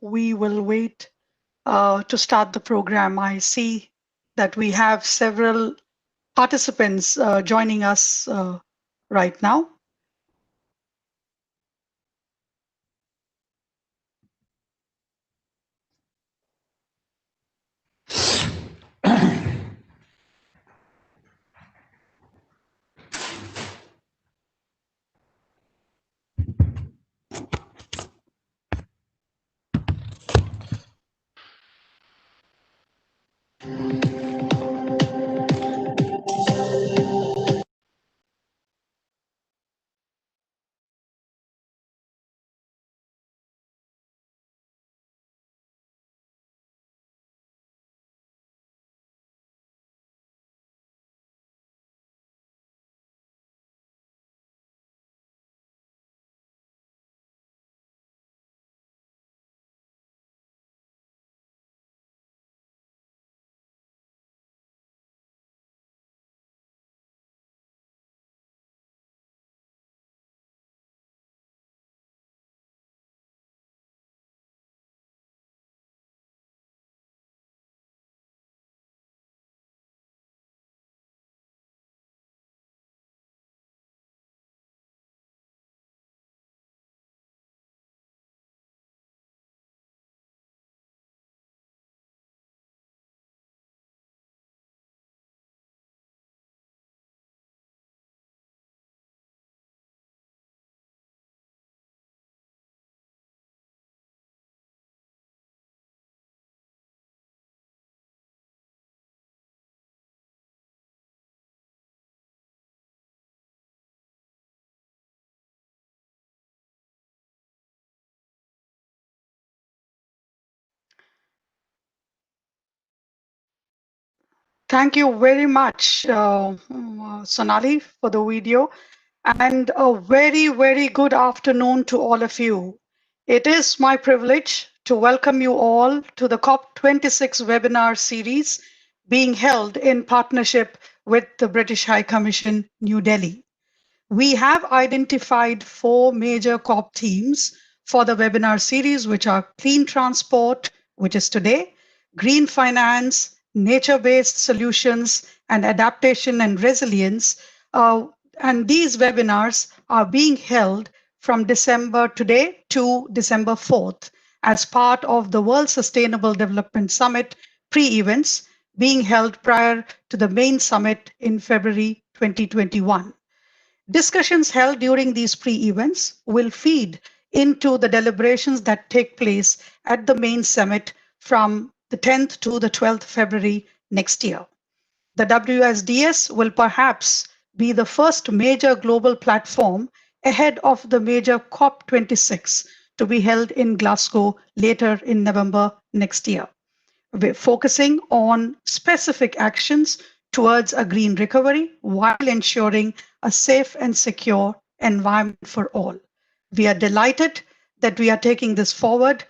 we will wait to start the program. I see that we have several participants joining us right now. Thank you very much, Sonali, for the video. And a very, very good afternoon to all of you. It is my privilege to welcome you all to the COP26 webinar series being held in partnership with the British High Commission, New Delhi. We have identified 4 major COP themes for the webinar series, which are clean transport, which is today, green finance, nature-based solutions, and adaptation and resilience. And these webinars are being held from December today to December 4th as part of the World Sustainable Development Summit pre-events being held prior to the main summit in February 2021. Discussions held during these pre-events will feed into the deliberations that take place at the main summit from the 10th to the 12th February next year. The WSDS will perhaps be the first major global platform ahead of the major COP26 to be held in Glasgow later in November next year. We're focusing on specific actions towards a green recovery while ensuring a safe and secure environment for all. We are delighted that we are taking this forward,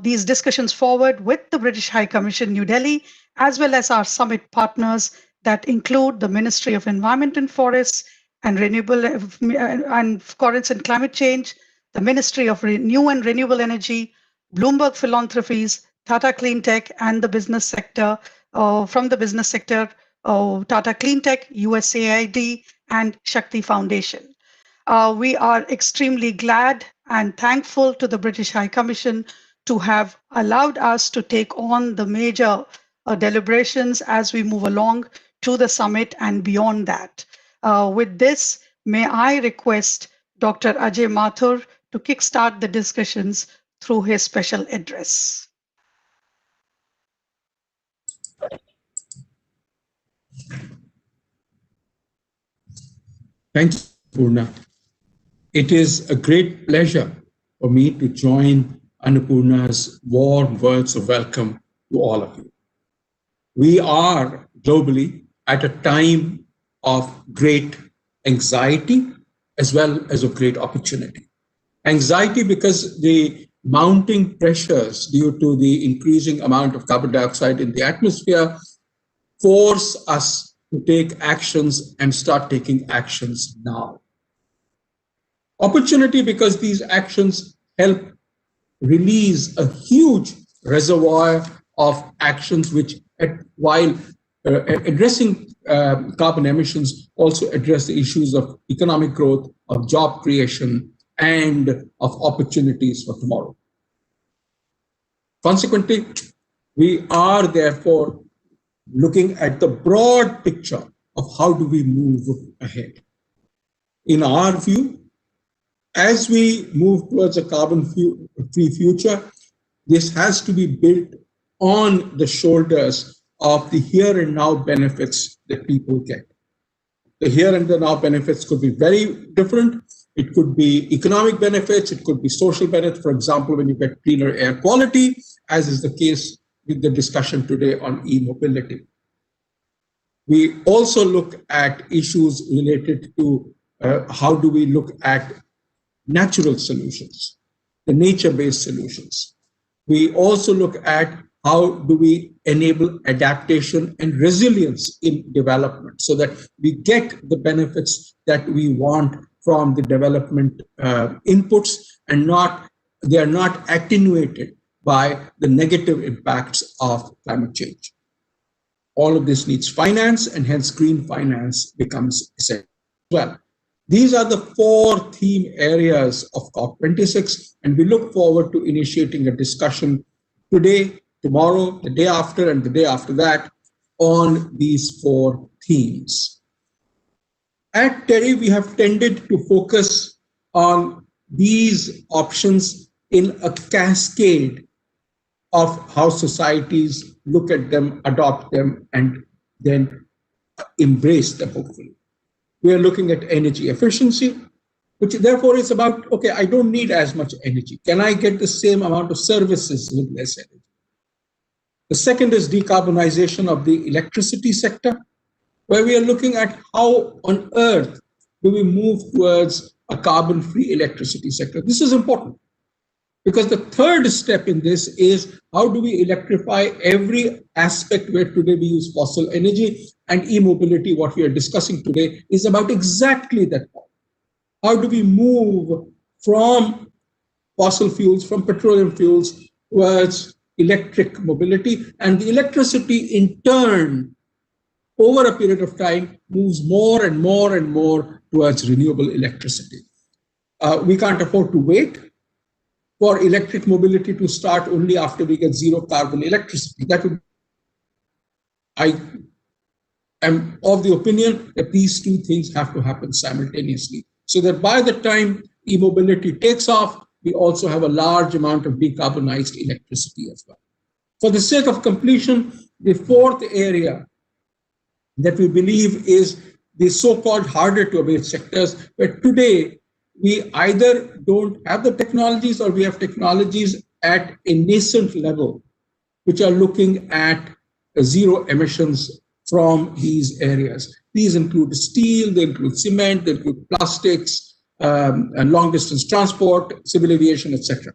these discussions forward with the British High Commission, New Delhi, as well as our summit partners that include the Ministry of Environment and Forests and Forests and Climate Change, the Ministry of New and Renewable Energy, Bloomberg Philanthropies, Tata Cleantech, and the business sector, from the business sector, Tata Cleantech, USAID, and Shakti Foundation. We are extremely glad and thankful to the British High Commission to have allowed us to take on the major deliberations as we move along to the summit and beyond that. With this, may I request Dr. Ajay Mathur to kickstart the discussions through his special address. Thanks, Purna. It is a great pleasure for me to join Annapurna's warm words of welcome to all of you. We are globally at a time of great anxiety as well as of great opportunity. Anxiety because the mounting pressures due to the increasing amount of carbon dioxide in the atmosphere force us to take actions and start taking actions now. Opportunity because these actions help release a huge reservoir of actions which, while addressing carbon emissions, also address the issues of economic growth, of job creation, and of opportunities for tomorrow. Consequently, we are therefore looking at the broad picture of how do we move ahead. In our view, as we move towards a carbon-free future, this has to be built on the shoulders of the here and now benefits that people get. The here and the now benefits could be very different. It could be economic benefits, it could be social benefits, for example, when you get cleaner air quality, as is the case with the discussion today on e-mobility. We also look at issues related to how do we look at natural solutions, the nature-based solutions. We also look at how do we enable adaptation and resilience in development so that we get the benefits that we want from the development inputs and they are not attenuated by the negative impacts of climate change. All of this needs finance, and hence green finance becomes essential as well. These are the 4 theme areas of COP26, and we look forward to initiating a discussion today, tomorrow, the day after, and the day after that on these 4 themes. At TERI, we have tended to focus on these options in a cascade of how societies look at them, adopt them, and then embrace them, hopefully. We are looking at energy efficiency, which therefore is about, okay, I don't need as much energy. Can I get the same amount of services with less energy? The second is decarbonization of the electricity sector, where we are looking at how on earth do we move towards a carbon-free electricity sector. This is important because the third step in this is how do we electrify every aspect where today we use fossil energy, and e-mobility, what we are discussing today, is about exactly that point. How do we move from fossil fuels, from petroleum fuels, towards electric mobility? And the electricity, in turn, over a period of time, moves more and more and more towards renewable electricity. We can't afford to wait for electric mobility to start only after we get zero carbon electricity. That would, I am of the opinion that these 2 things have to happen simultaneously, so that by the time e-mobility takes off, we also have a large amount of decarbonized electricity as well. For the sake of completion, the 4th area that we believe is the so-called harder to abate sectors, where today we either don't have the technologies or we have technologies at a nascent level, which are looking at zero emissions from these areas. These include steel, they include cement, they include plastics, and long-distance transport, civil aviation, etc.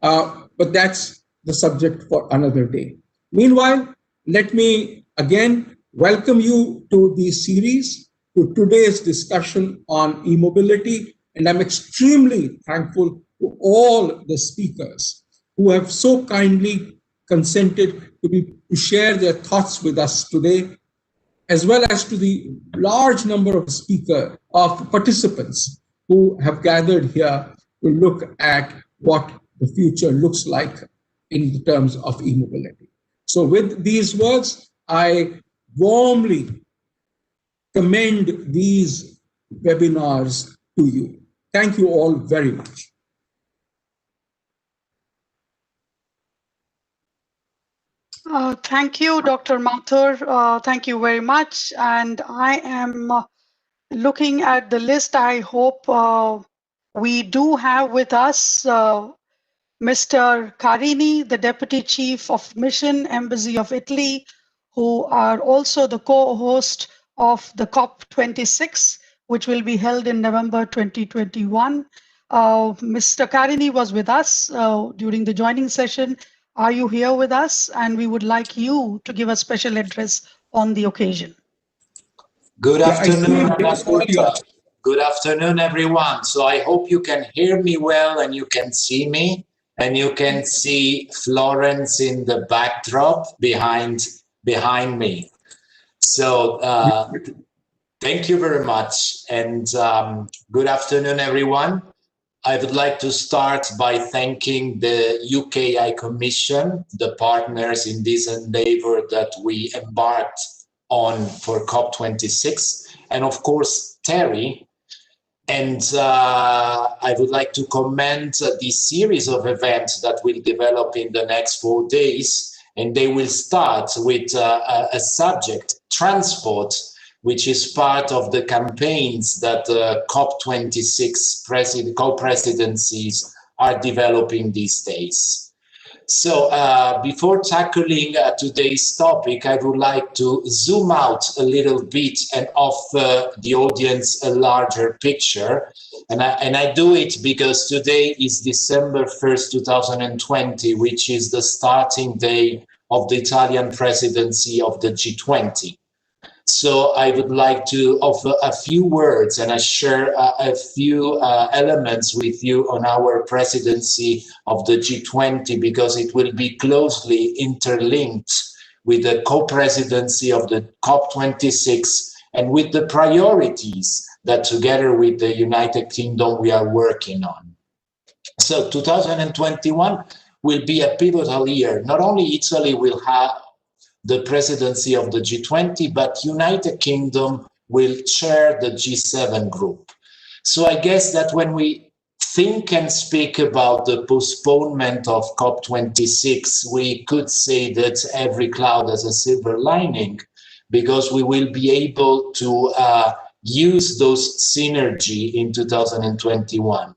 But that's the subject for another day. Meanwhile, let me again welcome you to the series, to today's discussion on e-mobility. And I'm extremely thankful to all the speakers who have so kindly consented to share their thoughts with us today, as well as to the large number of participants who have gathered here to look at what the future looks like in terms of e-mobility. So with these words, I warmly commend these webinars to you. Thank you all very much. Thank you, Dr. Mathur. Thank you very much. And I am looking at the list. I hope we do have with us Mr. Carini, the Deputy Chief of Mission, Embassy of Italy, who are also the co-host of the COP26, which will be held in November 2021. Mr. Carini was with us during the joining session. Are you here with us? And we would like you to give a special address on the occasion. Good afternoon, Anupurna. Good afternoon, everyone. So I hope you can hear me well and you can see me. and you can see Florence in the backdrop behind me. So thank you very much, and good afternoon, everyone. I would like to start by thanking the UK High Commission, the partners in this endeavor that we embarked on for COP26, and of course, Terry. And I would like to commend this series of events that will develop in the next 4 days. And they will start with a subject, transport, which is part of the campaigns that COP26 co-presidencies are developing these days. So before tackling today's topic, I would like to zoom out a little bit and offer the audience a larger picture. And I do it because today is December 1st, 2020, which is the starting day of the Italian presidency of the G20. So I would like to offer a few words and I share a few elements with you on our presidency of the G20, because it will be closely interlinked with the co-presidency of the COP26 and with the priorities that together with the United Kingdom we are working on. So 2021 will be a pivotal year. Not only Italy will have the presidency of the G20, but United Kingdom will chair the G7 group. So I guess that when we think and speak about the postponement of COP26, we could say that every cloud has a silver lining, because we will be able to use those synergy in 2021.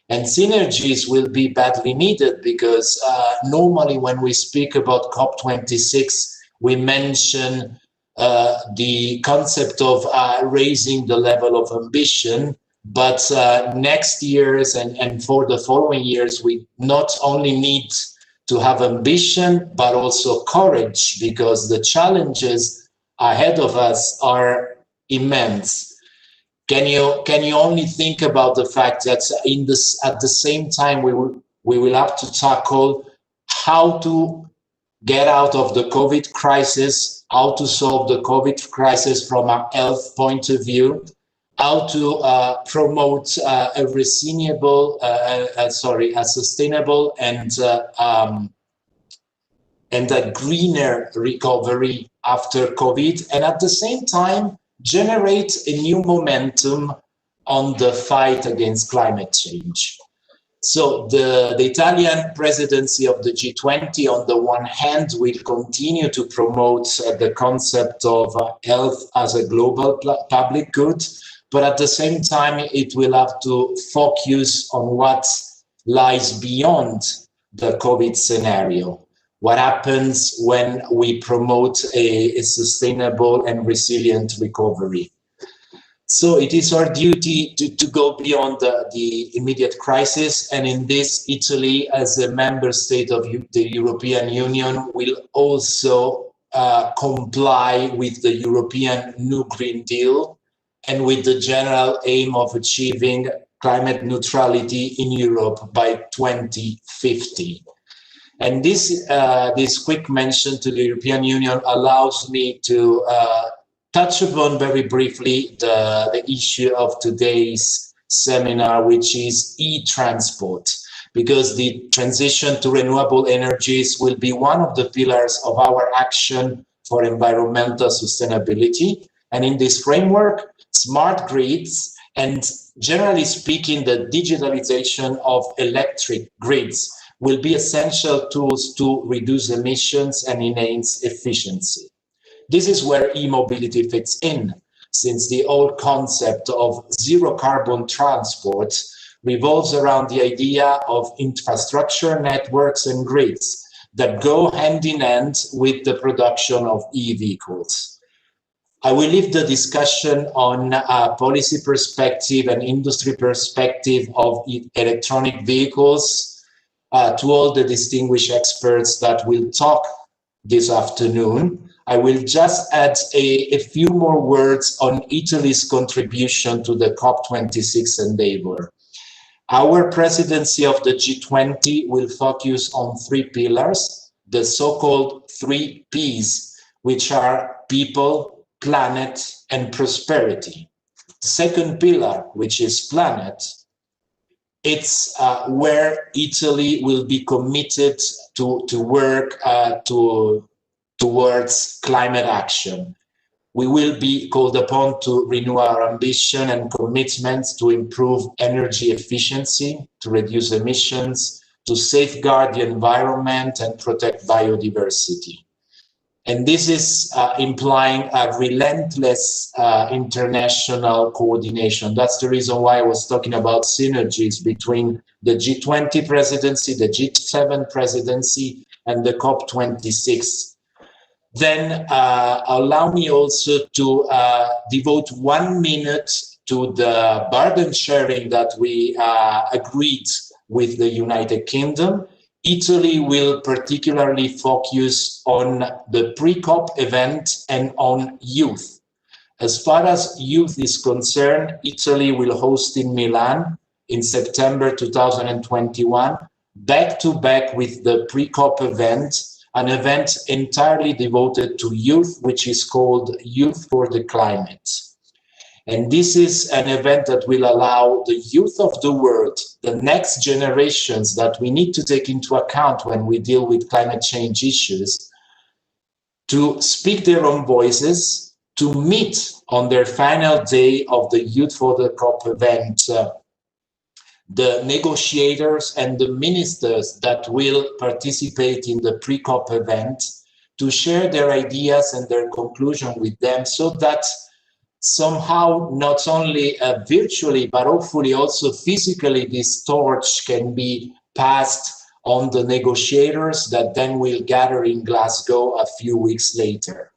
And synergies will be badly needed, because normally when we speak about COP26, we mention the concept of raising the level of ambition, but next year's and for the following years, we not only need to have ambition, but also courage, because the challenges ahead of us are immense. Can you only think about the fact that at the same time we will have to tackle how to get out of the COVID crisis, how to solve the COVID crisis from a health point of view, how to promote a sustainable and a greener recovery after COVID, and at the same time generate a new momentum on the fight against climate change. So the Italian presidency of the G20, on the one hand, will continue to promote the concept of health as a global public good, but at the same time, it will have to focus on what lies beyond the COVID scenario. What happens when we promote a sustainable and resilient recovery? So it is our duty to go beyond the immediate crisis. And in this, Italy, as a member state of the European Union, will also comply with the European New Green Deal and with the general aim of achieving climate neutrality in Europe by 2050. And this quick mention to the European Union allows me to touch upon very briefly the issue of today's seminar, which is e-transport, because the transition to renewable energies will be one of the pillars of our action for environmental sustainability. And in this framework, smart grids and, generally speaking, the digitalization of electric grids will be essential tools to reduce emissions and enhance efficiency. This is where e-mobility fits in, since the old concept of zero carbon transport revolves around the idea of infrastructure, networks, and grids that go hand in hand with the production of e-vehicles. I will leave the discussion on a policy perspective and industry perspective of electronic vehicles to all the distinguished experts that will talk this afternoon. I will just add a few more words on Italy's contribution to the COP26 endeavor. Our presidency of the G20 will focus on three pillars, the so-called three Ps, which are people, planet, and prosperity. The second pillar, which is planet, it's where Italy will be committed to work towards climate action. We will be called upon to renew our ambition and commitments to improve energy efficiency, to reduce emissions, to safeguard the environment and protect biodiversity. And this is implying a relentless international coordination. That's the reason why I was talking about synergies between the G20 presidency, the G7 presidency, and the COP26. Then allow me also to devote 1 minute to the burden sharing that we agreed with the United Kingdom. Italy will particularly focus on the pre-COP event and on youth. As far as youth is concerned, Italy will host in Milan in September 2021, back-to-back with the pre-COP event, an event entirely devoted to youth, which is called Youth for the Climate. And this is an event that will allow the youth of the world, the next generations that we need to take into account when we deal with climate change issues, to speak their own voices, to meet on their final day of the Youth for the COP event, the negotiators and the ministers that will participate in the pre-COP event, to share their ideas and their conclusion with them, so that somehow not only virtually, but hopefully also physically, this torch can be passed on the negotiators that then will gather in Glasgow a few weeks later.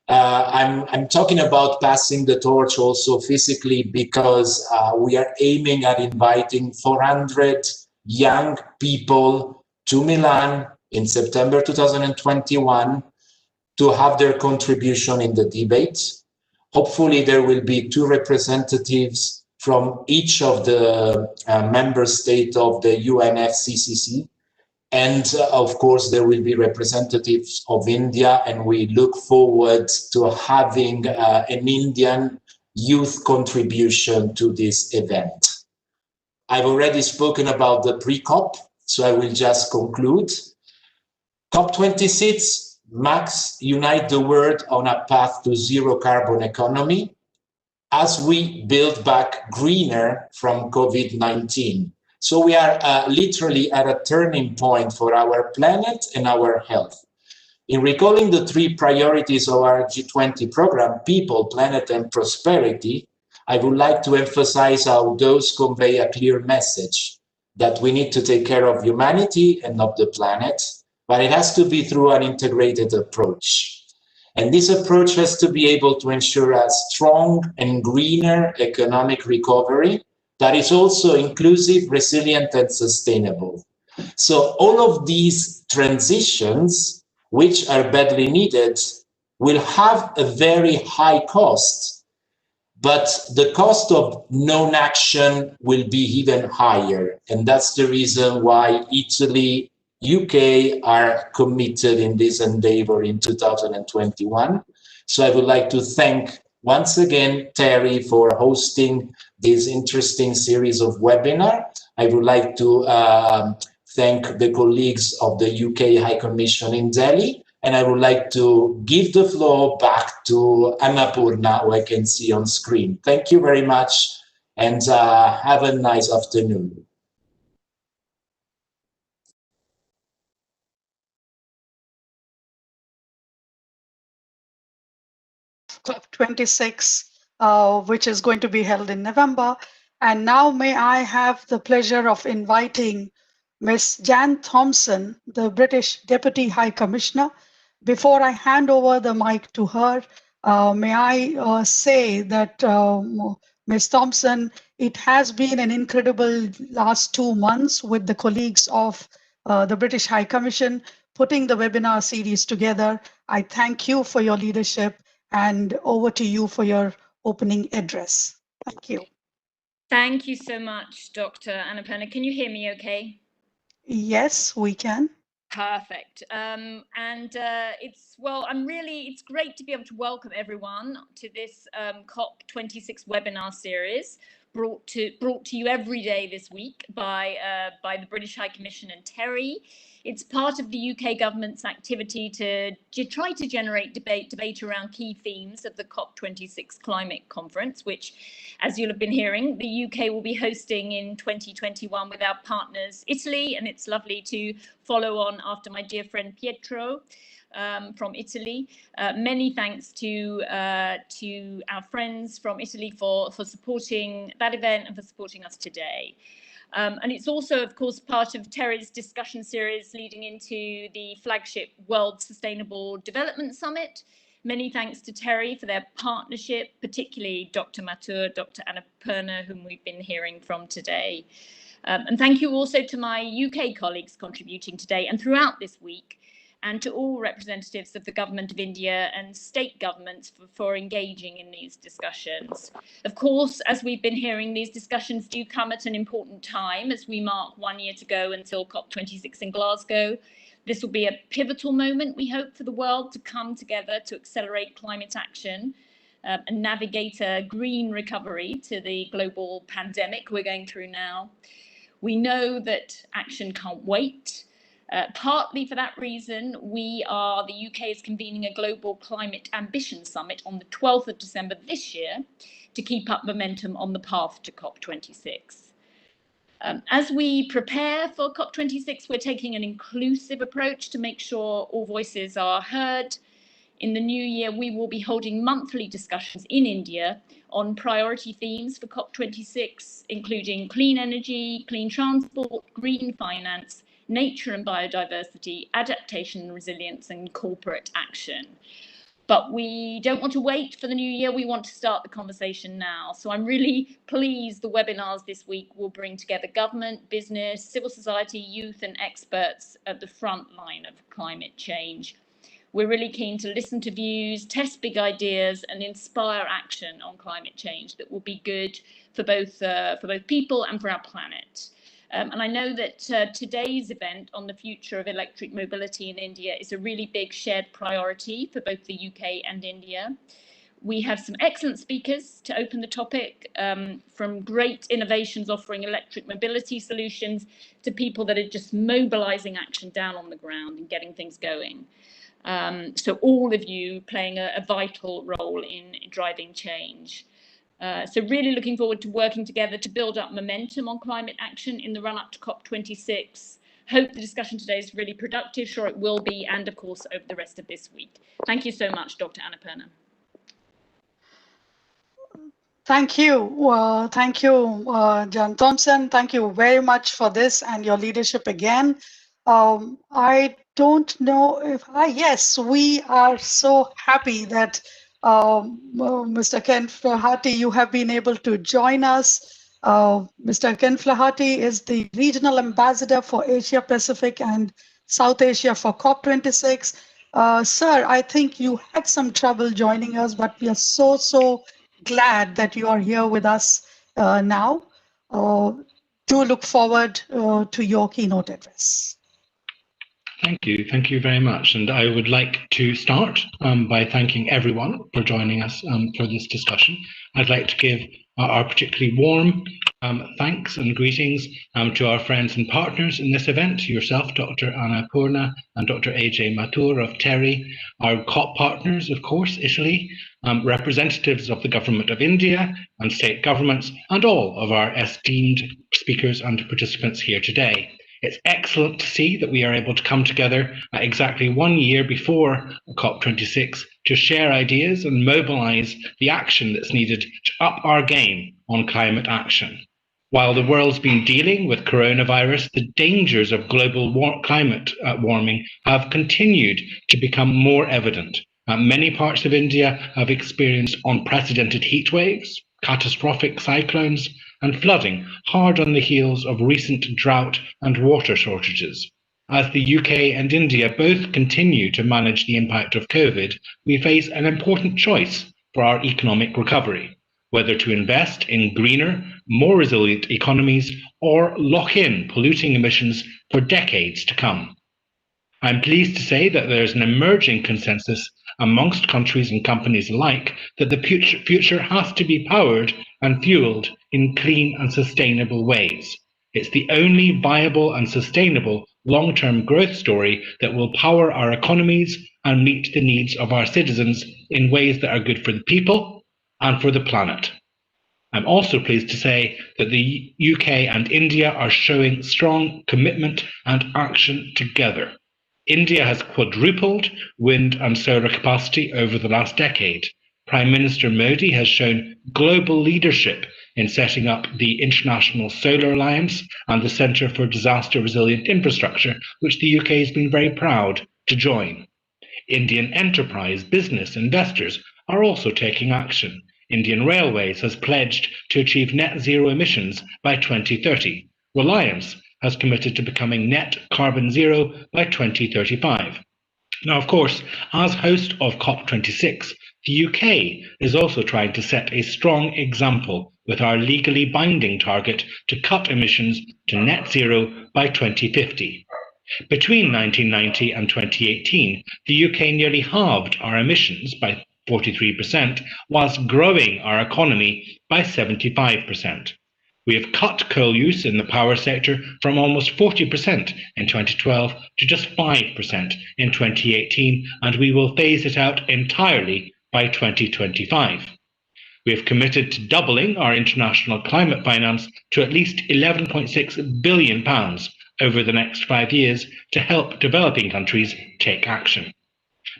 I'm talking about passing the torch also physically because we are aiming at inviting 400 young people to Milan in September 2021 to have their contribution in the debate. Hopefully there will be 2 representatives from each of the member states of the UNFCCC. And of course, there will be representatives of India, and we look forward to having an Indian youth contribution to this event. I've already spoken about the pre-COP, so I will just conclude. COP26 must unite the world on a path to zero carbon economy as we build back greener from COVID-19. So we are literally at a turning point for our planet and our health. In recalling the 3 priorities of our G20 program, people, planet, and prosperity, I would like to emphasize how those convey a clear message that we need to take care of humanity and of the planet, but it has to be through an integrated approach. And this approach has to be able to ensure a strong and greener economic recovery that is also inclusive, resilient, and sustainable. So all of these transitions, which are badly needed, will have a very high cost, but the cost of non-action will be even higher. And that's the reason why Italy, UK are committed in this endeavor in 2021. So I would like to thank once again Terry for hosting this interesting series of webinar. I would like to thank the colleagues of the UK High Commission in Delhi, and I would like to give the floor back to Annapurna, who I can see on screen. Thank you very much, and have a nice afternoon. COP26, which is going to be held in November. And now may I have the pleasure of inviting Ms. Jan Thompson, the British Deputy High Commissioner. Before I hand over the mic to her, may I say that Ms. Thompson, it has been an incredible last 2 months with the colleagues of the British High Commission putting the webinar series together. I thank you for your leadership, and over to you for your opening address. Thank you. Thank you so much, Dr. Annapurna. Can you hear me okay? Yes, we can. Perfect. It's great to be able to welcome everyone to this COP26 webinar series brought to you every day this week by the British High Commission and Terry. It's part of the UK government's activity to try to generate debate around key themes of the COP26 climate conference, which, as you'll have been hearing, the UK will be hosting in 2021 with our partners Italy, and it's lovely to follow on after my dear friend Pietro from Italy. Many thanks to our friends from Italy for supporting that event and for supporting us today. And it's also, of course, part of Terry's discussion series leading into the flagship World Sustainable Development Summit. Many thanks to Terry for their partnership, particularly Dr. Mathur, Dr. Annapurna, whom we've been hearing from today. And thank you also to my UK colleagues contributing today and throughout this week, and to all representatives of the Government of India and state governments for engaging in these discussions. Of course, as we've been hearing, these discussions do come at an important time as we mark 1 year to go until COP26 in Glasgow. This will be a pivotal moment, we hope, for the world to come together to accelerate climate action and navigate a green recovery to the global pandemic we're going through now. We know that action can't wait. Partly for that reason, the UK is convening a global climate ambition summit on the 12th of December this year to keep up momentum on the path to COP26. As we prepare for COP26, we're taking an inclusive approach to make sure all voices are heard. In the new year, we will be holding monthly discussions in India on priority themes for COP26, including clean energy, clean transport, green finance, nature and biodiversity, adaptation and resilience, and corporate action. But we don't want to wait for the new year. We want to start the conversation now. So I'm really pleased the webinars this week will bring together government, business, civil society, youth, and experts at the front line of climate change. We're really keen to listen to views, test big ideas, and inspire action on climate change that will be good for both people and for our planet. And I know that today's event on the future of electric mobility in India is a really big shared priority for both the UK and India. We have some excellent speakers to open the topic, from great innovations offering electric mobility solutions to people that are just mobilizing action down on the ground and getting things going. So all of you playing a vital role in driving change. So really looking forward to working together to build up momentum on climate action in the run-up to COP26. Hope the discussion today is really productive, sure it will be, and of course over the rest of this week. Thank you so much, Dr. Annapurna. Thank you. John Thompson. Thank you very much for this and your leadership again. I don't know if, yes, we are so happy that Mr. Ken Flaherty, you have been able to join us. Mr. Ken Flaherty is the Regional Ambassador for Asia Pacific and South Asia for COP26. Sir, I think you had some trouble joining us, but we are so glad that you are here with us now. Do look forward to your keynote address. Thank you very much. And I would like to start by thanking everyone for joining us for this discussion. I'd like to give our particularly warm thanks and greetings to our friends and partners in this event, yourself, Dr. Annapurna, and Dr. AJ Mathur of Terry, our COP partners, of course, Italy, representatives of the Government of India and state governments, and all of our esteemed speakers and participants here today. It's excellent to see that we are able to come together exactly 1 year before COP26 to share ideas and mobilize the action that's needed to up our game on climate action. While the world's been dealing with coronavirus, the dangers of global climate warming have continued to become more evident. Many parts of India have experienced unprecedented heat waves, catastrophic cyclones, and flooding, hard on the heels of recent drought and water shortages. As the UK and India both continue to manage the impact of COVID, we face an important choice for our economic recovery. whether to invest in greener, more resilient economies or lock in polluting emissions for decades to come. I'm pleased to say that there is an emerging consensus amongst countries and companies alike that the future has to be powered and fueled in clean and sustainable ways. It's the only viable and sustainable long-term growth story that will power our economies and meet the needs of our citizens in ways that are good for the people and for the planet. I'm also pleased to say that the UK and India are showing strong commitment and action together. India has quadrupled wind and solar capacity over the last decade. Prime Minister Modi has shown global leadership in setting up the International Solar Alliance and the Centre for Disaster Resilient Infrastructure, which the UK has been very proud to join. Indian enterprise, business, investors are also taking action. Indian Railways has pledged to achieve net zero emissions by 2030. Reliance has committed to becoming net carbon zero by 2035. Now, of course, as host of COP26, the UK is also trying to set a strong example with our legally binding target to cut emissions to net zero by 2050. Between 1990 and 2018, the UK nearly halved our emissions by 43%, whilst growing our economy by 75%. We have cut coal use in the power sector from almost 40% in 2012 to just 5% in 2018, and we will phase it out entirely by 2025. We have committed to doubling our international climate finance to at least £11.6 billion over the next 5 years to help developing countries take action.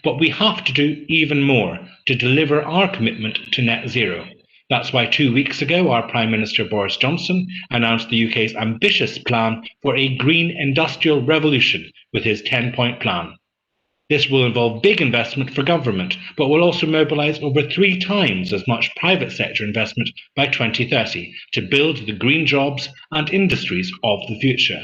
But we have to do even more to deliver our commitment to net zero. That's why 2 weeks ago, our Prime Minister Boris Johnson announced the UK's ambitious plan for a green industrial revolution with his 10-point plan. This will involve big investment for government, but will also mobilise over 3 times as much private sector investment by 2030 to build the green jobs and industries of the future.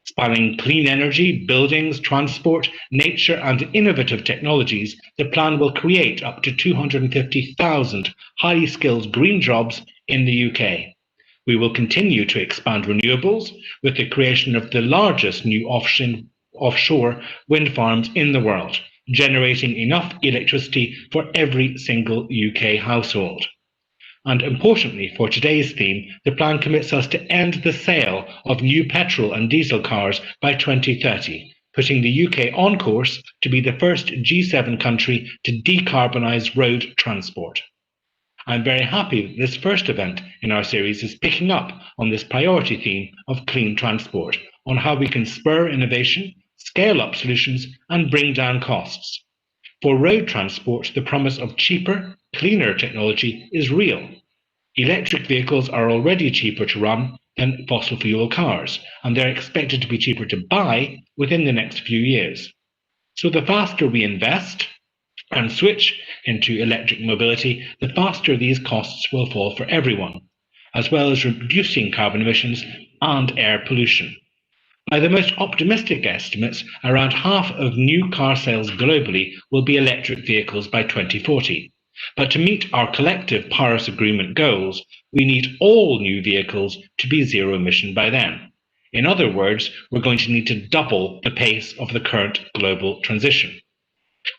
Spanning clean energy, buildings, transport, nature and innovative technologies, the plan will create up to 250,000 highly skilled green jobs in the UK. We will continue to expand renewables with the creation of the largest new offshore wind farms in the world, generating enough electricity for every single UK household. And importantly for today's theme, the plan commits us to end the sale of new petrol and diesel cars by 2030, putting the UK on course to be the first G7 country to decarbonise road transport. I'm very happy that this first event in our series is picking up on this priority theme of clean transport, on how we can spur innovation, scale up solutions and bring down costs. For road transport, the promise of cheaper, cleaner technology is real. Electric vehicles are already cheaper to run than fossil fuel cars, and they're expected to be cheaper to buy within the next few years. So the faster we invest and switch into electric mobility, the faster these costs will fall for everyone, as well as reducing carbon emissions and air pollution. By the most optimistic estimates, around half of new car sales globally will be electric vehicles by 2040. But to meet our collective Paris Agreement goals, we need all new vehicles to be zero emission by then. In other words, we're going to need to double the pace of the current global transition.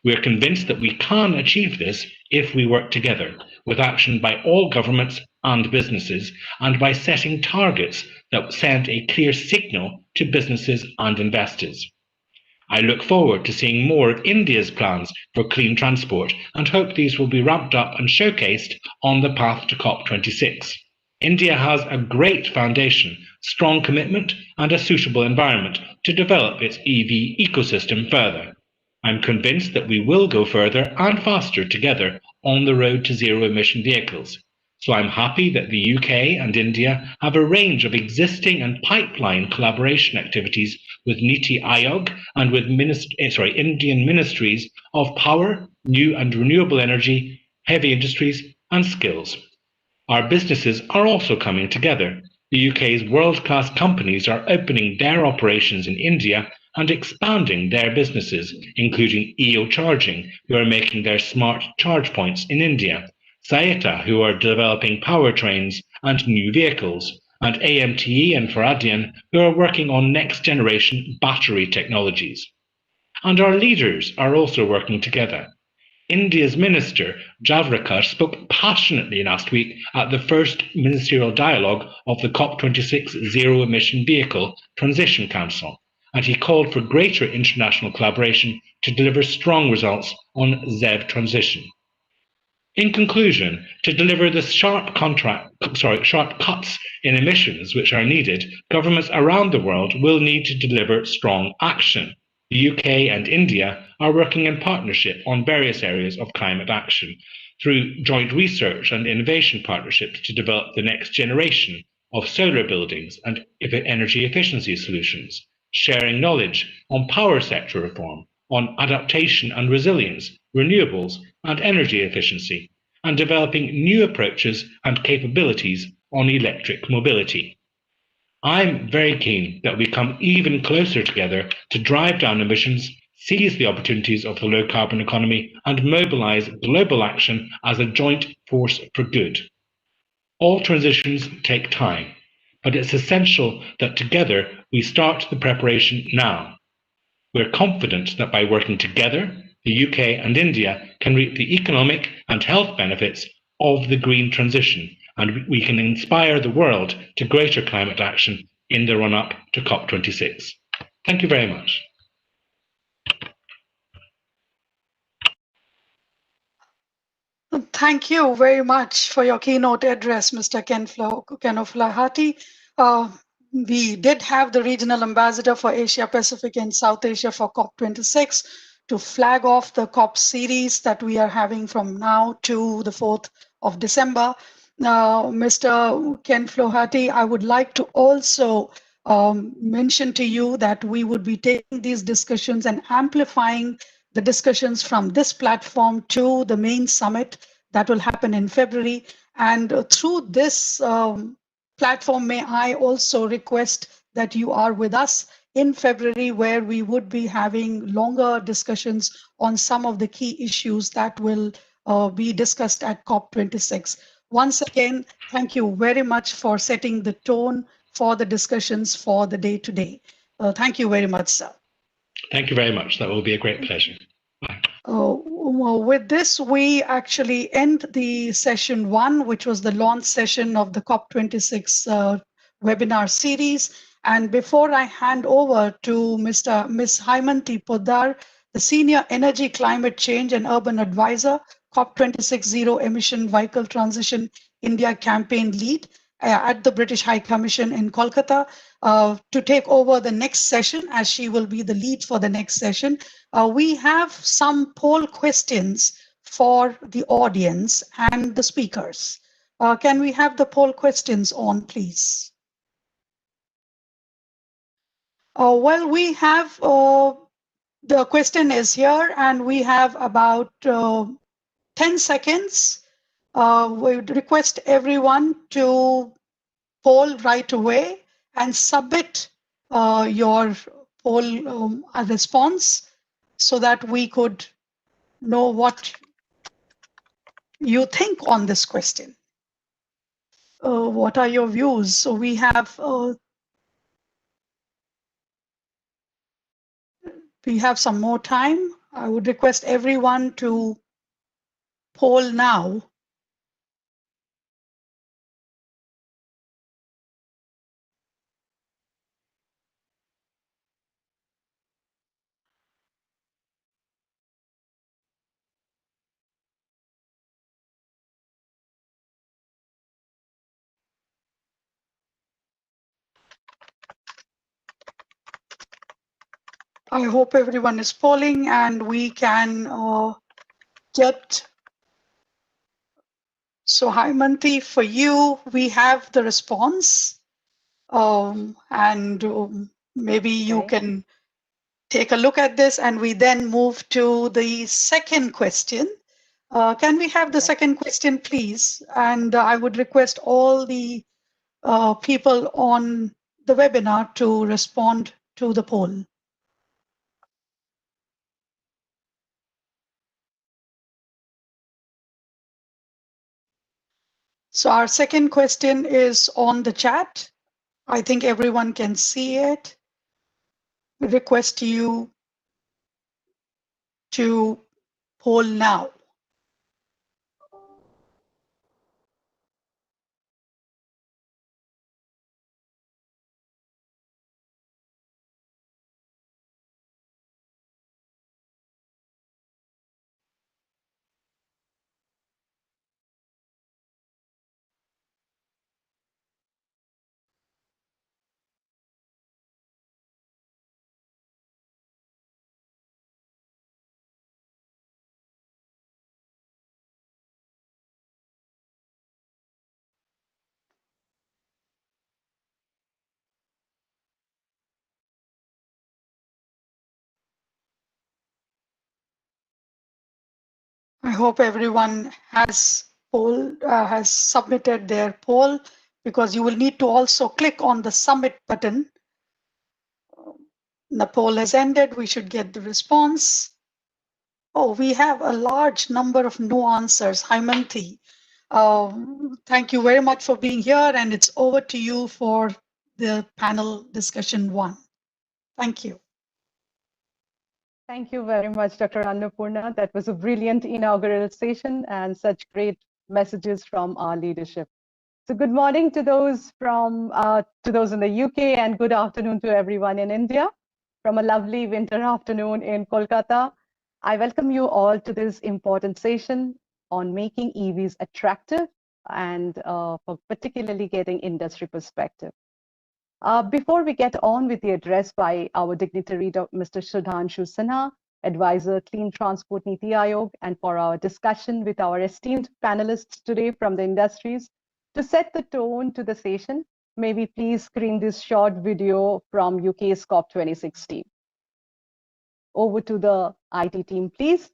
We are convinced that we can achieve this if we work together, with action by all governments and businesses, and by setting targets that send a clear signal to businesses and investors. I look forward to seeing more of India's plans for clean transport and hope these will be ramped up and showcased on the path to COP26. India has a great foundation, strong commitment and a suitable environment to develop its EV ecosystem further. I'm convinced that we will go further and faster together on the road to zero-emission vehicles. So I'm happy that the UK and India have a range of existing and pipeline collaboration activities with Niti Aayog and with Indian ministries of power, new and renewable energy, heavy industries and skills. Our businesses are also coming together. The UK's world-class companies are opening their operations in India and expanding their businesses, including EO Charging, who are making their smart charge points in India. Saeta, who are developing powertrains and new vehicles, and AMTE and Faradian, who are working on next-generation battery technologies. And our leaders are also working together. India's Minister Javadekar spoke passionately last week at the first ministerial dialogue of the COP26 Zero Emission Vehicle Transition Council, and he called for greater international collaboration to deliver strong results on ZEV transition. In conclusion, to deliver the sharp cuts in emissions which are needed, governments around the world will need to deliver strong action. The UK and India are working in partnership on various areas of climate action through joint research and innovation partnerships to develop the next generation of solar buildings and energy efficiency solutions, sharing knowledge on power sector reform, on adaptation and resilience, renewables and energy efficiency, and developing new approaches and capabilities on electric mobility. I'm very keen that we come even closer together to drive down emissions, seize the opportunities of the low-carbon economy, and mobilise global action as a joint force for good. All transitions take time, but it's essential that together we start the preparation now. We're confident that by working together, the UK and India can reap the economic and health benefits of the green transition, and we can inspire the world to greater climate action in the run-up to COP26. Thank you very much. Thank you very much for your keynote address, Mr. Kenoflahati. We did have the regional ambassador for Asia Pacific and South Asia for COP26 to flag off the COP series that we are having from now to the 4th of December. Now, Mr. Ken Flohati, I would like to also mention to you that we would be taking these discussions and amplifying the discussions from this platform to the main summit that will happen in February. And through this platform, may I also request that you are with us in February, where we would be having longer discussions on some of the key issues that will be discussed at COP26. Once again, thank you very much for setting the tone for the discussions for the day today. Thank you very much, sir. Thank you very much. That will be a great pleasure. Bye. Well, with this, we actually end the session 1, which was the launch session of the COP26 webinar series. And before I hand over to Ms. Haimanti Poddar, the Senior Energy, Climate Change and Urban Advisor, COP26 Zero Emission Vehicle Transition India Campaign Lead at the British High Commission in Kolkata, to take over the next session, as she will be the lead for the next session. We have some poll questions for the audience and the speakers. Can we have the poll questions on, please? Well, we have, the question is here, and we have about 10 seconds. We would request everyone to poll right away and submit your poll response so that we could know what you think on this question. What are your views? So we have some more time. I would request everyone to poll now. I hope everyone is polling and we can get. So Haimanti, for you, we have the response, and maybe you can take a look at this, and we then move to the second question. Can we have the second question, please? And I would request all the people on the webinar to respond to the poll. So our second question is on the chat. I think everyone can see it. We request you to poll now. I hope everyone has submitted their poll, because you will need to also click on the submit button. The poll has ended. We should get the response. Oh, we have a large number of no answers. Haimanti, thank you very much for being here, and it's over to you for the panel discussion 1. Thank you. Thank you very much, Dr. Annapurna. That was a brilliant inaugural session and such great messages from our leadership. So good morning to those in the UK, and good afternoon to everyone in India. From a lovely winter afternoon in Kolkata, I welcome you all to this important session on making EVs attractive and for particularly getting industry perspective. Before we get on with the address by our dignitary, Mr. Sudhanshu Sinha, Advisor, Clean Transport Niti Aayog, and for our discussion with our esteemed panelists today from the industries, to set the tone to the session, may we please screen this short video from UK's COP26 team. Over to the IT team, please.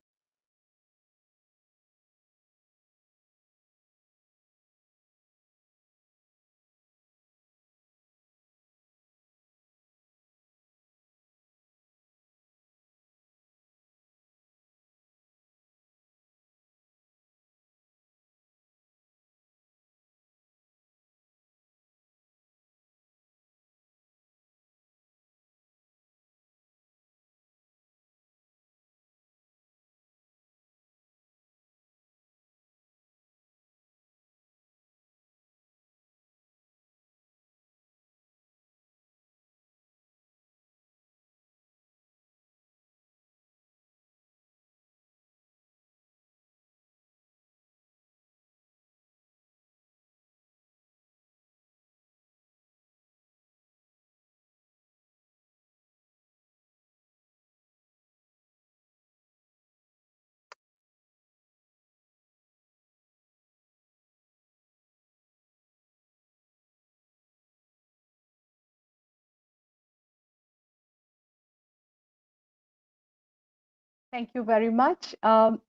Thank you very much. Let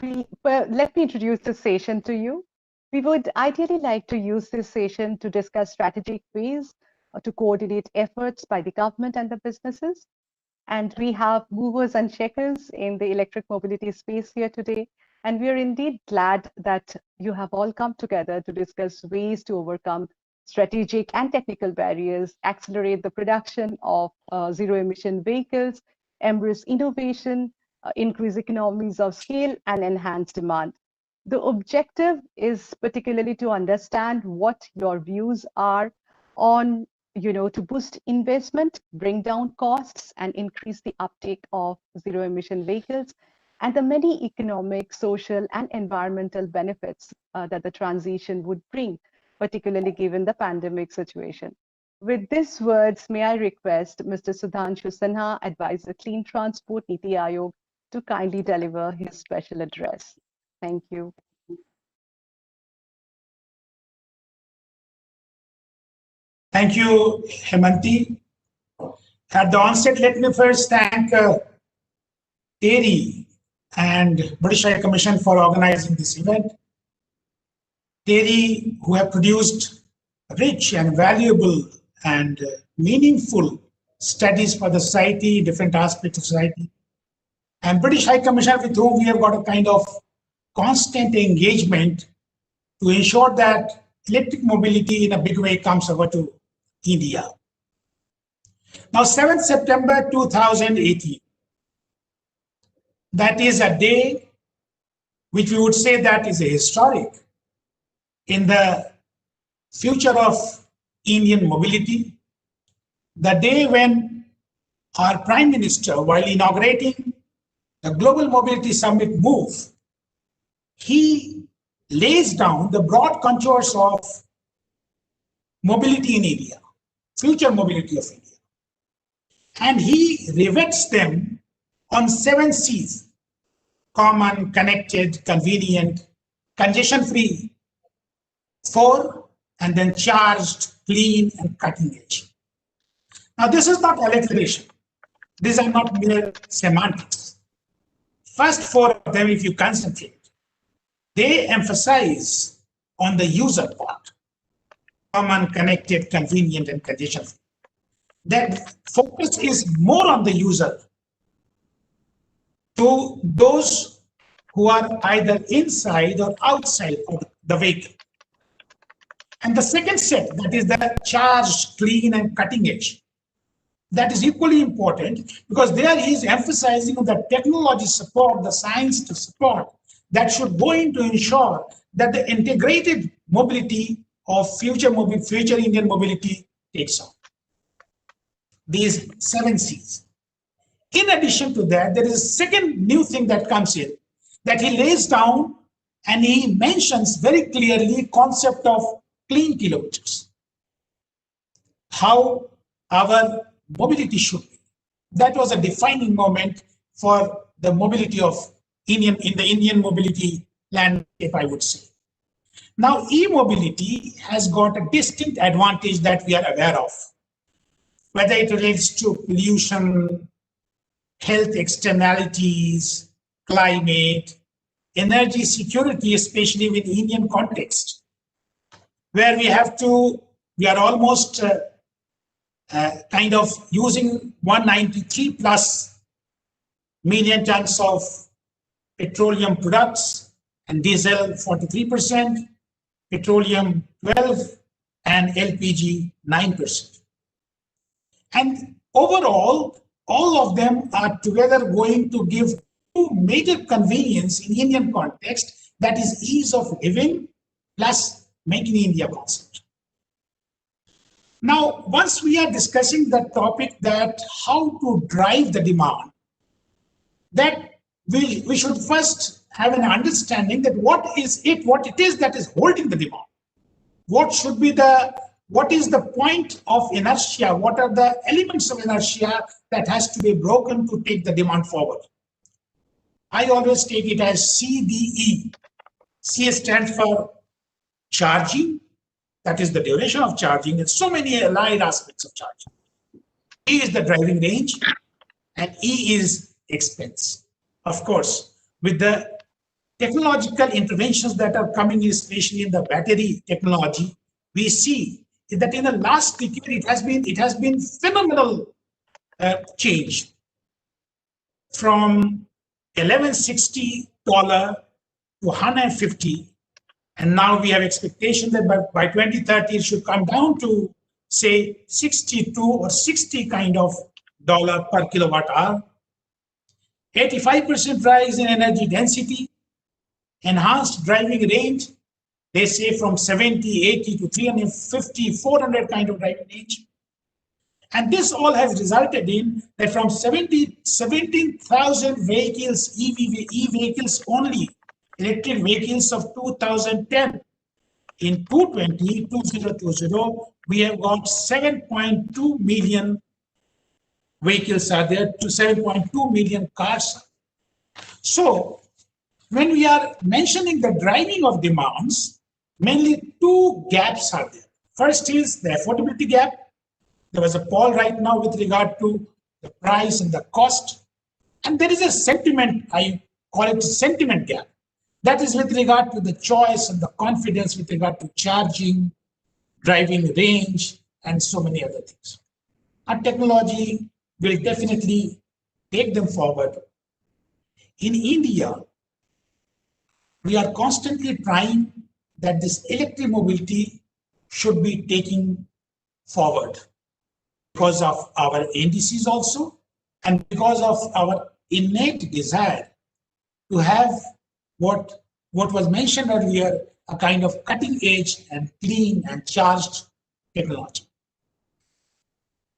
me introduce this session to you. We would ideally like to use this session to discuss strategic ways to coordinate efforts by the government and the businesses. And we have movers and shakers in the electric mobility space here today. And we are indeed glad that you have all come together to discuss ways to overcome strategic and technical barriers, accelerate the production of zero-emission vehicles, embrace innovation, increase economies of scale, and enhance demand. The objective is particularly to understand what your views are on, to boost investment, bring down costs, and increase the uptake of zero-emission vehicles, and the many economic, social, and environmental benefits that the transition would bring, particularly given the pandemic situation. With these words, may I request Mr. Sudhanshu Sinha, Advisor, Clean Transport, Niti Aayog, to kindly deliver his special address. Thank you. Thank you, Haimanti. At the onset, let me first thank TERI and British High Commission for organizing this event. TERI, who have produced rich and valuable and meaningful studies for the society, different aspects of society. And British High Commission, with whom we have got a kind of constant engagement to ensure that electric mobility in a big way comes over to India. Now, 7th September 2018, that is a day which we would say that is a historic in the future of Indian mobility. The day when our Prime Minister, while inaugurating the Global Mobility Summit MOVE, he lays down the broad contours of mobility in India, future mobility of India. And he rivets them on 7 C's: common, connected, convenient, congestion-free, 4, and then charged, clean, and cutting edge. Now, this is not alliteration. These are not mere semantics. First 4 of them, if you concentrate, they emphasize on the user part: common, connected, convenient, and congestion-free. That focus is more on the user, to those who are either inside or outside of the vehicle. And the second set, that is the charged, clean, and cutting edge, that is equally important, because there he is emphasizing on the technology support, the science to support that should go in to ensure that the integrated mobility of future Indian mobility takes off. These 7 C's. In addition to that, there is a second new thing that comes in, that he lays down and he mentions very clearly concept of clean kilometers. How our mobility should be. That was a defining moment for the mobility of in the Indian mobility landscape, I would say. Now, e-mobility has got a distinct advantage that we are aware of, whether it relates to pollution, health externalities, climate, energy security, especially with Indian context, where we are almost kind of using 193 plus million tons of petroleum products and diesel 43%, petroleum 12%, and LPG 9%. And overall, all of them are together going to give 2 major convenience in Indian context, that is ease of living plus Make in India concept. Now, once we are discussing the topic that how to drive the demand, that we should first have an understanding that what it is that is holding the demand. What is the point of inertia? What are the elements of inertia that has to be broken to take the demand forward? I always take it as CDE. C stands for charging, that is the duration of charging, and so many allied aspects of charging. E is the driving range, and E is expense. Of course, with the technological interventions that are coming in, especially in the battery technology, we see that in the last decade it has been phenomenal change from $1160 to $150, and now we have expectation that by 2030 it should come down to say 62 or 60 kind of dollar per kilowatt hour. 85% rise in energy density, enhanced driving range, they say from 70, 80 to 350, 400 kind of driving range. And this all has resulted in that from 17,000 vehicles, e-vehicles only, electric vehicles of 2010, in 2020, we have got 7.2 million vehicles are there, to 7.2 million cars. So when we are mentioning the driving of demands, mainly 2 gaps are there. First is the affordability gap. There was a poll right now with regard to the price and the cost. And there is a sentiment, I call it a sentiment gap. That is with regard to the choice and the confidence with regard to charging, driving range, and so many other things. Our technology will definitely take them forward. In India, we are constantly trying that this electric mobility should be taken forward because of our indices also, and because of our innate desire to have what was mentioned earlier, a kind of cutting edge and clean and charged technology.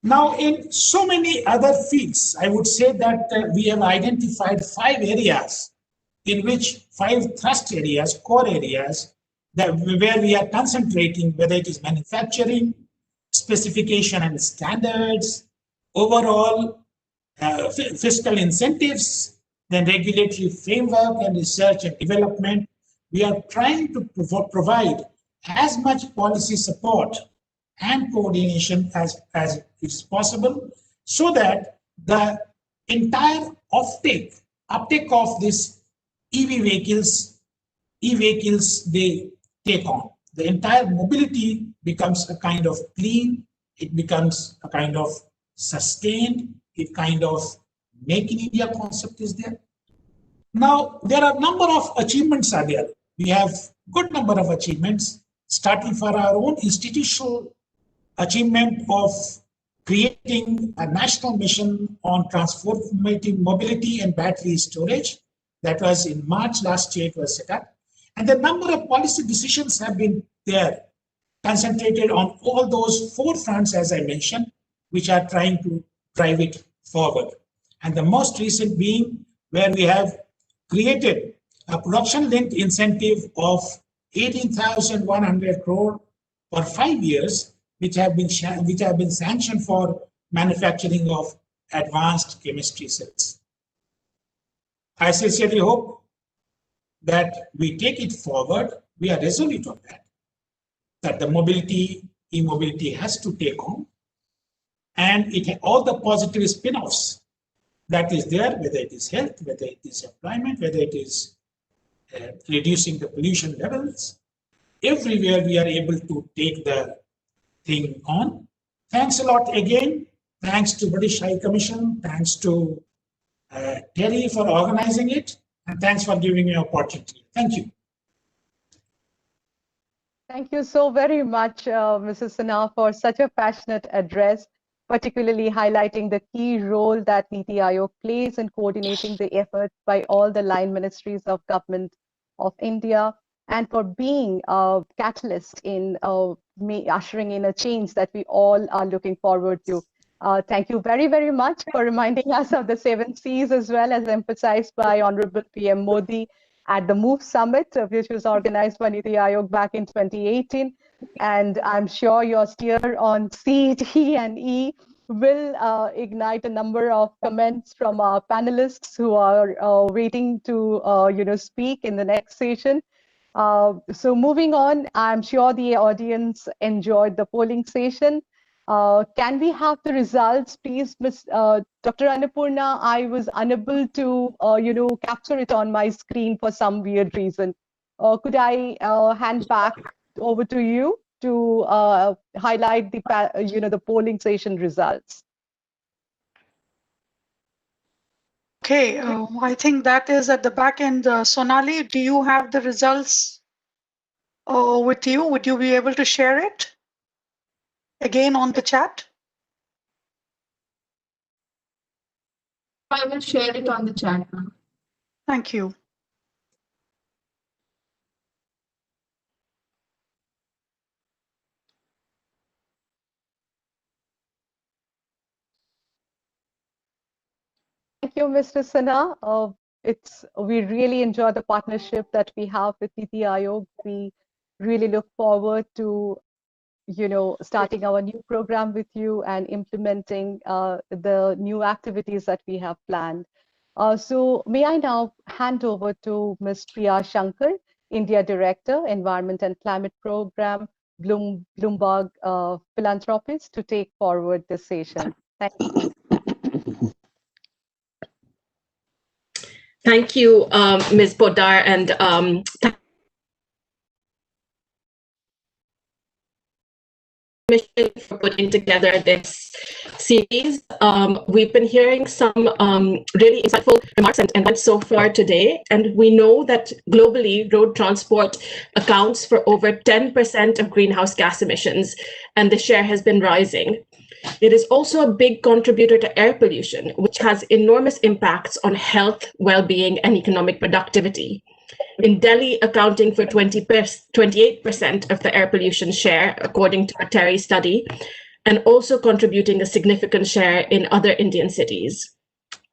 Now, in so many other fields, I would say that we have identified 5 areas in which 5 thrust areas, core areas, where we are concentrating, whether it is manufacturing, specification and standards, overall fiscal incentives, then regulatory framework and research and development. We are trying to provide as much policy support and coordination as is possible, so that the entire uptake of this EV vehicles, they take on. The entire mobility becomes a kind of clean, it becomes a kind of sustained, it kind of make in India concept is there. Now, there are a number of achievements are there. We have good number of achievements, starting for our own institutional achievement of creating a national mission on transformative mobility and battery storage. That was in March last year, it was set up. And the number of policy decisions have been there, concentrated on all those 4 fronts, as I mentioned, which are trying to drive it forward. And the most recent being where we have created a production-linked incentive of 18,100 crore for 5 years, which have been sanctioned for manufacturing of advanced chemistry cells. I sincerely hope that we take it forward. We are resolute on that the mobility, e-mobility has to take on, and all the positive spin-offs that is there, whether it is health, whether it is employment, whether it is reducing the pollution levels, everywhere we are able to take the thing on. Thanks a lot again. Thanks to British High Commission. Thanks to Terry for organizing it. And thanks for giving me an opportunity. Thank you. Thank you so very much, Mrs. Sinha, for such a passionate address, particularly highlighting the key role that NITI Aayog plays in coordinating the efforts by all the line ministries of government of India, and for being a catalyst in ushering in a change that we all are looking forward to. Thank you very, very much for reminding us of the 7 C's, as well as emphasized by Honorable PM Modi at the MOVE Summit, which was organized by NITI Aayog back in 2018. And I'm sure your steer on C, D, and E will ignite a number of comments from our panelists who are waiting to speak in the next session. So moving on, I'm sure the audience enjoyed the polling session. Can we have the results, please, Dr. Annapurna? I was unable to, capture it on my screen for some weird reason. Could I hand back over to you to highlight the, the polling session results? Okay, I think that is at the back end. Sonali, do you have the results with you? Would you be able to share it again on the chat? I will share it on the chat now. Thank you. Thank you, Mr. Sinha. We really enjoy the partnership that we have with NITI Aayog. We really look forward to starting our new program with you and implementing the new activities that we have planned. So may I now hand over to Ms. Priya Shankar, India Director, Environment and Climate Program, Bloomberg Philanthropies, to take forward this session. Thank you. Thank you, Ms. Poddar, and for putting together this series. We've been hearing some really insightful remarks and so far today, and we know that globally road transport accounts for over 10% of greenhouse gas emissions, and the share has been rising. It is also a big contributor to air pollution, which has enormous impacts on health, well-being, and economic productivity. In Delhi, accounting for 28% of the air pollution share, according to a TERI study, and also contributing a significant share in other Indian cities.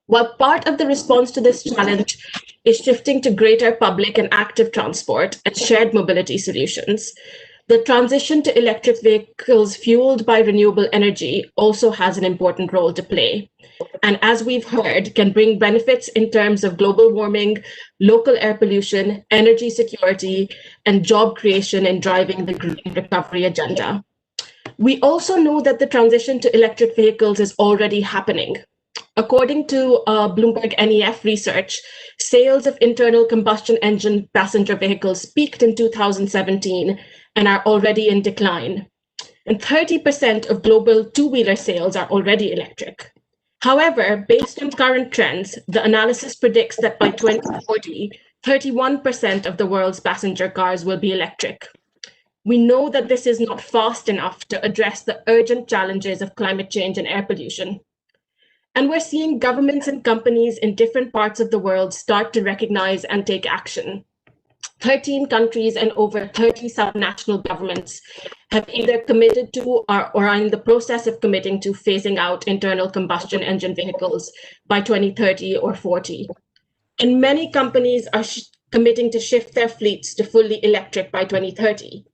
While part of the response to this challenge is shifting to greater public and active transport and shared mobility solutions, the transition to electric vehicles fueled by renewable energy also has an important role to play. And as we've heard, can bring benefits in terms of global warming, local air pollution, energy security, and job creation in driving the green recovery agenda. We also know that the transition to electric vehicles is already happening. According to Bloomberg NEF research, sales of internal combustion engine passenger vehicles peaked in 2017 and are already in decline. And 30% of global two-wheeler sales are already electric. However, based on current trends, the analysis predicts that by 2040, 31% of the world's passenger cars will be electric. We know that this is not fast enough to address the urgent challenges of climate change and air pollution. And we're seeing governments and companies in different parts of the world start to recognize and take action. 13 countries and over 30 subnational governments have either committed to or are in the process of committing to phasing out internal combustion engine vehicles by 2030 or 40. And many companies are committing to shift their fleets to fully electric by 2030.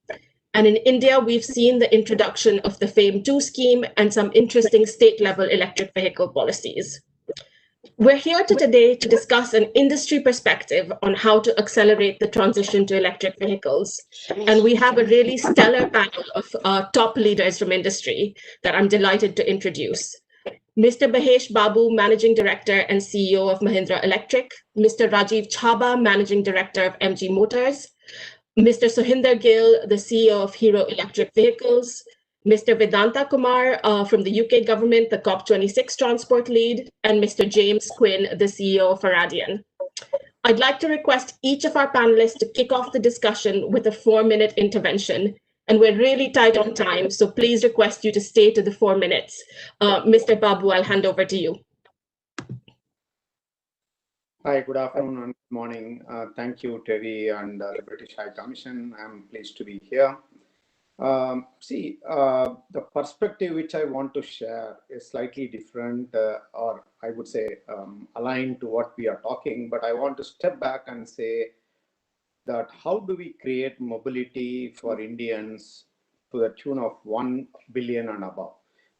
And in India, we've seen the introduction of the FAME2 scheme and some interesting state-level electric vehicle policies. We're here today to discuss an industry perspective on how to accelerate the transition to electric vehicles. And we have a really stellar panel of top leaders from industry that I'm delighted to introduce. Mr. Bahesh Babu, Managing Director and CEO of Mahindra Electric, Mr. Rajiv Chhabha, Managing Director of MG Motors, Mr. Sohinder Gill, the CEO of Hero Electric Vehicles, Mr. Vedanta Kumar from the UK government, the COP26 transport lead, and Mr. James Quinn, the CEO of Faradian. I'd like to request each of our panelists to kick off the discussion with a 4-minute intervention. And we're really tight on time, so please request you to stay to the 4 minutes. Mr. Babu, I'll hand over to you. Hi, good afternoon and good morning. Thank you, Terry and the British High Commission. I'm pleased to be here. The perspective which I want to share is slightly different, or I would say aligned to what we are talking, but I want to step back and say that how do we create mobility for Indians to the tune of 1 billion and above?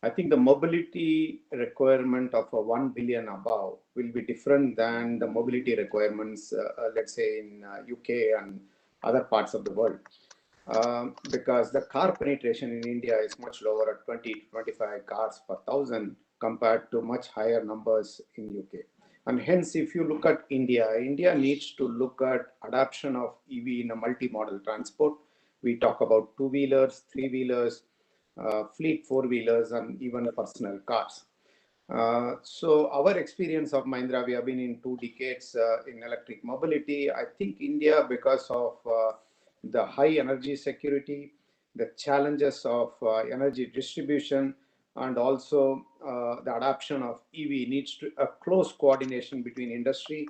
I think the mobility requirement of a 1 billion above will be different than the mobility requirements, let's say in UK and other parts of the world. Because the car penetration in India is much lower at 20 to 25 cars per thousand compared to much higher numbers in UK. And hence, if you look at India, India needs to look at adoption of EV in a multimodal transport. We talk about two-wheelers, three-wheelers, fleet four-wheelers, and even personal cars. So our experience of Mahindra, we have been in 2 decades in electric mobility. I think India, because of the high energy security, the challenges of energy distribution, and also the adoption of EV needs to a close coordination between industry,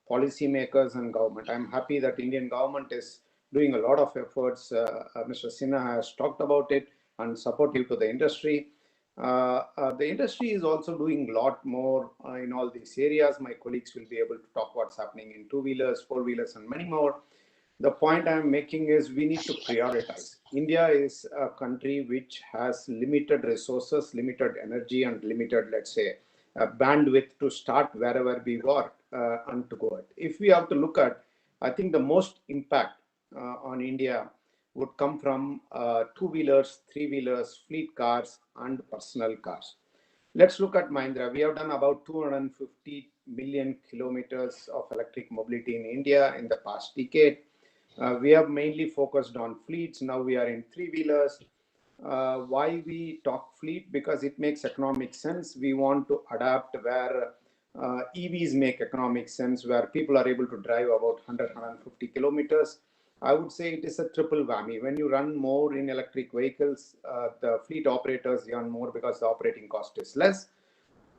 policymakers, and government. I'm happy that Indian government is doing a lot of efforts. Mr. Sinha has talked about it and supportive to the industry. The industry is also doing a lot more in all these areas. My colleagues will be able to talk what's happening in two-wheelers, four-wheelers, and many more. The point I'm making is we need to prioritize. India is a country which has limited resources, limited energy, and limited, let's say, bandwidth to start wherever we work and to go at. If we have to look at, I think the most impact on India would come from two-wheelers, three-wheelers, fleet cars, and personal cars. Let's look at Mahindra. We have done about 250 million kilometers of electric mobility in India in the past decade. We have mainly focused on fleets. Now we are in three-wheelers. Why we talk fleet? Because it makes economic sense. We want to adapt where EVs make economic sense, where people are able to drive about 100, 150 kilometers. I would say it is a triple whammy. When you run more in electric vehicles, the fleet operators earn more because the operating cost is less.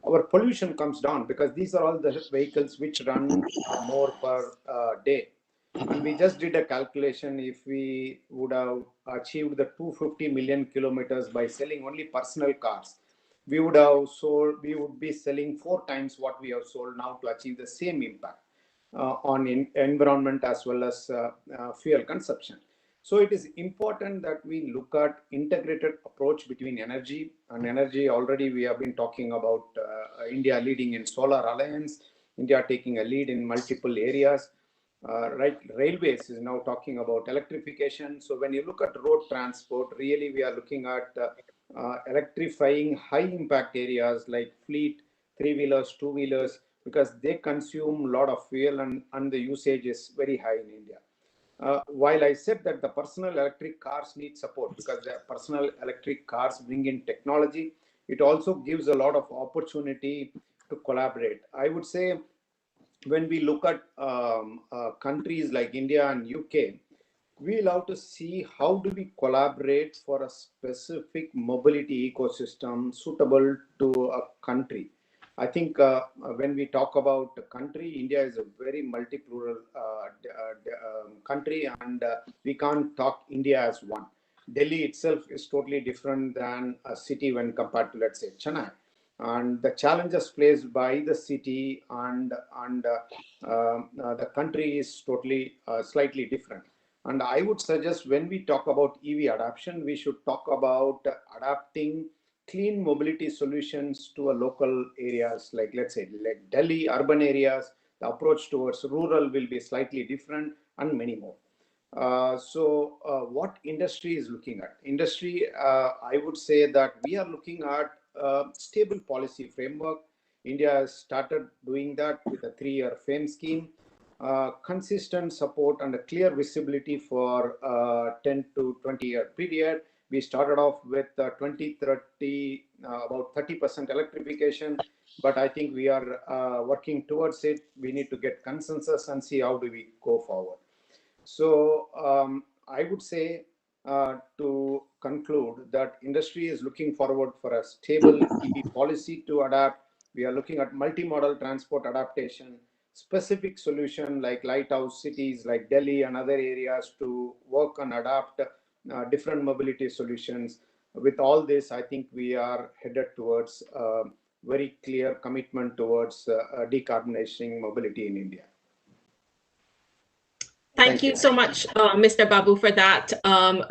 Our pollution comes down because these are all the vehicles which run more per day. And we just did a calculation. If we would have achieved the 250 million kilometers by selling only personal cars, we would be selling 4 times what we have sold now to achieve the same impact on environment as well as fuel consumption. So it is important that we look at integrated approach between energy and energy. Already we have been talking about India leading in Solar Alliance, India taking a lead in multiple areas. Right, railways is now talking about electrification. So when you look at road transport, really we are looking at electrifying high impact areas like fleet, 3-wheelers, 2-wheelers, because they consume a lot of fuel and the usage is very high in India. While I said that the personal electric cars need support because the personal electric cars bring in technology, it also gives a lot of opportunity to collaborate. I would say when we look at countries like India and UK, we love to see how do we collaborate for a specific mobility ecosystem suitable to a country. I think when we talk about the country, India is a very multi-plural country, and we can't talk India as one. Delhi itself is totally different than a city when compared to, let's say, Chennai. And the challenges faced by the city and the country is totally slightly different. And I would suggest when we talk about EV adoption, we should talk about adapting clean mobility solutions to a local areas, like let's say like Delhi, urban areas. The approach towards rural will be slightly different, and many more. What industry is looking at? Industry, I would say that we are looking at stable policy framework. India has started doing that with a 3-year FAME scheme. Consistent support and a clear visibility for 10 to 20 year period. We started off with 2030, about 30% electrification, but I think we are working towards it. We need to get consensus and see how do we go forward. So I would say to conclude that industry is looking forward for a stable EV policy to adapt. We are looking at multimodal transport adaptation, specific solution like lighthouse cities like Delhi and other areas to work and adapt different mobility solutions. With all this, I think we are headed towards a very clear commitment towards decarbonizing mobility in India. Thank you so much, Mr. Babu, for that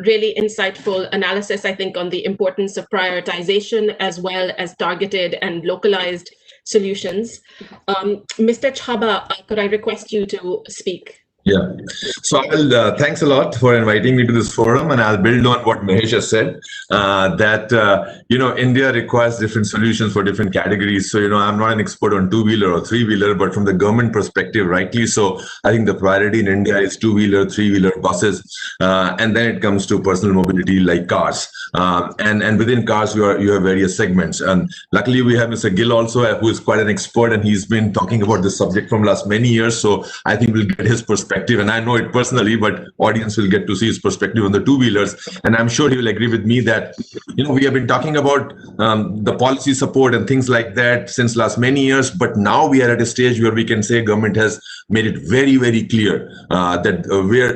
really insightful analysis, I think, on the importance of prioritization as well as targeted and localized solutions. Mr. Chhaba, could I request you to speak? Yeah. So I'll, thanks a lot for inviting me to this forum, and I'll build on what Mahesh has said, that, India requires different solutions for different categories. So, I'm not an expert on 2-wheeler or 3-wheeler, but from the government perspective, rightly so, I think the priority in India is 2-wheeler, 3-wheeler buses, and then it comes to personal mobility like cars. And within cars, you have various segments. And luckily, we have Mr. Gill also, who is quite an expert, and he's been talking about this subject from last many years. So I think we'll get his perspective. And I know it personally, but audience will get to see his perspective on the 2-wheelers. And I'm sure he will agree with me that, we have been talking about the policy support and things like that since last many years. But now we are at a stage where we can say government has made it very, very clear that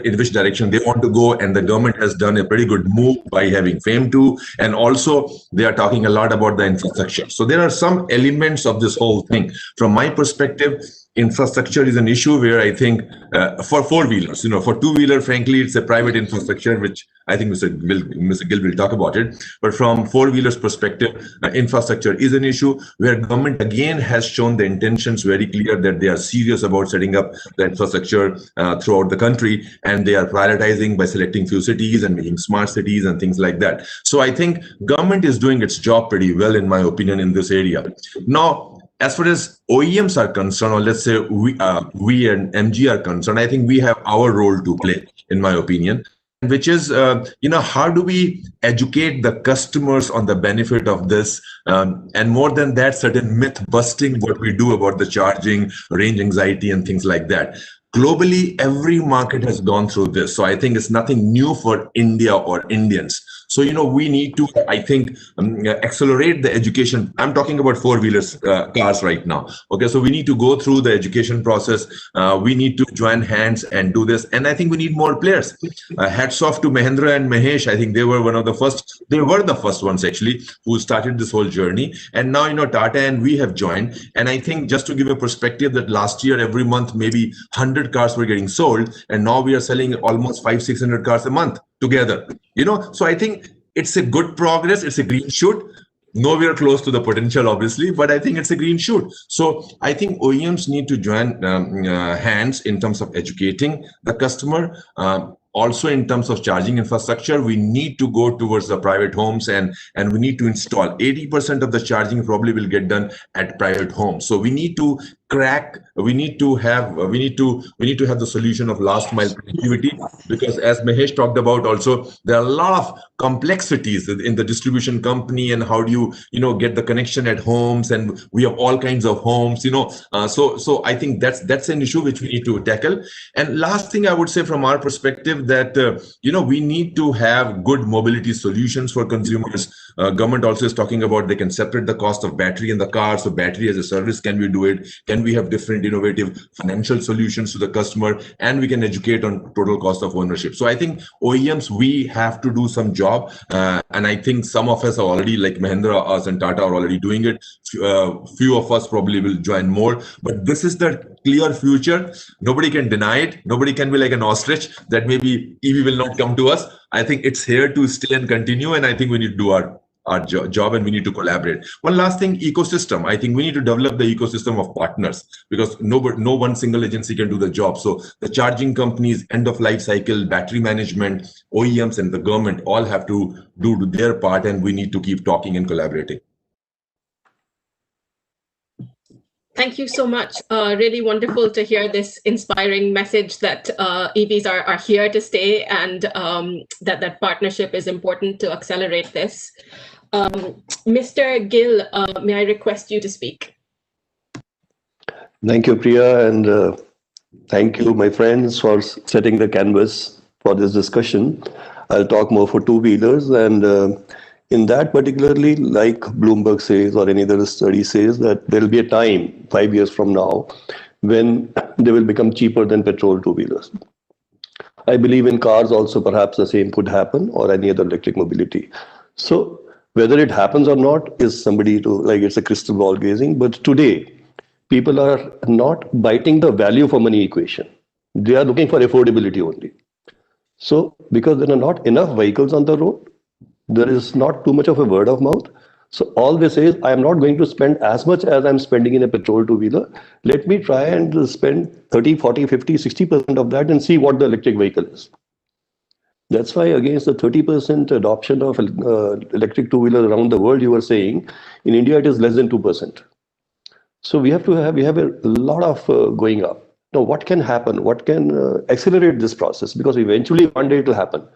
in which direction they want to go. And the government has done a pretty good move by having FAME 2. And also they are talking a lot about the infrastructure. So there are some elements of this whole thing. From my perspective, infrastructure is an issue where I think for 4-wheelers, for 2-wheeler, frankly, it's a private infrastructure, which I think Mr. Gill will talk about it. But from 4-wheelers perspective, infrastructure is an issue where government again has shown the intentions very clear that they are serious about setting up the infrastructure throughout the country, and they are prioritizing by selecting few cities and making smart cities and things like that. So I think government is doing its job pretty well, in my opinion, in this area. Now, as far as OEMs are concerned, or let's say we and MG are concerned, I think we have our role to play, in my opinion. which is, how do we educate the customers on the benefit of this? And more than that, certain myth busting, what we do about the charging, range anxiety, and things like that. Globally, every market has gone through this. So I think it's nothing new for India or Indians. So, we need to, I think, accelerate the education. I'm talking about four-wheelers, cars right now. Okay, so we need to go through the education process. We need to join hands and do this. And I think we need more players. Hats off to Mahendra and Mahesh. I think they were the first ones actually who started this whole journey. And now, Tata and we have joined. And I think just to give a perspective that last year, every month, maybe 100 cars were getting sold. And now we are selling almost 500-600 cars a month together. So I think it's a good progress. It's a green shoot. Nowhere close to the potential, obviously, but I think it's a green shoot. So I think OEMs need to join hands in terms of educating the customer. Also, in terms of charging infrastructure, we need to go towards the private homes and we need to install 80% of the charging probably will get done at private homes. So we need to we need to have the solution of last mile connectivity, because as Mahesh talked about also, there are a lot of complexities in the distribution company, and how do you get the connection at homes, and we have all kinds of homes, so I think that's an issue which we need to tackle. And last thing I would say from our perspective, that we need to have good mobility solutions for consumers. Government also is talking about they can separate the cost of battery in the car, so battery as a service, can we do it? Can we have different innovative financial solutions to the customer? And we can educate on total cost of ownership. So I think OEMs, we have to do some job, and I think some of us are already, like Mahendra, us and Tata are already doing it. Few of us probably will join more, but this is the clear future. Nobody can deny it. Nobody can be like an ostrich that maybe EV will not come to us. I think it's here to stay and continue, and I think we need to do our job, and we need to collaborate. One last thing, ecosystem. I think we need to develop the ecosystem of partners, because no one single agency can do the job. So the charging companies, end of life cycle, battery management, OEMs, and the government all have to do their part, and we need to keep talking and collaborating. Thank you so much. Really wonderful to hear this inspiring message that EVs are here to stay, and that partnership is important to accelerate this. Mr. Gill, may I request you to speak? Thank you, Priya, and thank you, my friends, for setting the canvas for this discussion. I'll talk more for two-wheelers, and in that particularly, like Bloomberg says, or any other study says, that there will be a time 5 years from now when they will become cheaper than petrol two-wheelers. I believe in cars also perhaps the same could happen, or any other electric mobility. So whether it happens or not is somebody to, like, it's a crystal ball gazing. But today, people are not biting the value for money equation. They are looking for affordability only. So because there are not enough vehicles on the road, there is not too much of a word of mouth. So all they say is, I am not going to spend as much as I'm spending in a petrol two-wheeler. Let me try and spend 30, 40, 50, 60% of that and see what the electric vehicle is. That's why against the 30% adoption of electric two-wheelers around the world, you were saying, in India, it is less than 2%. So we have a lot of going up. Now, what can happen? What can accelerate this process? Because eventually one day it will happen.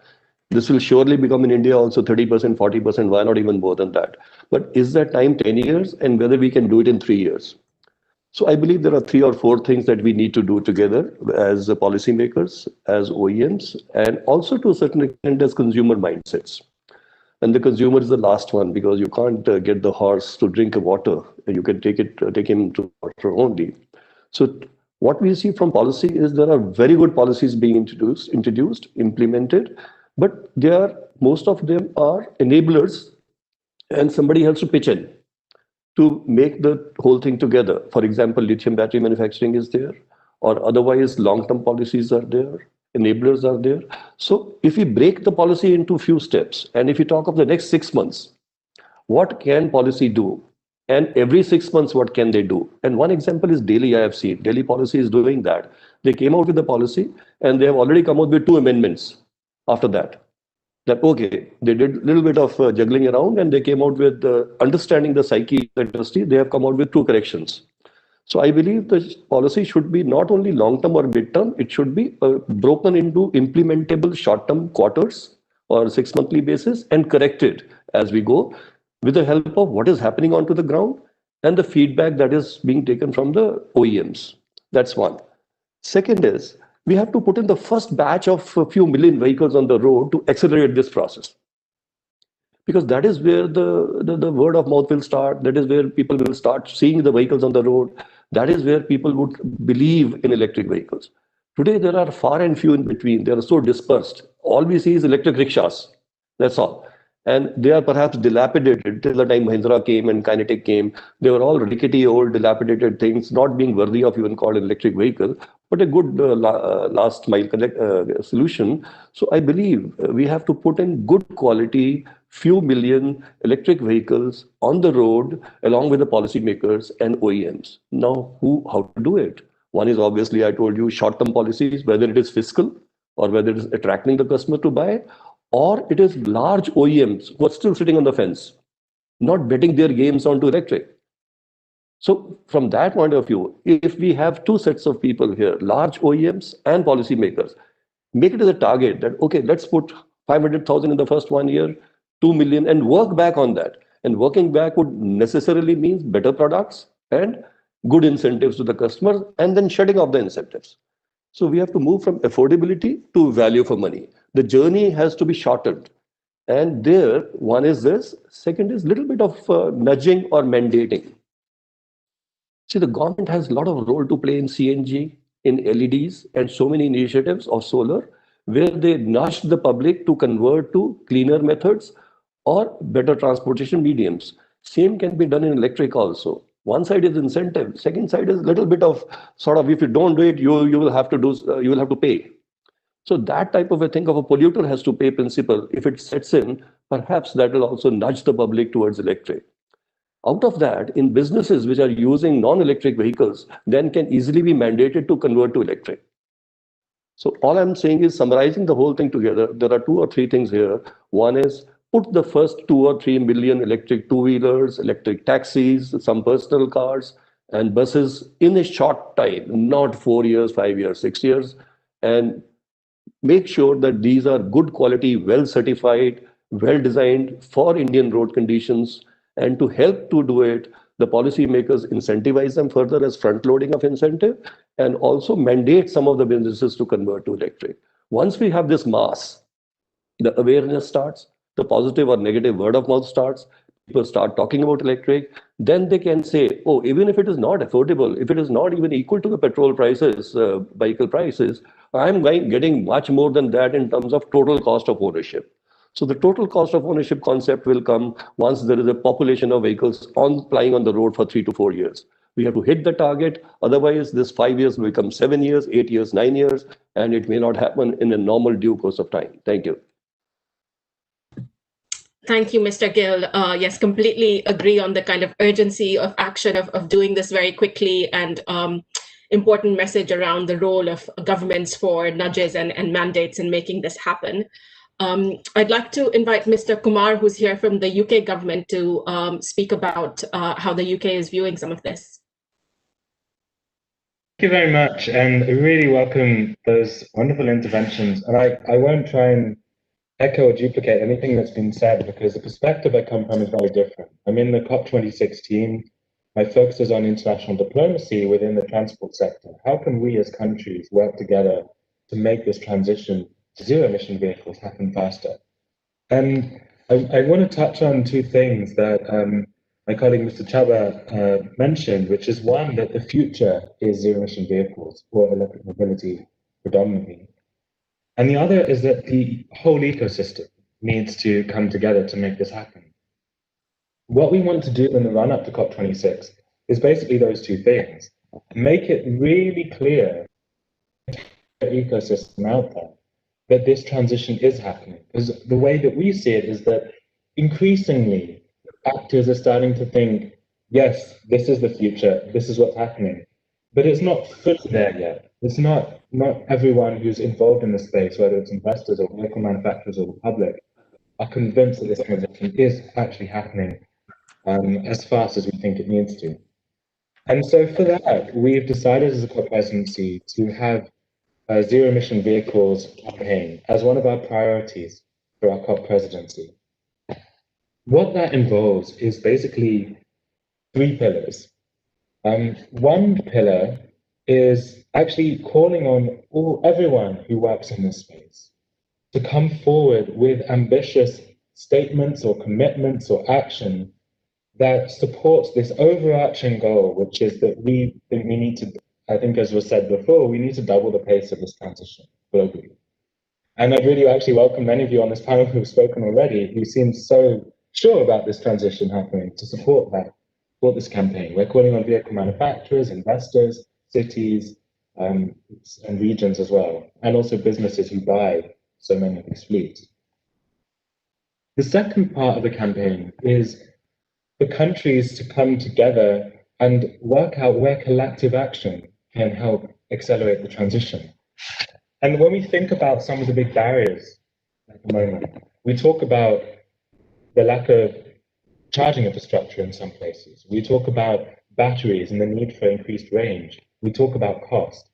This will surely become in India also 30%, 40%, why not even more than that? But is that time 10 years, and whether we can do it in 3 years? So I believe there are 3 or 4 things that we need to do together as policymakers, as OEMs, and also to a certain extent as consumer mindsets. And the consumer is the last one, because you can't get the horse to drink water. You can take him to water only. So what we see from policy is there are very good policies being introduced, implemented, but most of them are enablers, and somebody has to pitch in to make the whole thing together. For example, lithium battery manufacturing is there, or otherwise long-term policies are there, enablers are there. So if we break the policy into few steps, and if you talk of the next 6 months, what can policy do? And every 6 months, what can they do? And one example is Delhi. I have seen Delhi policy is doing that. They came out with the policy, and they have already come out with 2 amendments after that. That, okay, they did a little bit of juggling around, and they came out with understanding the psyche of the industry. They have come out with 2 corrections. So I believe the policy should be not only long-term or mid-term, it should be broken into implementable short-term quarters or 6 monthly basis and corrected as we go with the help of what is happening onto the ground and the feedback that is being taken from the OEMs. That's one. Second is, we have to put in the first batch of a few million vehicles on the road to accelerate this process. Because that is where the word of mouth will start. That is where people will start seeing the vehicles on the road. That is where people would believe in electric vehicles. Today, there are far and few in between. They are so dispersed. All we see is electric rickshaws. That's all. And they are perhaps dilapidated till the time Mahindra came and Kinetic came. They were all rickety, old, dilapidated things, not being worthy of even called an electric vehicle, but a good last mile solution. So I believe we have to put in good quality, few million electric vehicles on the road along with the policymakers and OEMs. Now, how to do it? One is obviously, I told you, short-term policies, whether it is fiscal or whether it is attracting the customer to buy, or it is large OEMs who are still sitting on the fence, not betting their games onto electric. So from that point of view, if we have two sets of people here, large OEMs and policymakers, make it as a target that, okay, let's put 500,000 in the first 1 year, 2 million, and work back on that. And working back would necessarily mean better products and good incentives to the customers, and then shutting off the incentives. So we have to move from affordability to value for money. The journey has to be shortened. And there, one is this. Second is a little bit of nudging or mandating. See, the government has a lot of role to play in CNG, in LEDs, and so many initiatives of solar, where they nudge the public to convert to cleaner methods or better transportation mediums. Same can be done in electric also. One side is incentive. Second side is a little bit of sort of, if you don't do it, you will have to do, you will have to pay. So that type of a thing of a polluter has to pay principle, if it sets in, perhaps that will also nudge the public towards electric. Out of that, in businesses which are using non-electric vehicles, then can easily be mandated to convert to electric. So all I'm saying is summarizing the whole thing together. There are 2 or 3 things here. One is put the first 2 or 3 million electric two-wheelers, electric taxis, some personal cars and buses in a short time, not 4 years, 5 years, 6 years, and make sure that these are good quality, well certified, well designed for Indian road conditions. And to help to do it, the policymakers incentivize them further as front loading of incentive and also mandate some of the businesses to convert to electric. Once we have this mass, the awareness starts, the positive or negative word of mouth starts, people start talking about electric, then they can say, oh, even if it is not affordable, if it is not even equal to the petrol prices, vehicle prices, I'm getting much more than that in terms of total cost of ownership. So the total cost of ownership concept will come once there is a population of vehicles plying on the road for 3 to 4 years. We have to hit the target. Otherwise, this 5 years will become 7 years, 8 years, 9 years, and it may not happen in a normal due course of time. Thank you. Thank you, Mr. Gill. Yes, completely agree on the kind of urgency of action of doing this very quickly, and important message around the role of governments for nudges and mandates in making this happen. I'd like to invite Mr. Kumar, who's here from the UK government, to speak about how the UK is viewing some of this. Thank you very much, and I really welcome those wonderful interventions. And I won't try and echo or duplicate anything that's been said, because the perspective I come from is very different. I'm in the COP26 team. My focus is on international diplomacy within the transport sector. How can we as countries work together to make this transition to zero-emission vehicles happen faster? And I want to touch on 2 things that my colleague Mr. Chaba mentioned, which is one, that the future is zero-emission vehicles or electric mobility predominantly. And the other is that the whole ecosystem needs to come together to make this happen. What we want to do in the run-up to COP26 is basically those 2 things. Make it really clear to the ecosystem out there that this transition is happening. Because the way that we see it is that increasingly actors are starting to think, yes, this is the future, this is what's happening. But it's not fully there yet. It's not everyone who's involved in the space, whether it's investors or vehicle manufacturers or the public, are convinced that this transition is actually happening as fast as we think it needs to. And so for that, we've decided as a COP presidency to have a zero emission vehicles campaign as one of our priorities for our COP presidency. What that involves is basically 3 pillars. One pillar is actually calling on everyone who works in this space to come forward with ambitious statements or commitments or action that supports this overarching goal, which is that we think we need to, I think as was said before, we need to double the pace of this transition globally. And I'd really actually welcome many of you on this panel who've spoken already, who seem so sure about this transition happening, to support this campaign. We're calling on vehicle manufacturers, investors, cities, and regions as well, and also businesses who buy so many of these fleets. The second part of the campaign is for countries to come together and work out where collective action can help accelerate the transition. And when we think about some of the big barriers at the moment, we talk about the lack of charging infrastructure in some places. We talk about batteries and the need for increased range. We talk about cost.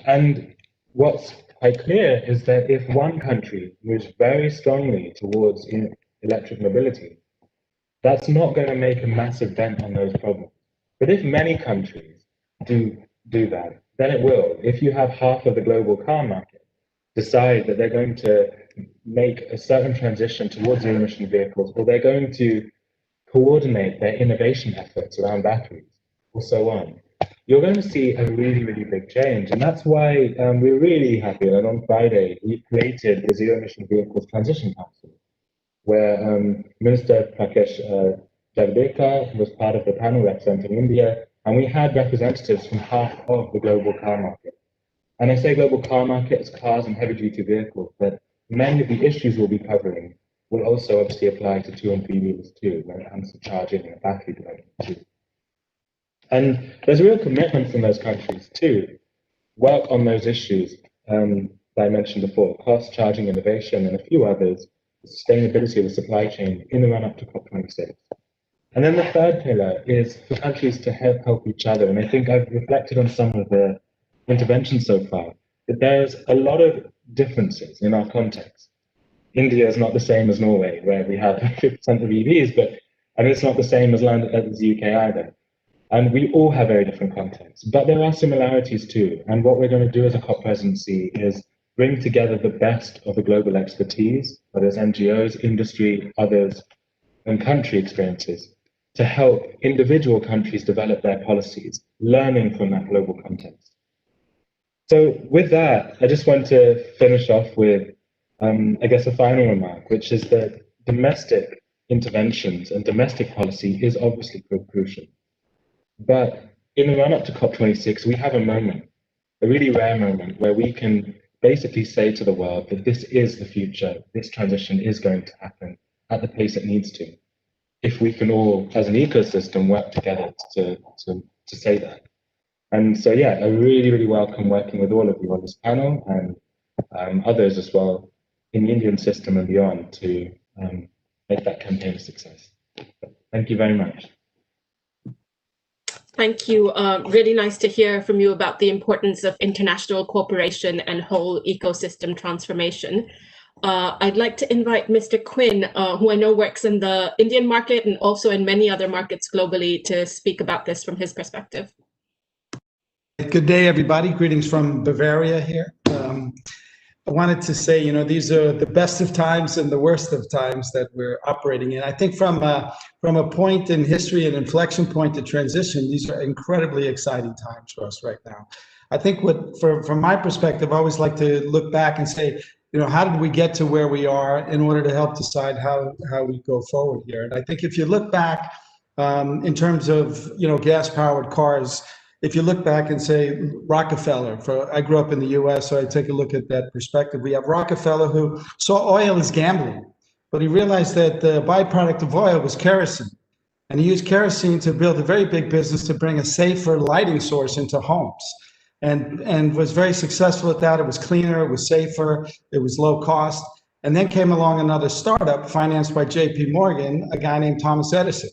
And what's quite clear is that if one country moves very strongly towards electric mobility, that's not going to make a massive dent on those problems. But if many countries do that, then it will. If you have half of the global car market decide that they're going to make a certain transition towards zero-emission vehicles, or they're going to coordinate their innovation efforts around batteries, or so on, you're going to see a really, really big change. And that's why we're really happy that on Friday we created the Zero Emission Vehicles Transition Council, where Minister Prakash Javadekar was part of the panel representing India, and we had representatives from half of the global car market. And I say global car market as cars and heavy-duty vehicles, but many of the issues we'll be covering will also obviously apply to 2 and 3 wheelers too, when it comes to charging and battery development too. And there's a real commitment from those countries to work on those issues that I mentioned before: cost, charging, innovation, and a few others, sustainability of the supply chain in the run-up to COP26. And then the third pillar is for countries to help each other. And I think I've reflected on some of the interventions so far, that there's a lot of differences in our context. India is not the same as Norway, where we have 50% of EVs, and it's not the same as the UK either. And we all have very different contexts, but there are similarities too. And what we're going to do as a COP presidency is bring together the best of the global expertise, whether it's NGOs, industry, others, and country experiences, to help individual countries develop their policies, learning from that global context. So with that, I just want to finish off with, I guess, a final remark, which is that domestic interventions and domestic policy is obviously crucial. But in the run-up to COP26, we have a moment, a really rare moment, where we can basically say to the world that this is the future, this transition is going to happen at the pace it needs to, if we can all, as an ecosystem, work together to say that. And so, yeah, I really, really welcome working with all of you on this panel and others as well in the Indian system and beyond to make that campaign a success. Thank you very much. Thank you. Really nice to hear from you about the importance of international cooperation and whole ecosystem transformation. I'd like to invite Mr. Quinn, who I know works in the Indian market and also in many other markets globally, to speak about this from his perspective. Good day, everybody. Greetings from Bavaria here. I wanted to say, you know, these are the best of times and the worst of times that we're operating in. I think from a point in history, an inflection point to transition, these are incredibly exciting times for us right now. I think from my perspective, I always like to look back and say, you know, how did we get to where we are in order to help decide how we go forward here? And I think if you look back in terms of, you know, gas-powered cars, if you look back and say Rockefeller, I grew up in the US, so I take a look at that perspective. We have Rockefeller, who saw oil as gambling, but he realized that the byproduct of oil was kerosene. And he used kerosene to build a very big business to bring a safer lighting source into homes. And was very successful at that. It was cleaner, it was safer, it was low cost. And then came along another startup financed by JP Morgan, a guy named Thomas Edison.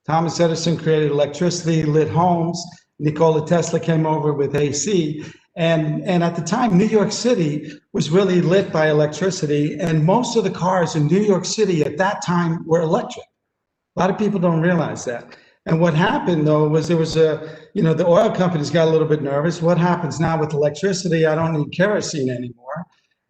Thomas Edison created electricity, lit homes. Nikola Tesla came over with AC. And at the time, New York City was really lit by electricity. And most of the cars in New York City at that time were electric. A lot of people don't realize that. And what happened, though, was there was the oil companies got a little bit nervous. What happens now with electricity? I don't need kerosene anymore.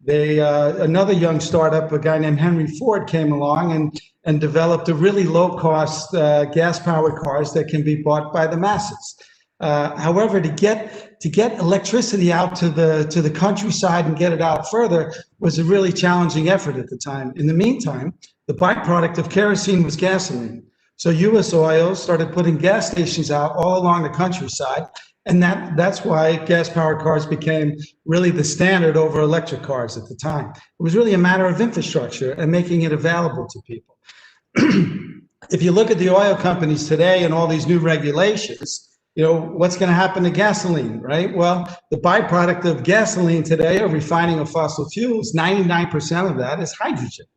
Another young startup, a guy named Henry Ford, came along and developed a really low-cost gas-powered cars that can be bought by the masses. However, to get electricity out to the countryside and get it out further was a really challenging effort at the time. In the meantime, the byproduct of kerosene was gasoline. So U.S. Oil started putting gas stations out all along the countryside, and that's why gas-powered cars became really the standard over electric cars at the time. It was really a matter of infrastructure and making it available to people. If you look at the oil companies today and all these new regulations, what's going to happen to gasoline, right? Well, the byproduct of gasoline today, or refining of fossil fuels, 99% of that is hydrogen.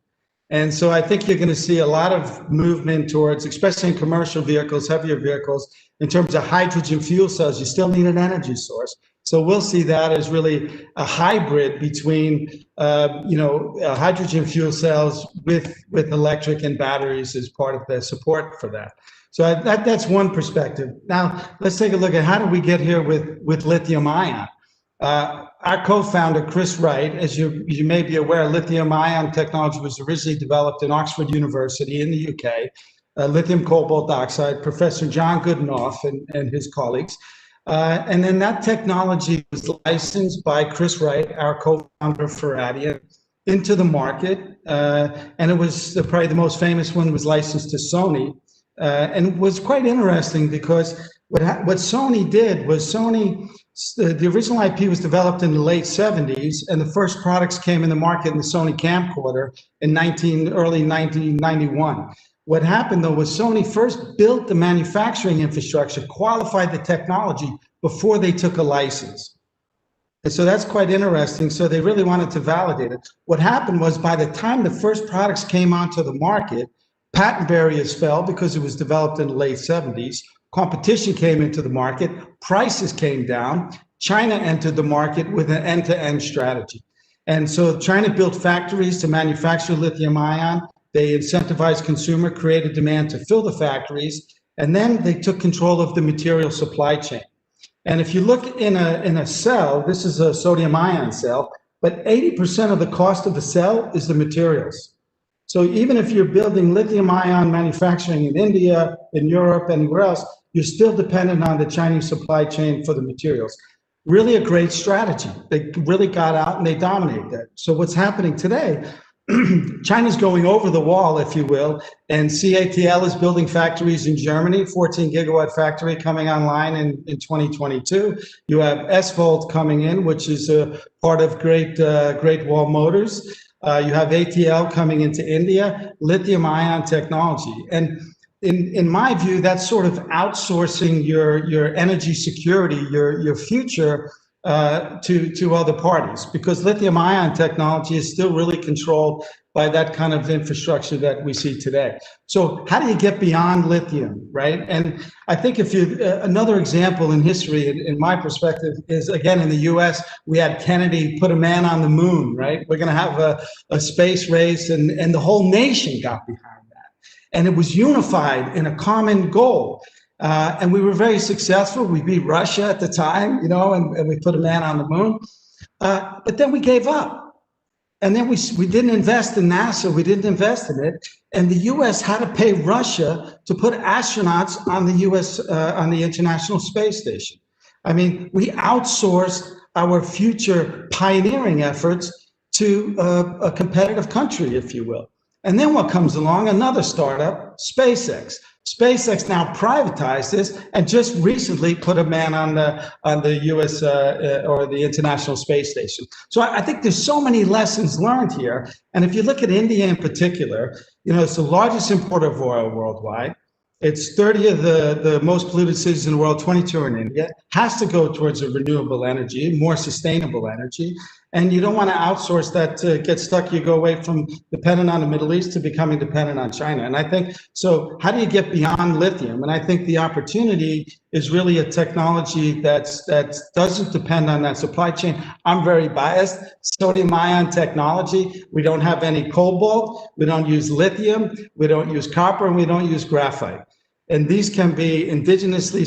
And so I think you're going to see a lot of movement towards, especially in commercial vehicles, heavier vehicles, in terms of hydrogen fuel cells. You still need an energy source. So we'll see that as really a hybrid between, hydrogen fuel cells with electric and batteries as part of the support for that. So that's one perspective. Now, let's take a look at how did we get here with lithium ion. Our co-founder, Chris Wright, as you may be aware, lithium ion technology was originally developed in Oxford University in the UK, lithium cobalt oxide, Professor John Goodenough and his colleagues. And then that technology was licensed by Chris Wright, our co-founder of Ferradian, into the market. And it was probably the most famous one was licensed to Sony. And it was quite interesting because what Sony did was the original IP was developed in the late 70s, and the first products came in the market in the Sony camcorder in early 1991. What happened, though, was Sony first built the manufacturing infrastructure, qualified the technology before they took a license. And so that's quite interesting. So they really wanted to validate it. What happened was by the time the first products came onto the market, patent barriers fell because it was developed in the late 70s. Competition came into the market, prices came down. China entered the market with an end-to-end strategy. And so China built factories to manufacture lithium ion. They incentivized consumer, created demand to fill the factories, and then they took control of the material supply chain. And if you look in a cell, this is a sodium ion cell, but 80% of the cost of the cell is the materials. So even if you're building lithium ion manufacturing in India, in Europe, anywhere else, you're still dependent on the Chinese supply chain for the materials. Really a great strategy. They really got out and they dominated that. So what's happening today, China's going over the wall, if you will, and CATL is building factories in Germany, 14 gigawatt factory coming online in 2022. You have S-Volt coming in, which is a part of Great Wall Motors. You have ATL coming into India, lithium ion technology. And in my view, that's sort of outsourcing your energy security, your future to other parties, because lithium ion technology is still really controlled by that kind of infrastructure that we see today. So how do you get beyond lithium, right? And I think another example in history, in my perspective, is again in the US, we had Kennedy put a man on the moon, right? We're gonna have a space race and the whole nation got behind that. And it was unified in a common goal. And we were very successful. We beat Russia at the time, and we put a man on the moon. But then we gave up. And then we didn't invest in NASA. We didn't invest in it. And the US had to pay Russia to put astronauts on the US, on the International Space Station. I mean, we outsourced our future pioneering efforts to a competitive country, if you will. And then what comes along? Another startup, SpaceX. SpaceX now privatized this and just recently put a man on the US or the International Space Station. So I think there's so many lessons learned here. And if you look at India in particular, it's the largest importer of oil worldwide. It's 30 of the most polluted cities in the world, 22 are in India, has to go towards a renewable energy, more sustainable energy. And you don't want to outsource that to get stuck. You go away from dependent on the Middle East to becoming dependent on China. And I think, so how do you get beyond lithium? And I think the opportunity is really a technology that doesn't depend on that supply chain. I'm very biased. Sodium ion technology. We don't have any cobalt. We don't use lithium. We don't use copper, and we don't use graphite. And these can be indigenously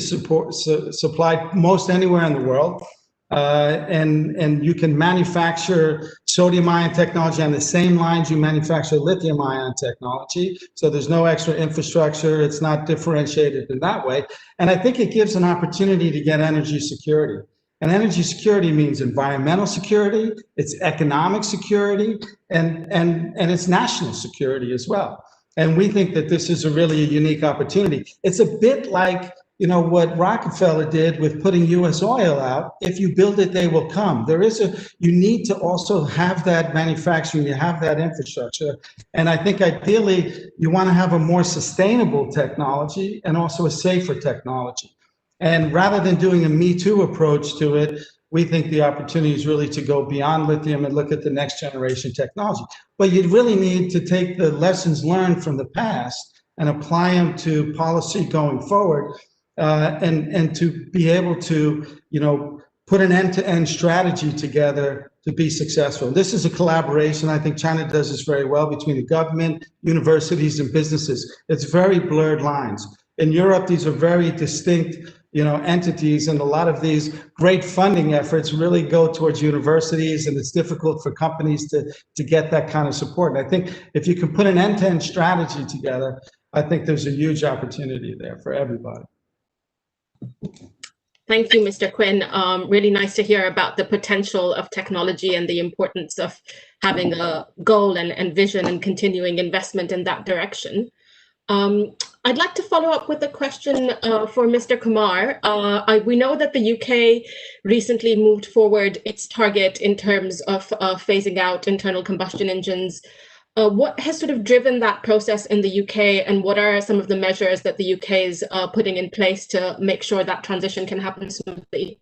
supplied most anywhere in the world. And you can manufacture sodium ion technology on the same lines you manufacture lithium ion technology. So there's no extra infrastructure. It's not differentiated in that way. And I think it gives an opportunity to get energy security. And energy security means environmental security, it's economic security, and it's national security as well. And we think that this is a really unique opportunity. It's a bit like, you know, what Rockefeller did with putting US oil out. If you build it, they will come. You need to also have that manufacturing, you have that infrastructure. And I think ideally, you want to have a more sustainable technology and also a safer technology. And rather than doing a Me Too approach to it, we think the opportunity is really to go beyond lithium and look at the next generation technology. But you really need to take the lessons learned from the past and apply them to policy going forward. And to be able to, you know, put an end-to-end strategy together to be successful. This is a collaboration. I think China does this very well between the government, universities, and businesses. It's very blurred lines. In Europe, these are very distinct, you know, entities, and a lot of these great funding efforts really go towards universities, and it's difficult for companies to get that kind of support. And I think if you can put an end-to-end strategy together, I think there's a huge opportunity there for everybody. Thank you, Mr. Quinn. Really nice to hear about the potential of technology and the importance of having a goal and vision and continuing investment in that direction. I'd like to follow up with a question for Mr. Kumar. We know that the UK recently moved forward its target in terms of phasing out internal combustion engines. What has sort of driven that process in the UK, and what are some of the measures that the UK is putting in place to make sure that transition can happen smoothly?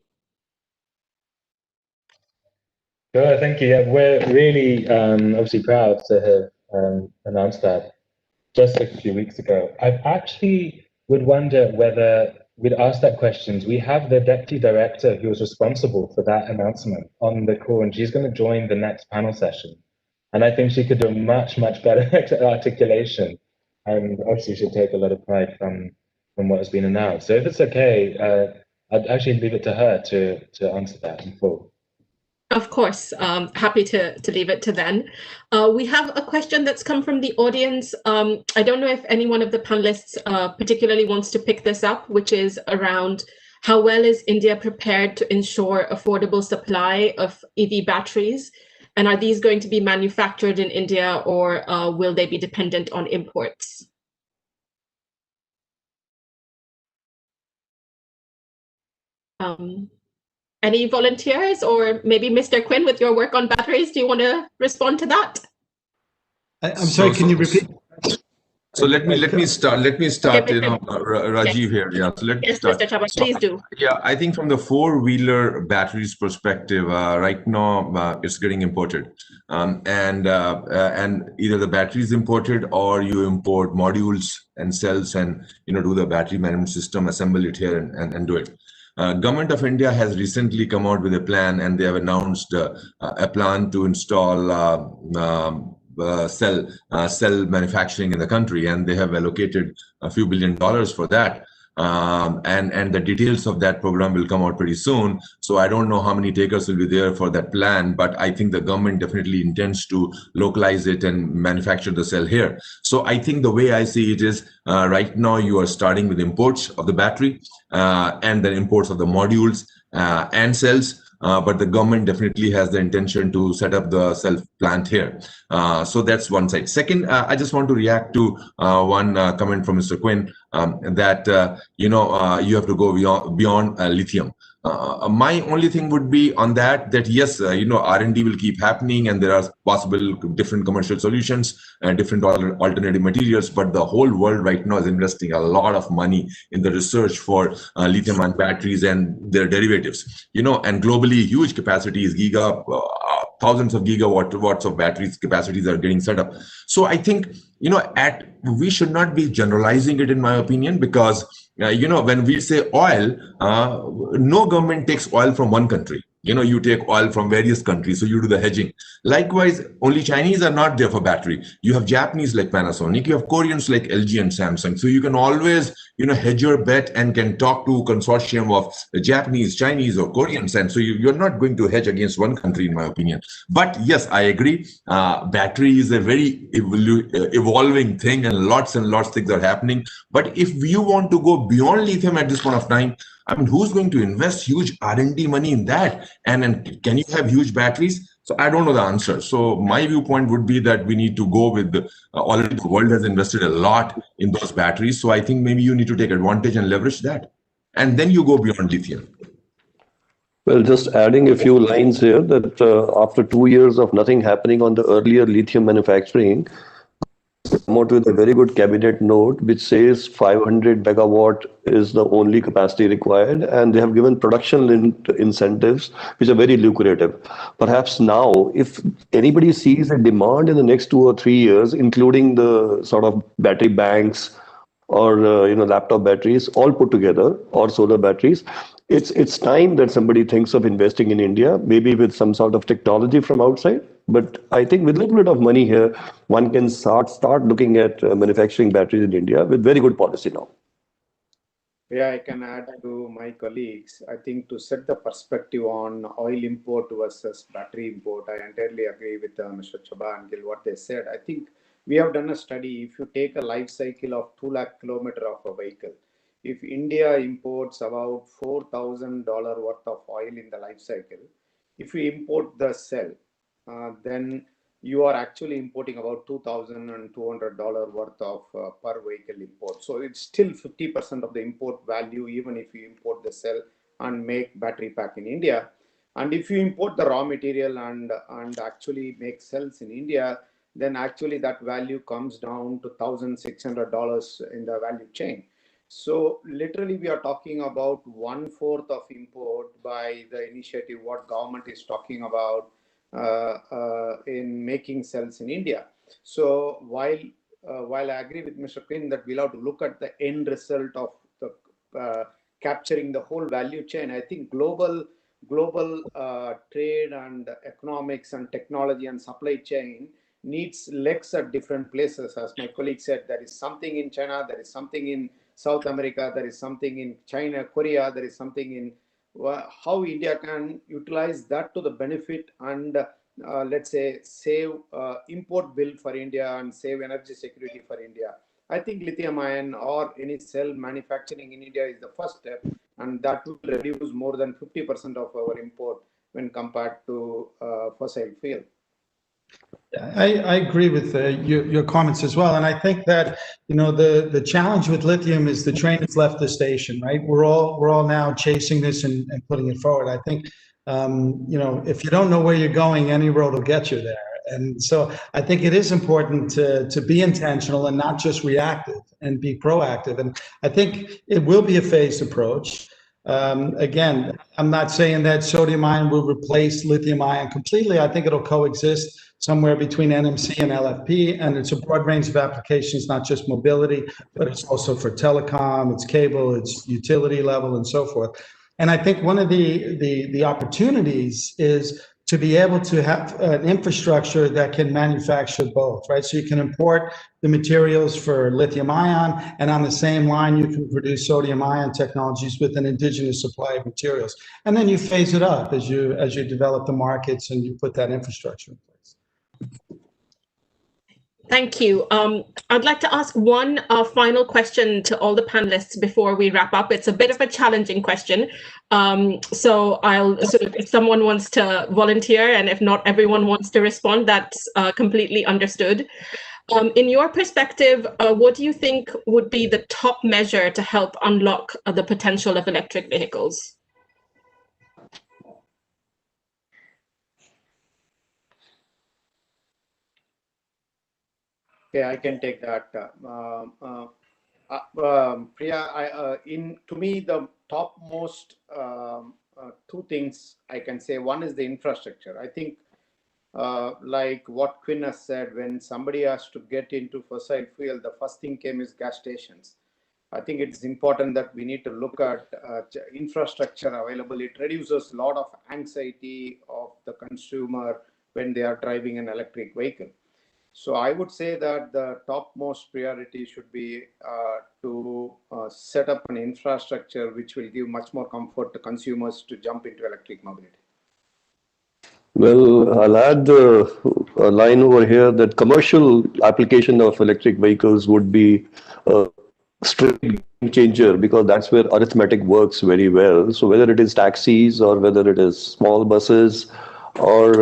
Sure, thank you. Yeah, we're really obviously proud to have announced that just a few weeks ago. I actually would wonder whether we'd ask that question. We have the deputy director who was responsible for that announcement on the call, and she's going to join the next panel session. And I think she could do a much, much better articulation. And obviously she'll take a lot of pride from what has been announced. So if it's okay, I'd actually leave it to her to answer that in full. Of course, happy to leave it to then. We have a question that's come from the audience. I don't know if any one of the panelists particularly wants to pick this up, which is around how well is India prepared to ensure affordable supply of EV batteries? And are these going to be manufactured in India, or will they be dependent on imports? Any volunteers, or maybe Mr. Quinn with your work on batteries, do you want to respond to that? I'm sorry, can you repeat? So let me start. Okay, you know, Rajiv here. Yeah. So let me start. Mr. Chhabra, please do. Yeah, I think from the four-wheeler batteries perspective, right now it's getting imported, and either the battery is imported or you import modules and cells, and do the battery management system, assemble it here, and do it. Government of India has recently come out with a plan, and they have announced a plan to install cell manufacturing in the country, and they have allocated a few $1 billion for that. And the details of that program will come out pretty soon. So I don't know how many takers will be there for that plan, but I think the government definitely intends to localize it and manufacture the cell here. So I think the way I see it is right now you are starting with imports of the battery and then imports of the modules and cells. But the government definitely has the intention to set up the cell plant here. So that's one side. Second, I just want to react to one comment from Mr. Quinn that you have to go beyond lithium. My only thing would be on that yes, R&D will keep happening, and there are possible different commercial solutions and different alternative materials. But the whole world right now is investing a lot of money in the research for lithium-ion batteries and their derivatives. And globally, huge capacities, thousands of gigawatts of batteries capacities are getting set up. So I think we should not be generalizing it, in my opinion, because when we say oil, no government takes oil from one country. You take oil from various countries, so you do the hedging. Likewise, only Chinese are not there for battery. You have Japanese like Panasonic, you have Koreans like LG and Samsung. So you can always, hedge your bet and can talk to a consortium of Japanese, Chinese, or Koreans. And so you're not going to hedge against one country, in my opinion. But yes, I agree. Battery is a very evolving thing, and lots of things are happening. But if you want to go beyond lithium at this point of time, I mean, who's going to invest huge R&D money in that? And can you have huge batteries? So I don't know the answer. So my viewpoint would be that we need to go with already the world has invested a lot in those batteries. So I think maybe you need to take advantage and leverage that. And then you go beyond lithium. Well, just adding a few lines here that after 2 years of nothing happening on the earlier lithium manufacturing, come out with a very good cabinet note which says 500 megawatt is the only capacity required, and they have given production linked incentives which are very lucrative. Perhaps now, if anybody sees a demand in the next 2 or 3 years, including the sort of battery banks or laptop batteries all put together, or solar batteries, it's time that somebody thinks of investing in India, maybe with some sort of technology from outside. But I think with a little bit of money here, one can start looking at manufacturing batteries in India with very good policy now. Yeah, I can add to my colleagues. I think to set the perspective on oil import versus battery import, I entirely agree with Mr. Chaba and Gil, what they said. I think we have done a study. If you take a life cycle of 2 lakh kilometers of a vehicle, if India imports about $4,000 worth of oil in the life cycle, if you import the cell, then you are actually importing about $2,200 worth of per vehicle import. So it's still 50% of the import value, even if you import the cell and make battery pack in India. And if you import the raw material and actually make cells in India, then actually that value comes down to $1,600 in the value chain. So literally we are talking about 1/4 of import by the initiative what government is talking about in making cells in India. So while I agree with Mr. Quinn that we'll have to look at the end result of the capturing the whole value chain, I think global trade and economics and technology and supply chain needs legs at different places. As my colleague said, there is something in China, there is something in South America, there is something in China, Korea, there is something in how India can utilize that to the benefit and let's say save import bill for India and save energy security for India. I think lithium ion or any cell manufacturing in India is the first step, and that will reduce more than 50% of our import when compared to fossil fuel. I agree with your comments as well, and I think that the challenge with lithium is the train has left the station, right? We're all now chasing this and putting it forward. I think if you don't know where you're going, any road will get you there. And so I think it is important to be intentional and not just reactive and be proactive. And I think it will be a phased approach. Again, I'm not saying that sodium ion will replace lithium ion completely. I think it'll coexist somewhere between NMC and LFP, and it's a broad range of applications, not just mobility, but it's also for telecom, it's cable, it's utility level, and so forth. And I think one of the opportunities is to be able to have an infrastructure that can manufacture both, right? So you can import the materials for lithium ion, and on the same line, you can produce sodium ion technologies with an indigenous supply of materials. And then you phase it up as you develop the markets and you put that infrastructure in place. Thank you. I'd like to ask one final question to all the panelists before we wrap up. It's a bit of a challenging question. So I'll if someone wants to volunteer, and if not everyone wants to respond, that's completely understood. In your perspective, what do you think would be the top measure to help unlock the potential of electric vehicles? Okay, I can take that. Priya, to me, the topmost two things I can say. One is the infrastructure. I think, like what Quinn has said, when somebody has to get into fossil fuel, the first thing came is gas stations. I think it's important that we need to look at infrastructure available. It reduces a lot of anxiety of the consumer when they are driving an electric vehicle. So I would say that the topmost priority should be to set up an infrastructure which will give much more comfort to consumers to jump into electric mobility. Well, I'll add a line over here that commercial application of electric vehicles would be a straight game changer, because that's where arithmetic works very well. So whether it is taxis or whether it is small buses or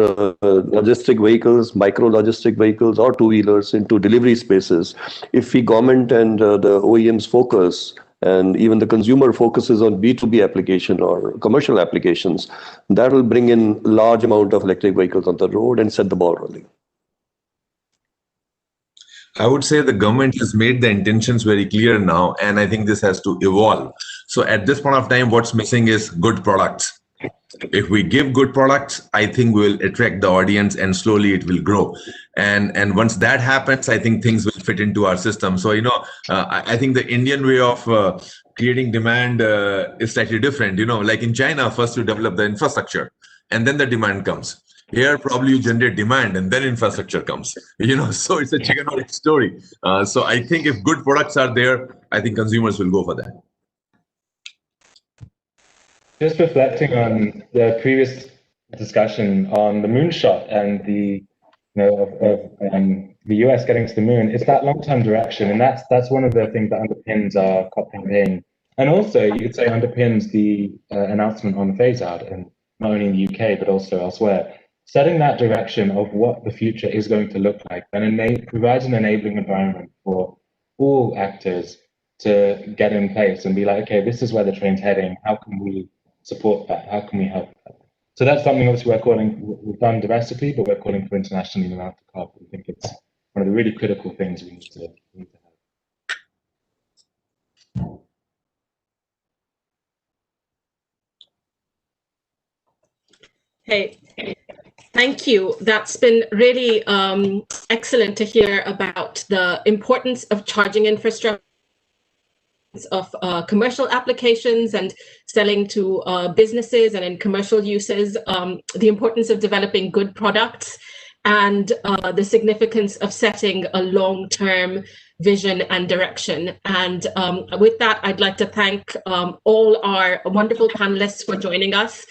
logistic vehicles, micro logistic vehicles or two-wheelers into delivery spaces, if the government and the OEMs focus, and even the consumer focuses on B2B application or commercial applications, that will bring in large amount of electric vehicles on the road and set the ball rolling. I would say the government has made the intentions very clear now, and I think this has to evolve. So at this point of time, what's missing is good products. If we give good products, I think we'll attract the audience and slowly it will grow. And once that happens, I think things will fit into our system. So, I think the Indian way of creating demand is slightly different. Like in China, first you develop the infrastructure and then the demand comes. Here, probably you generate demand and then infrastructure comes, so it's a chicken or egg story. So I think if good products are there, I think consumers will go for that. Just reflecting on the previous discussion on the moonshot and the US getting to the moon, it's that long-term direction, and that's one of the things that underpins our COP campaign, and also you could say underpins the announcement on the phase-out, and not only in the UK but also elsewhere. Setting that direction of what the future is going to look like, and provides an enabling environment for all actors to get in place and be like, okay, this is where the train's heading. How can we support that? How can we help that? So that's something obviously we've done domestically, but we're calling for internationally in after COP. We think it's one of the really critical things we need to have. Hey, thank you. That's been really excellent to hear about the importance of charging infrastructure, of commercial applications and selling to businesses and in commercial uses, the importance of developing good products, and the significance of setting a long-term vision and direction. And with that, I'd like to thank all our wonderful panelists for joining us.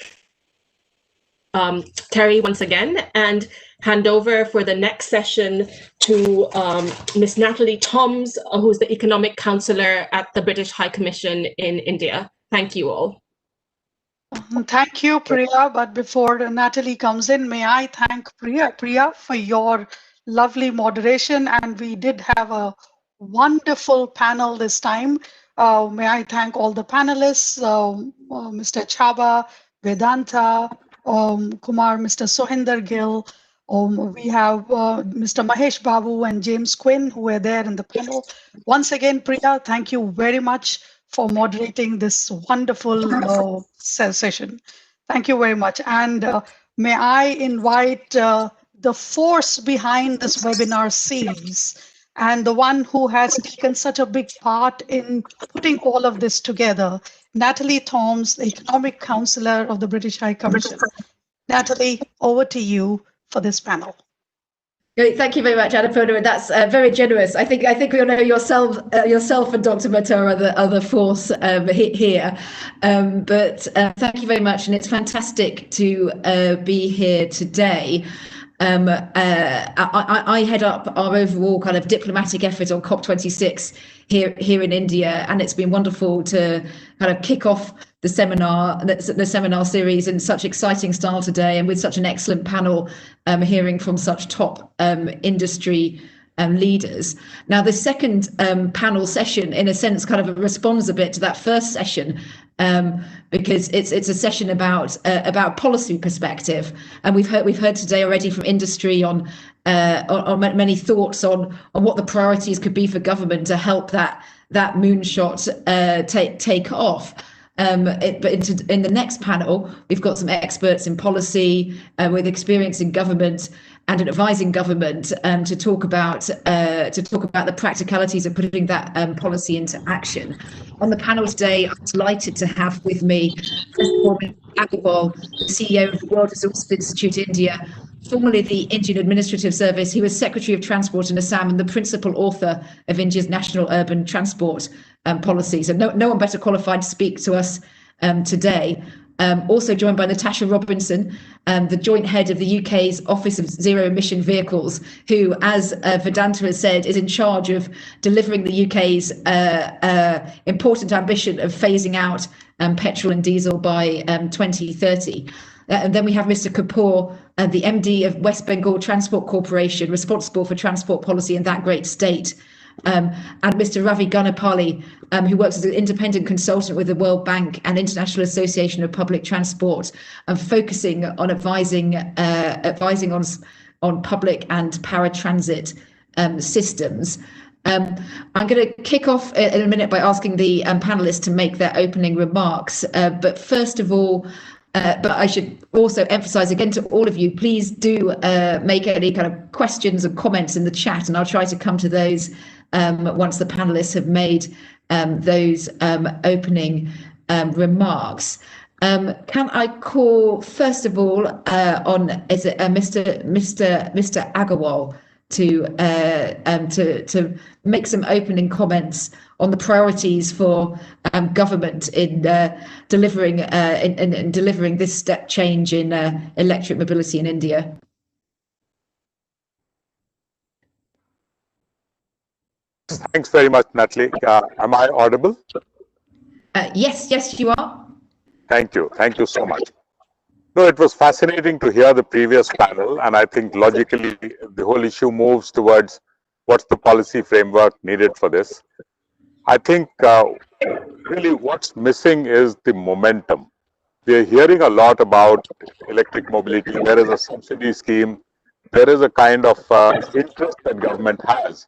Terry, once again, and hand over for the next session to Ms. Natalie Toms, who's the Economic Counselor at the British High Commission in India. Thank you all. Thank you, Priya. But before Natalie comes in, may I thank Priya, for your lovely moderation. And we did have a wonderful panel this time. May I thank all the panelists, Mr. Chaba, Vedanta, Kumar, Mr. Sohinder Gill. We have Mr. Mahesh Babu and James Quinn, who were there in the panel. Once again, Priya, thank you very much for moderating this wonderful session. Thank you very much. And may I invite the force behind this webinar series and the one who has taken such a big part in putting all of this together, Natalie Toms, the Economic Counselor of the British High Commission. Natalie, over to you for this panel. Great, thank you very much, Annapurna. That's very generous. I think we all know yourself and Dr. Mehta are the force here. But thank you very much, and it's fantastic to be here today. I head up our overall kind of diplomatic effort on COP26 here in India, and it's been wonderful to kind of kick off the seminar series in such exciting style today, and with such an excellent panel, hearing from such top industry leaders. Now, the second panel session, in a sense, kind of responds a bit to that first session, because it's a session about policy perspective, and we've heard today already from industry on many thoughts on what the priorities could be for government to help that moonshot take off. But in the next panel, we've got some experts in policy with experience in government and in advising government to talk about the practicalities of putting that policy into action. On the panel today, I'm delighted to have with me first of all Agarwal, the CEO of the World Resources Institute India, formerly the Indian Administrative Service. He was Secretary of Transport in Assam and the principal author of India's National Urban Transport Policy. So no one better qualified to speak to us today. Also joined by Natasha Robinson, the joint head of the UK's Office of Zero Emission Vehicles, who, as Vedanta has said, is in charge of delivering the UK's important ambition of phasing out petrol and diesel by 2030. And then we have Mr. Kapoor, the MD of West Bengal Transport Corporation, responsible for transport policy in that great state. And Mr. Ravi Ganapalli, who works as an independent consultant with the World Bank and International Association of Public Transport, focusing on advising on public and paratransit systems. I'm going to kick off in a minute by asking the panelists to make their opening remarks. But first of all, but I should also emphasize again to all of you, please do make any kind of questions and comments in the chat, and I'll try to come to those once the panelists have made those opening remarks. Can I call first of all on Mr. Agarwal to make some opening comments on the priorities for government in delivering this step change in electric mobility in India? Thanks very much, Natalie. Am I audible? Yes, you are. Thank you so much. No, it was fascinating to hear the previous panel, and I think logically the whole issue moves towards what's the policy framework needed for this. I think really what's missing is the momentum. We are hearing a lot about electric mobility. There is a subsidy scheme. There is a kind of interest that government has.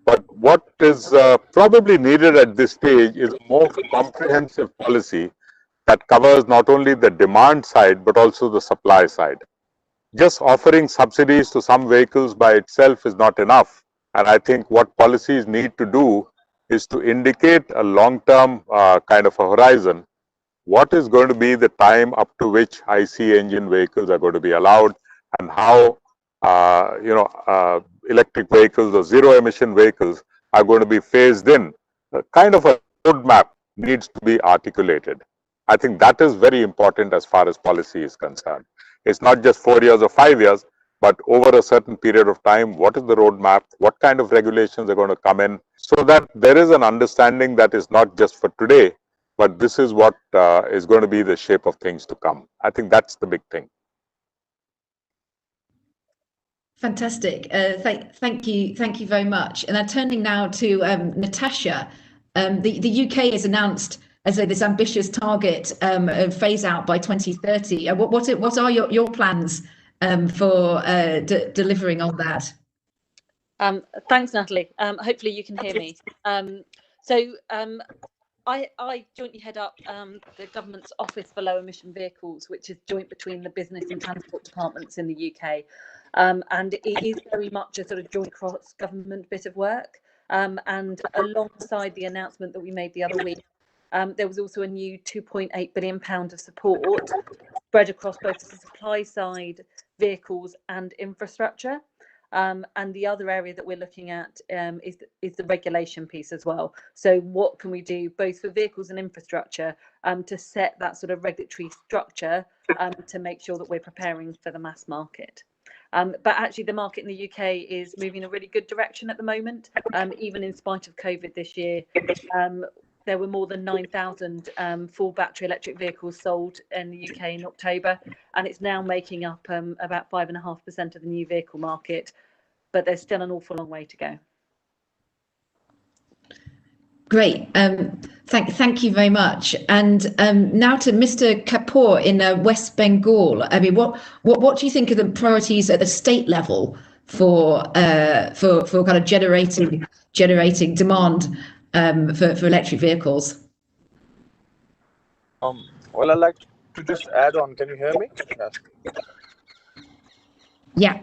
But what is probably needed at this stage is a more comprehensive policy that covers not only the demand side, but also the supply side. Just offering subsidies to some vehicles by itself is not enough. And I think what policies need to do is to indicate a long-term kind of a horizon. What is going to be the time up to which IC engine vehicles are going to be allowed, and how electric vehicles or zero emission vehicles are going to be phased in. Kind of a roadmap needs to be articulated. I think that is very important as far as policy is concerned. It's not just 4 years or 5 years, but over a certain period of time, what is the roadmap? What kind of regulations are going to come in, so that there is an understanding that is not just for today, but this is what is going to be the shape of things to come. I think that's the big thing. Fantastic. Thank you very much. And then turning now to Natasha, the UK has announced this ambitious target of phase out by 2030. What are your plans for delivering on that? Thanks, Natalie. Hopefully you can hear me. I jointly head up the government's Office for Low Emission Vehicles, which is joint between the business and transport departments in the UK. And it is very much a sort of joint cross-government bit of work. And alongside the announcement that we made the other week, there was also a new £2.8 billion of support spread across both the supply side, vehicles and infrastructure. And the other area that we're looking at is the regulation piece as well. So what can we do both for vehicles and infrastructure to set that sort of regulatory structure to make sure that we're preparing for the mass market. But actually the market in the UK is moving in a really good direction at the moment. Even in spite of COVID this year, there were more than 9,000 full battery electric vehicles sold in the UK in October, and it's now making up about 5.5% of the new vehicle market, but there's still an awful long way to go. Great. Thank you very much. And now to Mr. Kapoor in West Bengal. I mean, what do you think are the priorities at the state level for kind of generating demand for electric vehicles? Well, I'd like to just add on. Can you hear me? Yes. Yeah.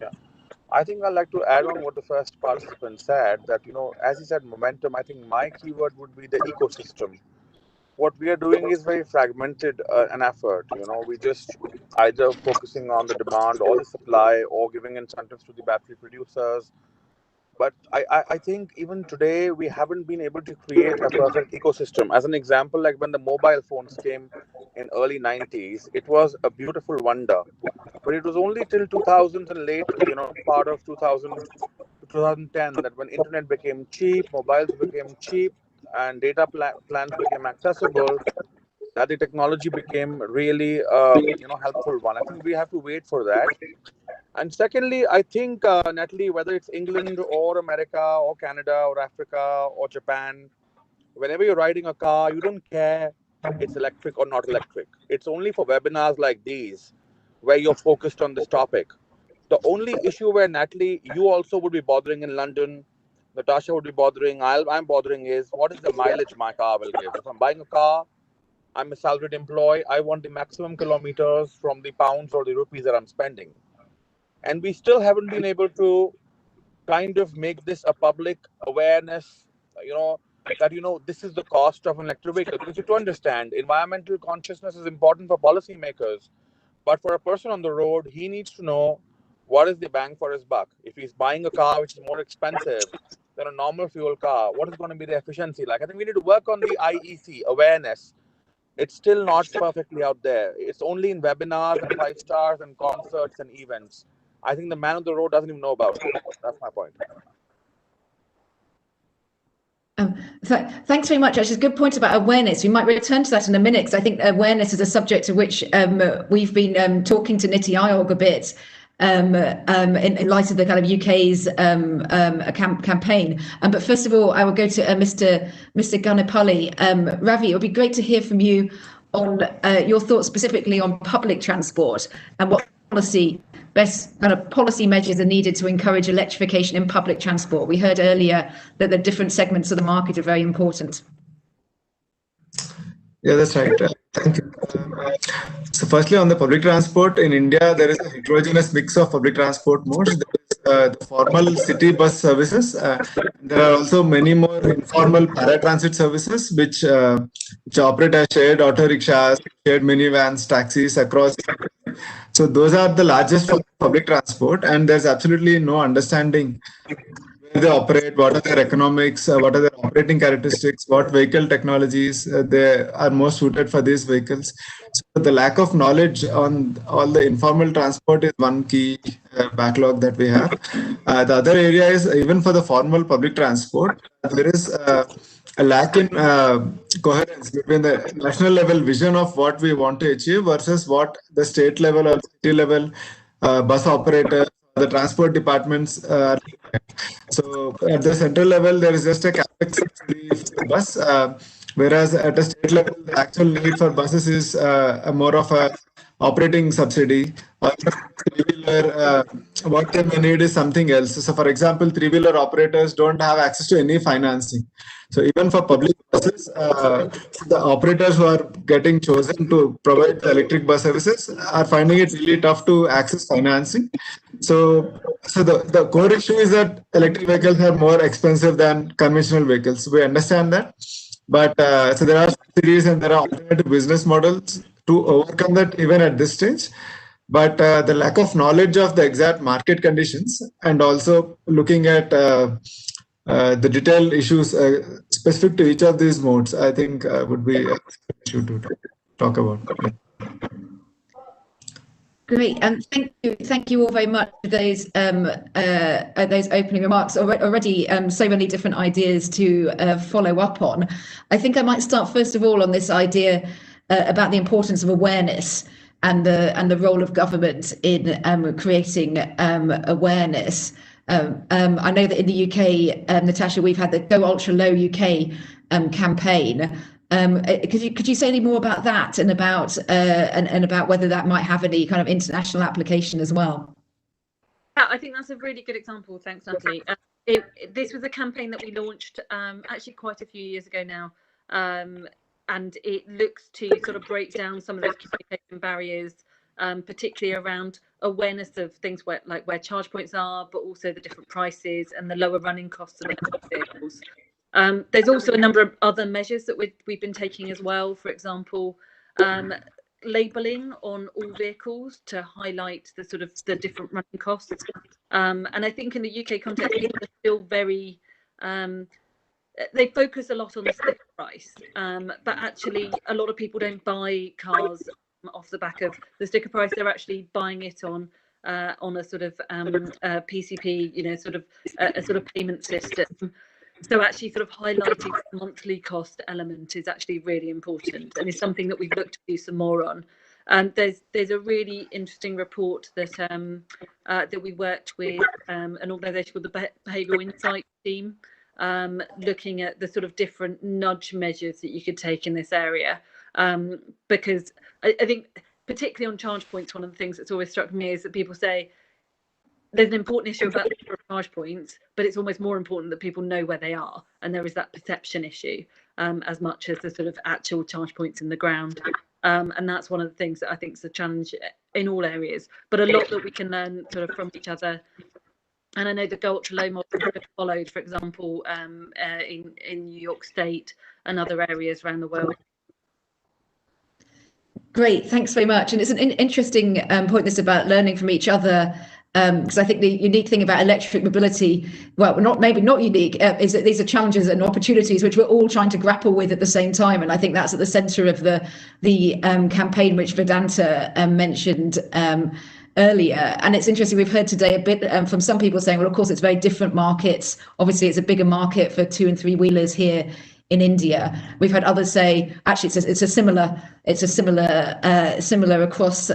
Yeah. I think I'd like to add on what the first participant said, that, as he said, momentum, I think my keyword would be the ecosystem. What we are doing is very fragmented an effort. We just either focusing on the demand or the supply or giving incentives to the battery producers. But I think even today we haven't been able to create a perfect ecosystem. As an example, like when the mobile phones came in early 90s, it was a beautiful wonder. But it was only till 2000 and late, part of 2000 to 2010 that when internet became cheap, mobiles became cheap, and data plans became accessible, that the technology became really, helpful one. I think we have to wait for that. And secondly, I think, Natalie, whether it's England or America or Canada or Africa or Japan, whenever you're riding a car, you don't care it's electric or not electric. It's only for webinars like these where you're focused on this topic. The only issue where, Natalie, you also would be bothering in London, Natasha would be bothering, I'm bothering is, what is the mileage my car will give? If I'm buying a car, I'm a salaried employee, I want the maximum kilometers from the pounds or the rupees that I'm spending. And we still haven't been able to kind of make this a public awareness, that, this is the cost of an electric vehicle. Because to understand, environmental consciousness is important for policymakers. But for a person on the road, he needs to know what is the bang for his buck. If he's buying a car which is more expensive than a normal fuel car, what is going to be the efficiency like? I think we need to work on the IEC awareness. It's still not perfectly out there. It's only in webinars and 5-stars and concerts and events. I think the man on the road doesn't even know about it. That's my point. Thanks very much. Actually, a good point about awareness. We might return to that in a minute, because I think awareness is a subject to which we've been talking to Niti Aayog a bit in light of the kind of UK's campaign. But first of all, I will go to Mr. Ganapalli. Ravi, it would be great to hear from you on your thoughts specifically on public transport and what best kind of policy measures are needed to encourage electrification in public transport. We heard earlier that the different segments of the market are very important. Yeah, that's right. Thank you. So firstly, on the public transport in India, there is a heterogeneous mix of public transport modes. There is the formal city bus services. There are also many more informal paratransit services, which operate as shared auto rickshaws, shared minivans, taxis across. So those are the largest public transport, and there's absolutely no understanding where they operate, what are their economics, what are their operating characteristics, what vehicle technologies they are most suited for these vehicles. So the lack of knowledge on all the informal transport is one key backlog that we have. The other area is, even for the formal public transport, there is a lack in coherence between the national level vision of what we want to achieve versus what the state level or city level bus operators, the transport departments are. So at the central level, there is just a capex subsidy for the bus, whereas at a state level, the actual need for buses is more of a operating subsidy. Or three-wheeler, what they may need is something else. So for example, three-wheeler operators don't have access to any financing. So even for public buses, the operators who are getting chosen to provide the electric bus services are finding it really tough to access financing. So the core issue is that electric vehicles are more expensive than conventional vehicles. We understand that. But so there are subsidies and there are alternative business models to overcome that even at this stage. But the lack of knowledge of the exact market conditions and also looking at the detailed issues specific to each of these modes, I think would be an issue to talk about. Great, and thank you all very much for those opening remarks. Already, so many different ideas to follow up on. I think I might start first of all on this idea about the importance of awareness and the role of government in creating awareness. I know that in the UK, Natasha, we've had the Go Ultra Low UK campaign. Could you say any more about that and about whether that might have any kind of international application as well? Yeah, I think that's a really good example. Thanks, Natalie. This was a campaign that we launched actually quite a few years ago now, and it looks to sort of break down some of those communication barriers, particularly around awareness of things where charge points are, but also the different prices and the lower running costs of the vehicles. There's also a number of other measures that we've been taking as well. For example, labelling on all vehicles to highlight the different running costs. And I think in the UK context, people are still very they focus a lot on the sticker price, but actually a lot of people don't buy cars off the back of the sticker price. They're actually buying it on a sort of PCP, a sort of payment system. So actually sort of highlighting the monthly cost element is actually really important, and is something that we've looked to do some more on. There's a really interesting report that that we worked with an organisation called the Behavioural Insight Team, looking at the sort of different nudge measures that you could take in this area, because I think particularly on charge points, one of the things that's always struck me is that people say there's an important issue about the number of charge points, but it's almost more important that people know where they are, and there is that perception issue as much as the sort of actual charge points in the ground. And that's one of the things that I think is a challenge in all areas, but a lot that we can learn sort of from each other. And I know the Go Ultra Low model has followed, for example, in New York State and other areas around the world. Great, thanks very much. And it's an interesting point, this about learning from each other, because I think the unique thing about electric mobility, well, maybe not unique, is that these are challenges and opportunities which we're all trying to grapple with at the same time. And I think that's at the centre of the campaign which Vedanta mentioned earlier. And it's interesting, we've heard today a bit from some people saying, well, of course, it's very different markets. Obviously, it's a bigger market for 2- and 3-wheelers here in India. We've had others say, actually, it's a similar across,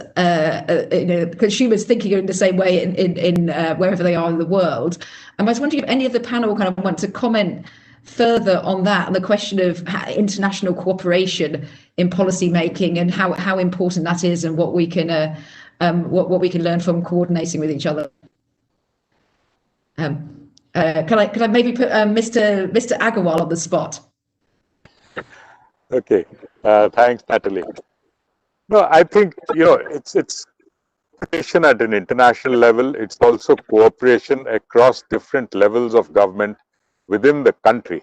consumers thinking in the same way in wherever they are in the world. And I was wondering if any of the panel kind of want to comment further on that, and the question of international cooperation in policy making and how important that is, and what we can learn from coordinating with each other. Can I maybe put Mr. Agarwal on the spot? Okay, thanks, Natalie. No, I think it's cooperation at an international level. It's also cooperation across different levels of government within the country.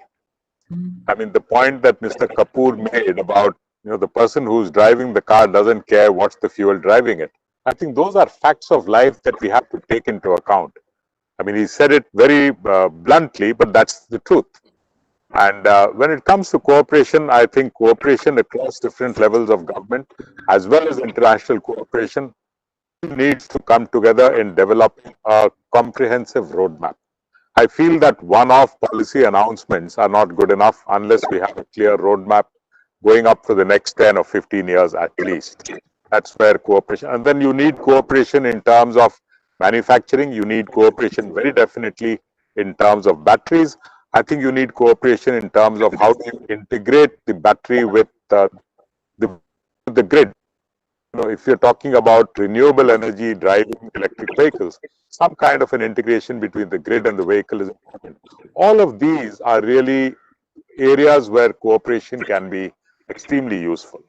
I mean, the point that Mr. Kapoor made about the person who's driving the car doesn't care what's the fuel driving it. I think those are facts of life that we have to take into account. I mean, he said it very bluntly, but that's the truth. And when it comes to cooperation, I think cooperation across different levels of government, as well as international cooperation, needs to come together in developing a comprehensive roadmap. I feel that one-off policy announcements are not good enough unless we have a clear roadmap going up for the next 10 or 15 years at least. That's where cooperation, and then you need cooperation in terms of manufacturing. You need cooperation very definitely in terms of batteries. I think you need cooperation in terms of how do you integrate the battery with the grid. If you're talking about renewable energy driving electric vehicles, some kind of an integration between the grid and the vehicle is important. All of these are really areas where cooperation can be extremely useful.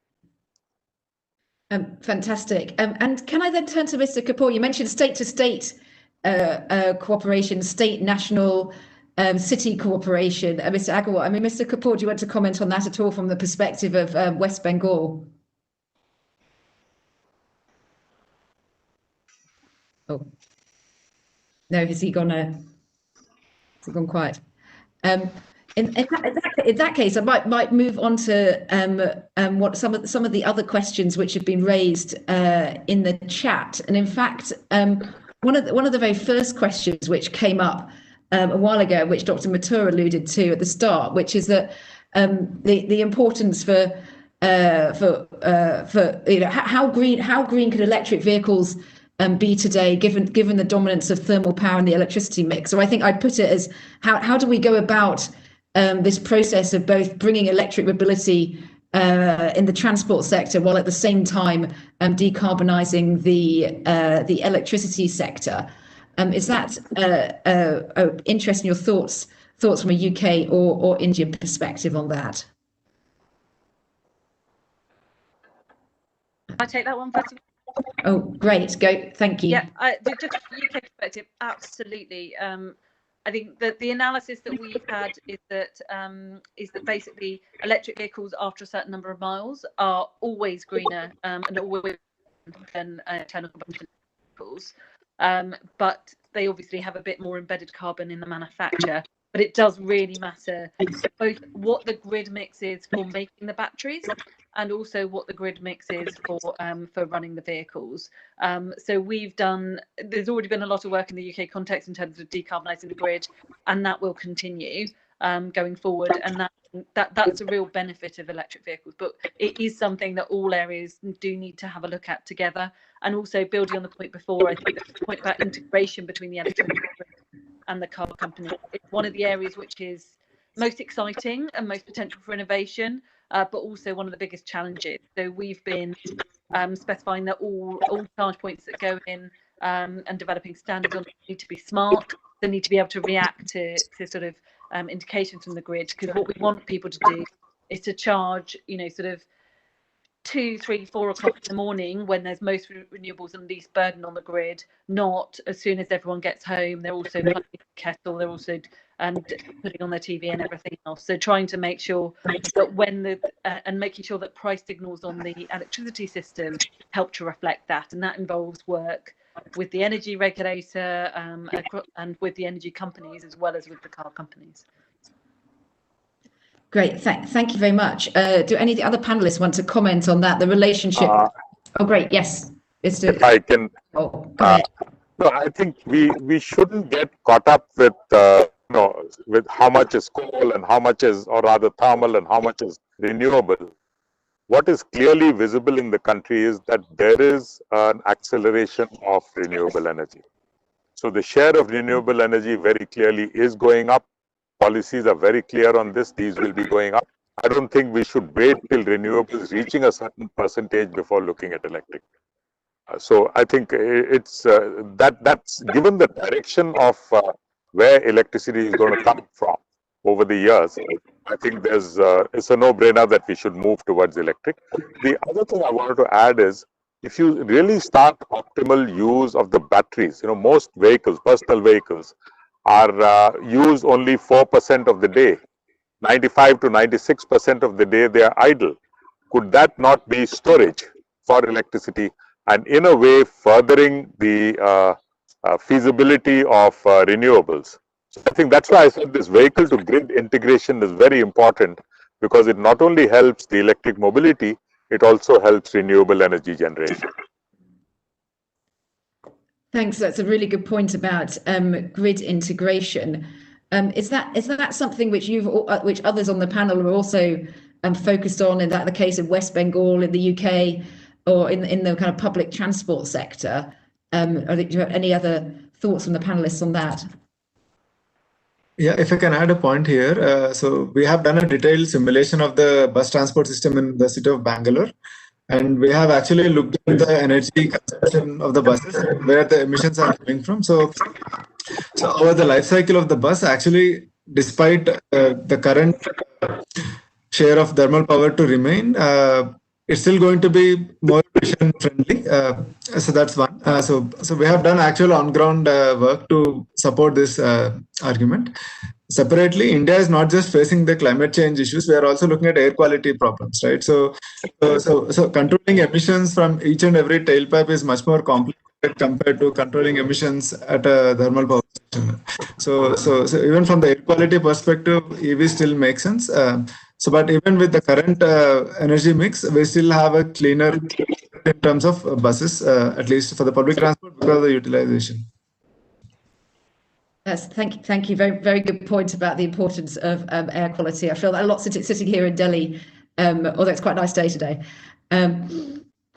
Fantastic. And can I then turn to Mr. Kapoor? You mentioned state-to-state cooperation, state, national, city cooperation. Mr. Agarwal, I mean, Mr. Kapoor, do you want to comment on that at all from the perspective of West Bengal? Oh, no, has he gone quiet? In that case, I might move on to what some of the other questions which have been raised in the chat. And in fact, one of the very first questions which came up a while ago, which Dr. Mathur alluded to at the start, which is that the importance for how green can electric vehicles be today, given the dominance of thermal power in the electricity mix? So I think I'd put it as how do we go about this process of both bringing electric mobility in the transport sector while at the same time decarbonising the electricity sector? Is that interesting? Your thoughts from a UK or Indian perspective on that? I take that one first. Oh, great. Go. Thank you. Yeah, just from a UK perspective, absolutely. I think that the analysis that we've had is that basically electric vehicles after a certain number of miles are always greener and always than internal combustion vehicles, but they obviously have a bit more embedded carbon in the manufacture. But it does really matter both what the grid mix is for making the batteries and also what the grid mix is for running the vehicles. So there's already been a lot of work in the UK context in terms of decarbonising the grid, and that will continue going forward. And that's a real benefit of electric vehicles. But it is something that all areas do need to have a look at together. And also building on the point before, I think the point about integration between the electric grid and the car company is one of the areas which is most exciting and most potential for innovation, but also one of the biggest challenges. So we've been specifying that all charge points that go in and developing standards on need to be smart. They need to be able to react to sort of indications from the grid, because what we want people to do is to charge, sort of 2, 3, 4 o'clock in the morning when there's most renewables and least burden on the grid, not as soon as everyone gets home. They're also plugging the kettle, they're also putting on their TV and everything else. So trying to make sure that and making sure that price signals on the electricity system help to reflect that. And that involves work with the energy regulator and with the energy companies as well as with the car companies. Great, thank you very much. Do any of the other panelists want to comment on that, the relationship? Oh, great, yes. If I can, go ahead. No, I think we shouldn't get caught up with with how much is coal and how much is, or rather thermal, and how much is renewable. What is clearly visible in the country is that there is an acceleration of renewable energy. So the share of renewable energy very clearly is going up. Policies are very clear on this. These will be going up. I don't think we should wait till renewables reaching a certain percentage before looking at electric. So I think it's that's given the direction of where electricity is going to come from over the years. I think it's a no-brainer that we should move towards electric. The other thing I wanted to add is, if you really start optimal use of the batteries, most vehicles, personal vehicles, are used only 4% of the day. 95 to 96% of the day they are idle. Could that not be storage for electricity, and in a way furthering the feasibility of renewables? So I think that's why I said this vehicle to grid integration is very important, because it not only helps the electric mobility, it also helps renewable energy generation. Thanks. That's a really good point about grid integration. Is that something which which others on the panel are also focused on? Is that the case of West Bengal in the UK, or in the kind of public transport sector? Do you have any other thoughts from the panelists on that? Yeah, if I can add a point here. So we have done a detailed simulation of the bus transport system in the city of Bangalore. And we have actually looked at the energy consumption of the buses, where the emissions are coming from. So over the life cycle of the bus, actually, despite the current share of thermal power to remain, it's still going to be more emission friendly. So that's one. So we have done actual on-ground work to support this argument. Separately, India is not just facing the climate change issues; we are also looking at air quality problems, right? So controlling emissions from each and every tailpipe is much more complicated compared to controlling emissions at a thermal power station. So even from the air quality perspective, EV still makes sense. But even with the current energy mix, we still have a cleaner in terms of buses, at least for the public transport, because of the utilization. Yes, thank you. Very, very good point about the importance of air quality. I feel that a lot sitting here in Delhi, although it's quite a nice day today.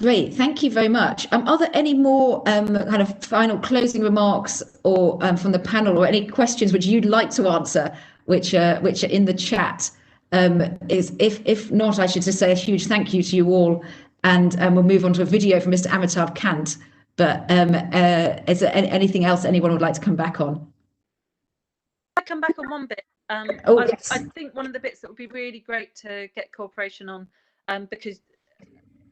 Great, thank you very much. Are there any more kind of final closing remarks or from the panel, or any questions which you'd like to answer, which are in the chat? If not, I should just say a huge thank you to you all, and we'll move on to a video from Mr. Amitabh Kant. But is there anything else anyone would like to come back on? I come back on one bit. Yes. I think one of the bits that would be really great to get cooperation on, because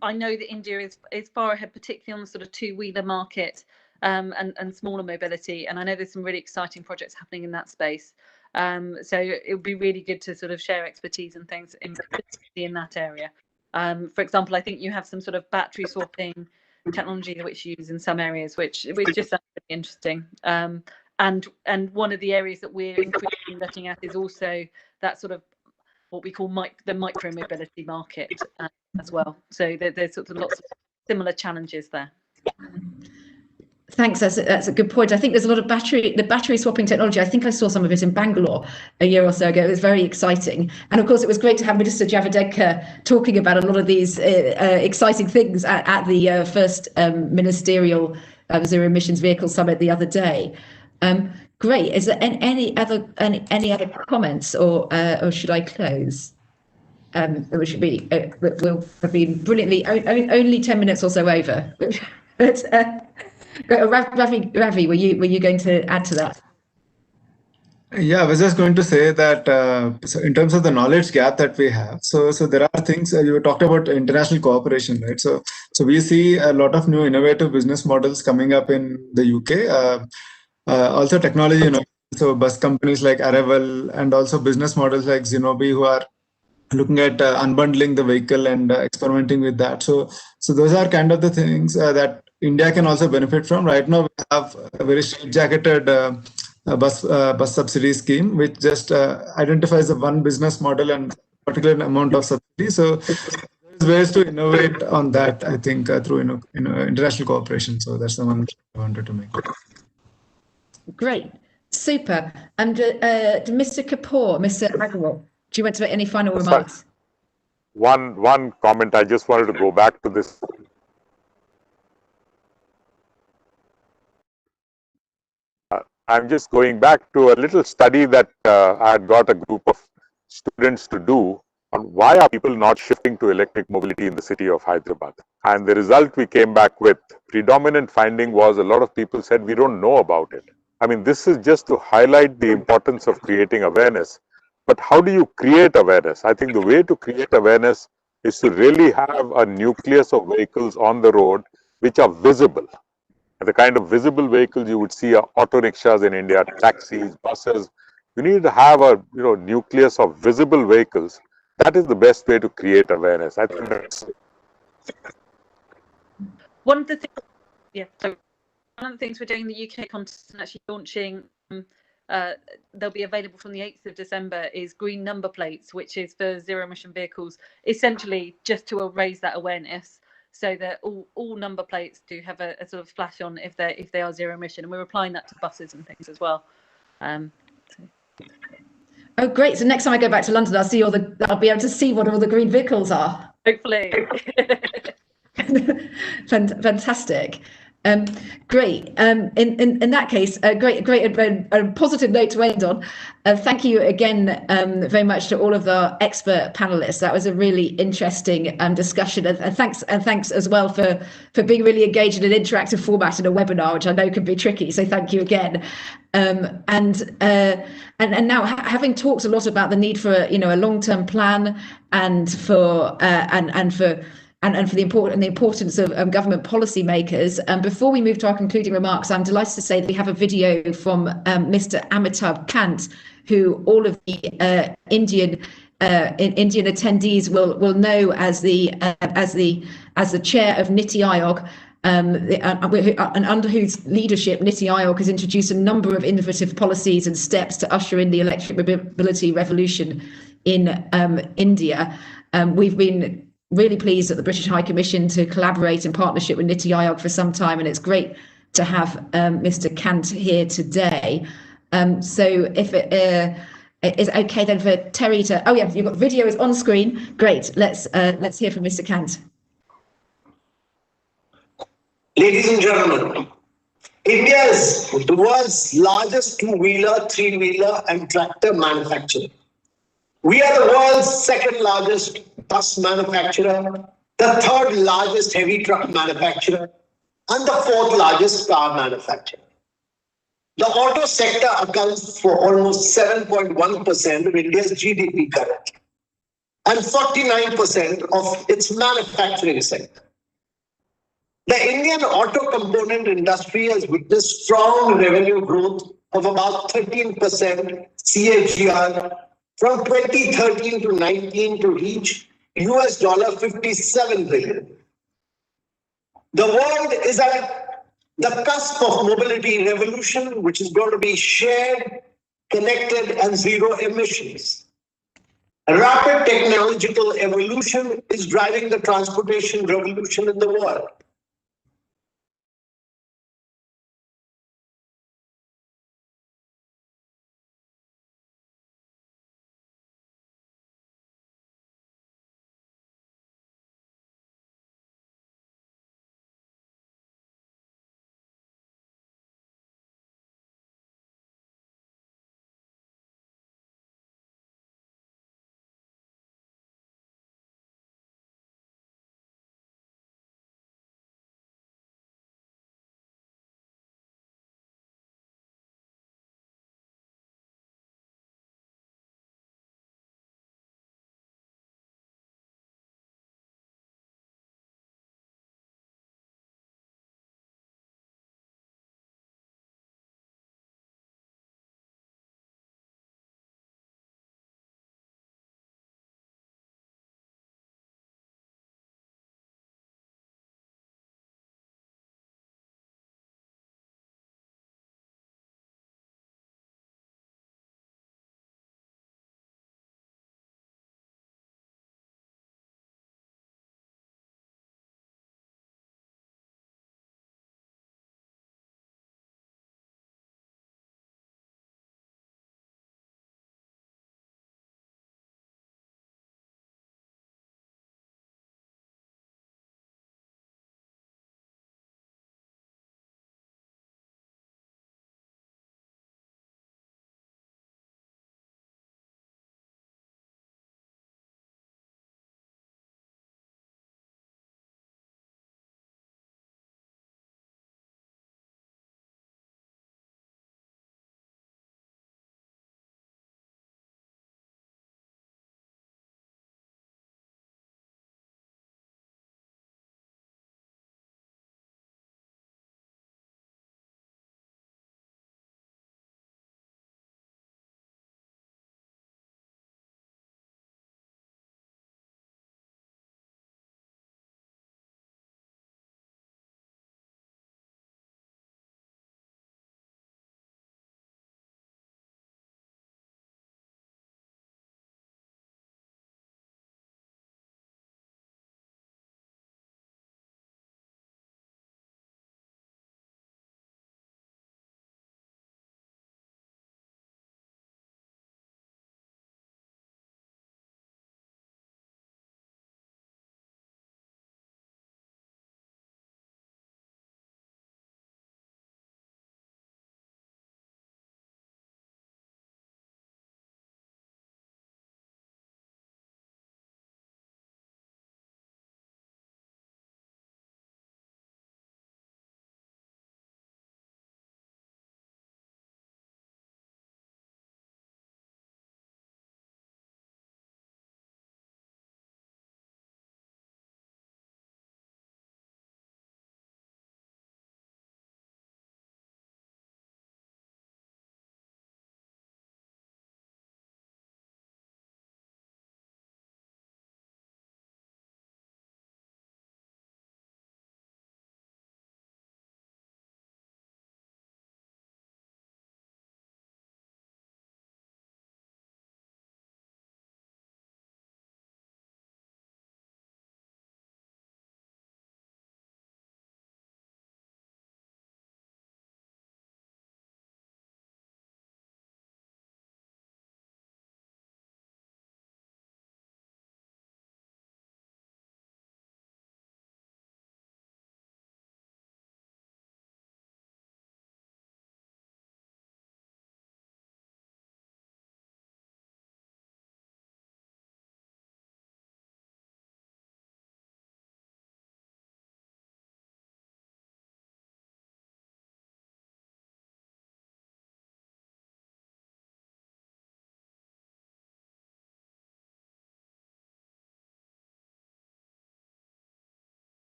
I know that India is far ahead, particularly on the sort of two-wheeler market and smaller mobility. And I know there's some really exciting projects happening in that space. So it would be really good to sort of share expertise and things in that area. For example, I think you have some sort of battery swapping technology which you use in some areas, which just sounds really interesting. And one of the areas that we're increasingly looking at is also that sort of what we call the micro mobility market as well. So there's sort of lots of similar challenges there. Thanks. That's a good point. I think there's a lot of battery swapping technology. I think I saw some of it in Bangalore a year or so ago. It was very exciting. And of course, it was great to have Minister Javadekar talking about a lot of these exciting things at the first ministerial zero emissions vehicle summit the other day. Great. Is there any other comments, or should I close? We should be. We'll have been brilliantly only 10 minutes or so over. But Ravi, were you going to add to that? Yeah, I was just going to say that so in terms of the knowledge gap that we have, so there are things you talked about international cooperation, right? So we see a lot of new innovative business models coming up in the UK. Also technology, so bus companies like Arrival, and also business models like Zenobi, who are looking at unbundling the vehicle and experimenting with that. So those are kind of the things that India can also benefit from. Right now, we have a very straight-jacketed bus subsidy scheme, which just identifies the one business model and particular amount of subsidy. So there's ways to innovate on that, I think, through international cooperation. So that's the one I wanted to make. Great, super. And Mr. Kapoor, Mr. Agarwal, do you want to make any final remarks? One comment. I just wanted to go back to this. I'm just going back to a little study that I had got a group of students to do on why are people not shifting to electric mobility in the city of Hyderabad. And the result we came back with, predominant finding was a lot of people said we don't know about it. I mean, this is just to highlight the importance of creating awareness. But how do you create awareness? I think the way to create awareness is to really have a nucleus of vehicles on the road which are visible. The kind of visible vehicles you would see are auto rickshaws in India, taxis, buses. You need to have a nucleus of visible vehicles. That is the best way to create awareness. I think that's one of the things. Yeah. So one of the things we're doing in the UK context and actually launching. They'll be available from the 8th of December is green number plates, which is for zero emission vehicles, essentially just to raise that awareness, so that all number plates do have a sort of flash on if they are zero emission, and we're applying that to buses and things as well. Oh, great! So next time I go back to London, I'll be able to see what all the green vehicles are. Hopefully. Fantastic. Great. In that case, great, a positive note to end on. Thank you again very much to all of the expert panelists. That was a really interesting discussion, and thanks as well for being really engaged in an interactive format in a webinar, which I know can be tricky. So thank you again. And now, having talked a lot about the need for a long-term plan and for the importance of government policymakers. Before we move to our concluding remarks, I'm delighted to say that we have a video from Mr. Amitabh Kant, who all of the Indian attendees will know as the chair of Niti Aayog. And under whose leadership Niti Aayog has introduced a number of innovative policies and steps to usher in the electric mobility revolution in India. We've been really pleased at the British High Commission to collaborate in partnership with Niti Aayog for some time, and it's great to have Mr. Kant here today. So if it is okay then for Terry to, oh yeah, you've got video is on screen. Great, let's hear from Mr. Kant. Ladies and gentlemen, India is the world's largest two-wheeler, three-wheeler, and tractor manufacturer. We are the world's second largest bus manufacturer, the third largest heavy truck manufacturer, and the fourth largest car manufacturer. The auto sector accounts for almost 7.1% of India's GDP currently, and 49% of its manufacturing sector. The Indian auto component industry has witnessed strong revenue growth of about 13% CAGR from 2013 to 19 to reach $57 billion. The world is at the cusp of mobility revolution, which is going to be shared, connected, and zero emissions. Rapid technological evolution is driving the transportation revolution in the world.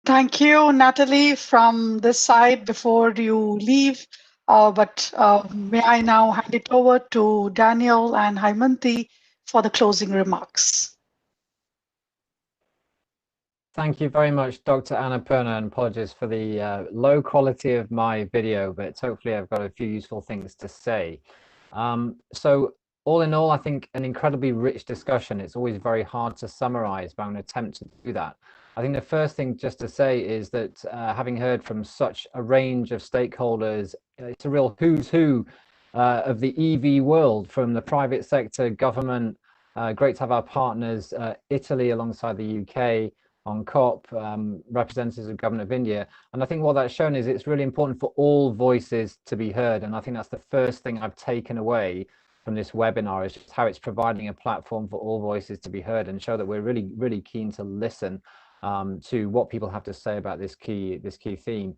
Thank you, Natalie, from this side before you leave. May I now hand it over to Daniel and Haimanti for the closing remarks. Thank you very much, Dr. Annapurna, and apologies for the low quality of my video, but hopefully I've got a few useful things to say. So all in all, I think an incredibly rich discussion. It's always very hard to summarize, but I'm going to attempt to do that. I think the first thing just to say is that having heard from such a range of stakeholders, it's a real who's who of the EV world, from the private sector, government. Great to have our partners, Italy alongside the UK, on COP, representatives of government of India. And I think what that's shown is it's really important for all voices to be heard. And I think that's the first thing I've taken away from this webinar, is just how it's providing a platform for all voices to be heard and show that we're really, really keen to listen to what people have to say about this key theme.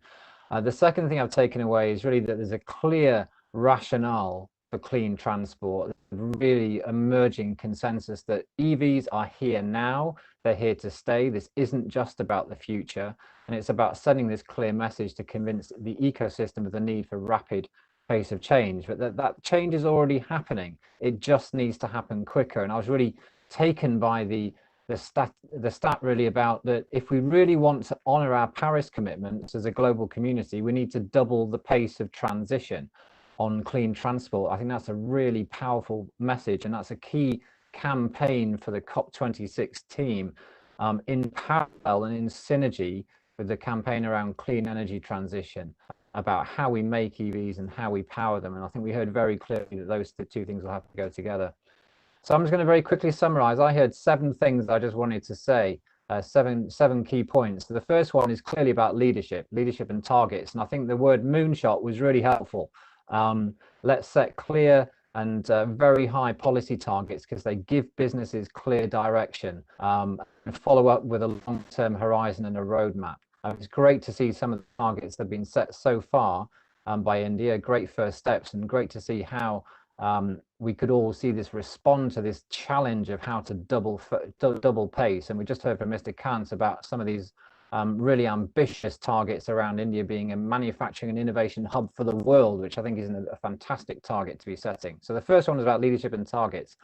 The second thing I've taken away is really that there's a clear rationale for clean transport, really emerging consensus that EVs are here now, they're here to stay. This isn't just about the future, and it's about sending this clear message to convince the ecosystem of the need for rapid pace of change. But that change is already happening. It just needs to happen quicker. And I was really taken by the stat really about that if we really want to honor our Paris commitments as a global community, we need to double the pace of transition on clean transport. I think that's a really powerful message, and that's a key campaign for the COP26 team, in parallel and in synergy with the campaign around clean energy transition, about how we make EVs and how we power them. And I think we heard very clearly that those two things will have to go together. So I'm just going to very quickly summarize. I heard 7 things I just wanted to say, seven key points. So the first one is clearly about leadership and targets. And I think the word moonshot was really helpful. Let's set clear and very high policy targets, because they give businesses clear direction, and follow up with a long-term horizon and a roadmap. It's great to see some of the targets that have been set so far by India, great first steps, and great to see how we could all see this respond to this challenge of how to double pace. And we just heard from Mr. Kant about some of these really ambitious targets around India being a manufacturing and innovation hub for the world, which I think is a fantastic target to be setting. So the first one was about leadership and targets.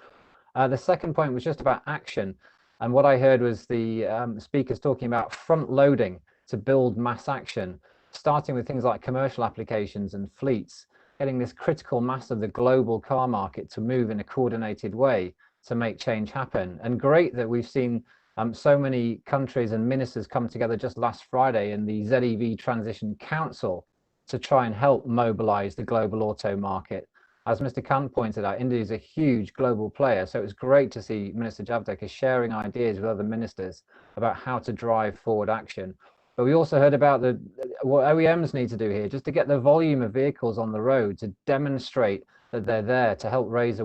The second point was just about action. And what I heard was the speakers talking about front loading to build mass action, starting with things like commercial applications and fleets, getting this critical mass of the global car market to move in a coordinated way to make change happen. And great that we've seen so many countries and ministers come together just last Friday in the ZEV Transition Council to try and help mobilize the global auto market. As Mr. Kant pointed out, India is a huge global player, so it was great to see Minister Javadekar sharing ideas with other ministers about how to drive forward action. But we also heard about what OEMs need to do here, just to get the volume of vehicles on the road, to demonstrate that they're there to help raise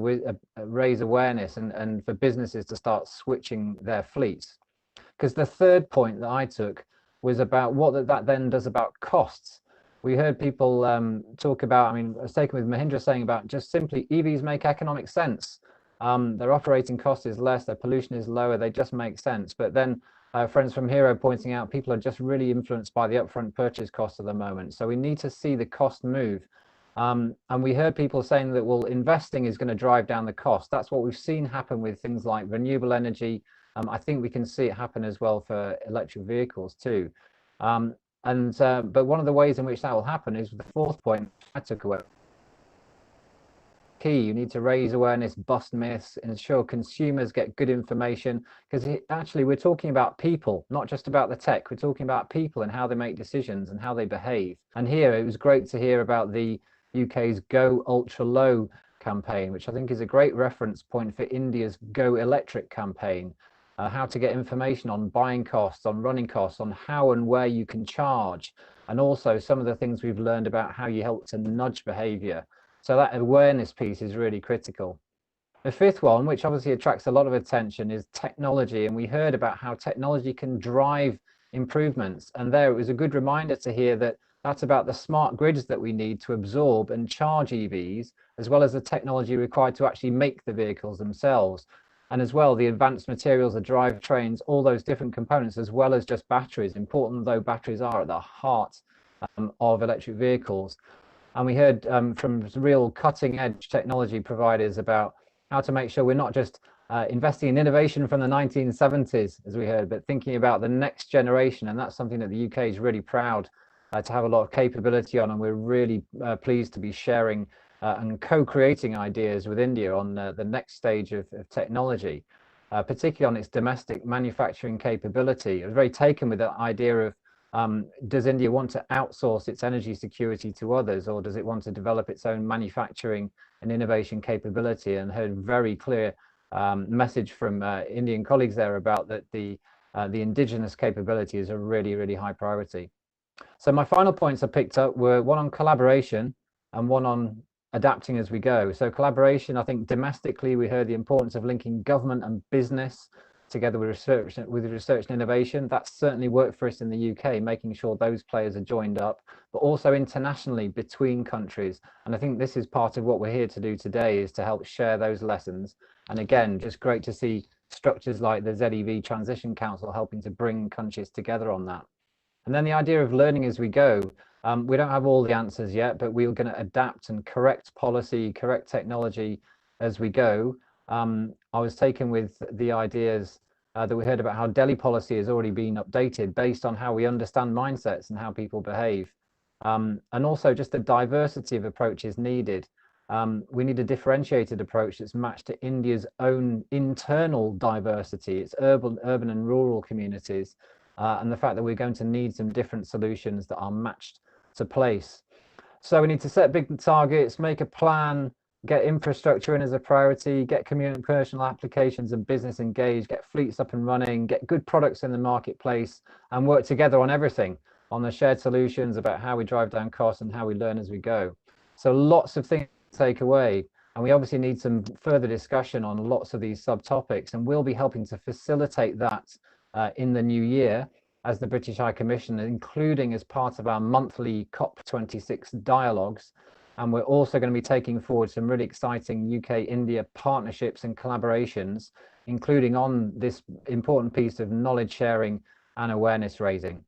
awareness and for businesses to start switching their fleets. Because the third point that I took was about what that then does about costs. We heard people talk about, I mean, I was taken with Mahindra saying about just simply EVs make economic sense. Their operating cost is less, their pollution is lower, they just make sense. But then friends from Hero pointing out people are just really influenced by the upfront purchase cost at the moment. So we need to see the cost move. And we heard people saying that, well, investing is going to drive down the cost. That's what we've seen happen with things like renewable energy. I think we can see it happen as well for electric vehicles too. But one of the ways in which that will happen is the fourth point I took away. Key, you need to raise awareness, bust myths, ensure consumers get good information, because actually we're talking about people, not just about the tech. We're talking about people and how they make decisions and how they behave. And here it was great to hear about the UK's Go Ultra Low campaign, which I think is a great reference point for India's Go Electric campaign. How to get information on buying costs, on running costs, on how and where you can charge, and also some of the things we've learned about how you help to nudge behavior. So that awareness piece is really critical. The fifth one, which obviously attracts a lot of attention, is technology. And we heard about how technology can drive improvements. And there it was a good reminder to hear that that's about the smart grids that we need to absorb and charge EVs, as well as the technology required to actually make the vehicles themselves. And as well, the advanced materials, the drivetrains, all those different components, as well as just batteries, important though batteries are at the heart of electric vehicles. And we heard from real cutting edge technology providers about how to make sure we're not just investing in innovation from the 1970s, as we heard, but thinking about the next generation. And that's something that the UK is really proud to have a lot of capability on. And we're really pleased to be sharing and co-creating ideas with India on the next stage of technology, particularly on its domestic manufacturing capability. I was very taken with the idea of does India want to outsource its energy security to others, or does it want to develop its own manufacturing and innovation capability? And heard very clear message from Indian colleagues there about that the indigenous capability is a really, really high priority. So my final points I picked up were one on collaboration and one on adapting as we go. So collaboration, I think domestically we heard the importance of linking government and business together with research and innovation. That's certainly worked for us in the UK, making sure those players are joined up, but also internationally between countries. And I think this is part of what we're here to do today, is to help share those lessons. And again, just great to see structures like the ZEV Transition Council helping to bring countries together on that. And then the idea of learning as we go. We don't have all the answers yet, but we're going to adapt and correct policy, correct technology as we go. I was taken with the ideas that we heard about how Delhi policy has already been updated based on how we understand mindsets and how people behave. And also just the diversity of approaches needed. We need a differentiated approach that's matched to India's own internal diversity, its urban and rural communities, and the fact that we're going to need some different solutions that are matched to place. So we need to set big targets, make a plan, get infrastructure in as a priority, get commercial applications and business engaged, get fleets up and running, get good products in the marketplace, and work together on everything, on the shared solutions about how we drive down costs and how we learn as we go. So lots of things to take away. And we obviously need some further discussion on lots of these subtopics, and we'll be helping to facilitate that in the new year as the British High Commission, including as part of our monthly COP26 dialogues. And we're also going to be taking forward some really exciting UK-India partnerships and collaborations, including on this important piece of knowledge sharing and awareness raising.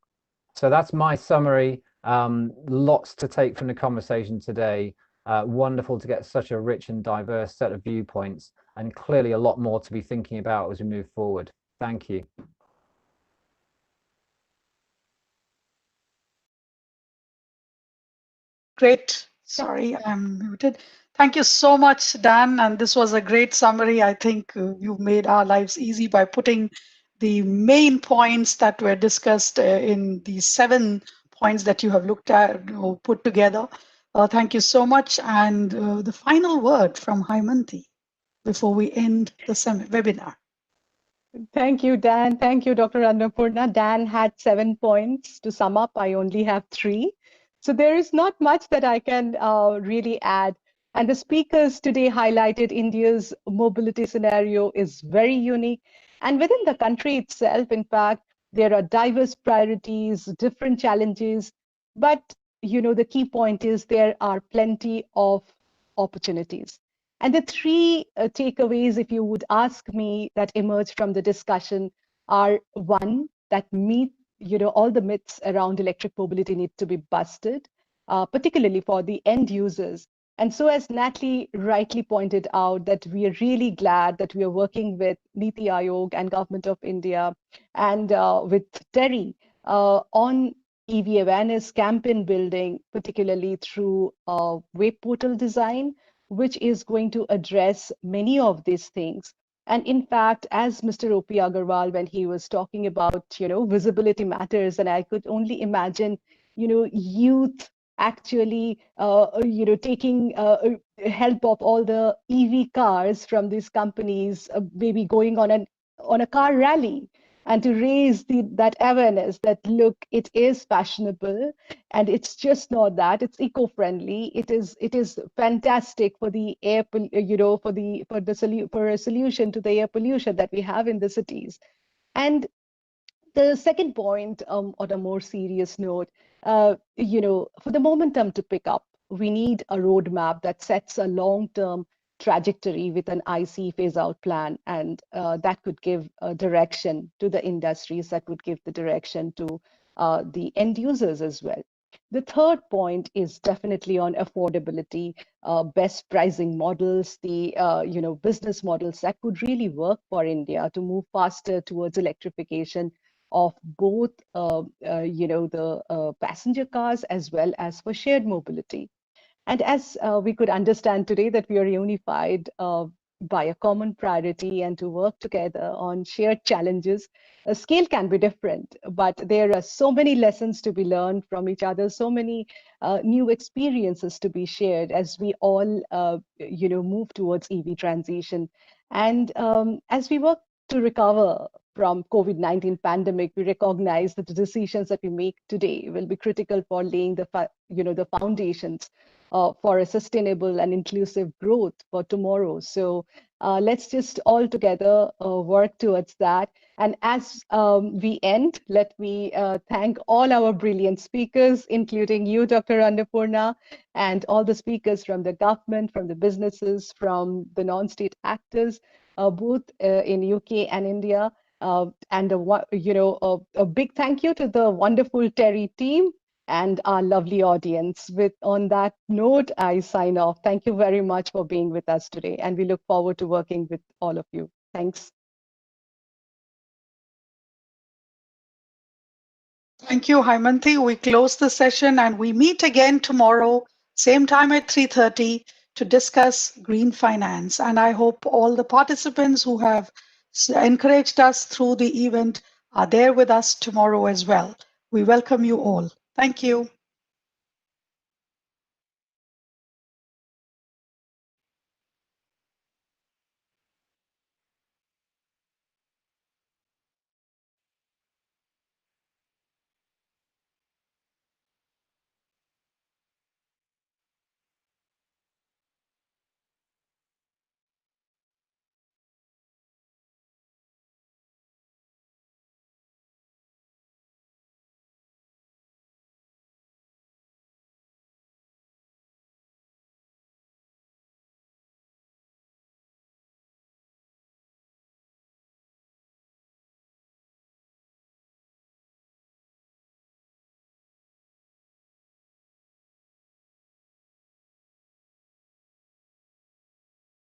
So that's my summary. Lots to take from the conversation today. Wonderful to get such a rich and diverse set of viewpoints, and clearly a lot more to be thinking about as we move forward. Thank you. Great. Sorry, I'm muted. Thank you so much, Dan. And this was a great summary. I think you made our lives easy by putting the main points that were discussed in the 7 points that you have looked at or put together. Thank you so much. And the final word from Haimanti before we end the webinar. Thank you, Dan. Thank you, Dr. Annapurna. Dan had 7 points. To sum up, I only have 3. So there is not much that I can really add. And the speakers today highlighted India's mobility scenario is very unique. And within the country itself, in fact, there are diverse priorities, different challenges. But, you know, the key point is there are plenty of opportunities. And the 3 takeaways, if you would ask me, that emerge from the discussion are: 1, that all the myths around electric mobility need to be busted, particularly for the end users. And so, as Natalie rightly pointed out, that we are really glad that we are working with Niti Aayog and Government of India and with TERI on EV awareness campaign building, particularly through web portal design, which is going to address many of these things. And in fact, as Mr. O.P. Agarwal, when he was talking about, visibility matters, and I could only imagine, youth actually, taking help of all the EV cars from these companies, maybe going on a car rally, and to raise that awareness that, look, it is fashionable, and it's just not that, it's eco-friendly. It is fantastic for the air, for a solution to the air pollution that we have in the cities. And the second point, on a more serious note, for the momentum to pick up, we need a roadmap that sets a long-term trajectory with an IC phase-out plan, and that could give a direction to the industries, that would give the direction to the end users as well. The third point is definitely on affordability, best pricing models, the business models that could really work for India to move faster towards electrification of both the passenger cars as well as for shared mobility. And as we could understand today that we are unified by a common priority and to work together on shared challenges, scale can be different, but there are so many lessons to be learned from each other, so many new experiences to be shared as we all move towards EV transition. And as we work to recover from COVID-19 pandemic, we recognize that the decisions that we make today will be critical for laying the foundations for a sustainable and inclusive growth for tomorrow. So let's just all together work towards that. And as we end, let me thank all our brilliant speakers, including you, Dr. Annapurna, and all the speakers from the government, from the businesses, from the non-state actors, both in UK and India. And a big thank you to the wonderful Terry team and our lovely audience. On that note, I sign off. Thank you very much for being with us today, and we look forward to working with all of you. Thanks. Thank you, Haimanthi. We close the session and we meet again tomorrow, same time at 3:30 to discuss green finance. And I hope all the participants who have encouraged us through the event are there with us tomorrow as well. We welcome you all. Thank you.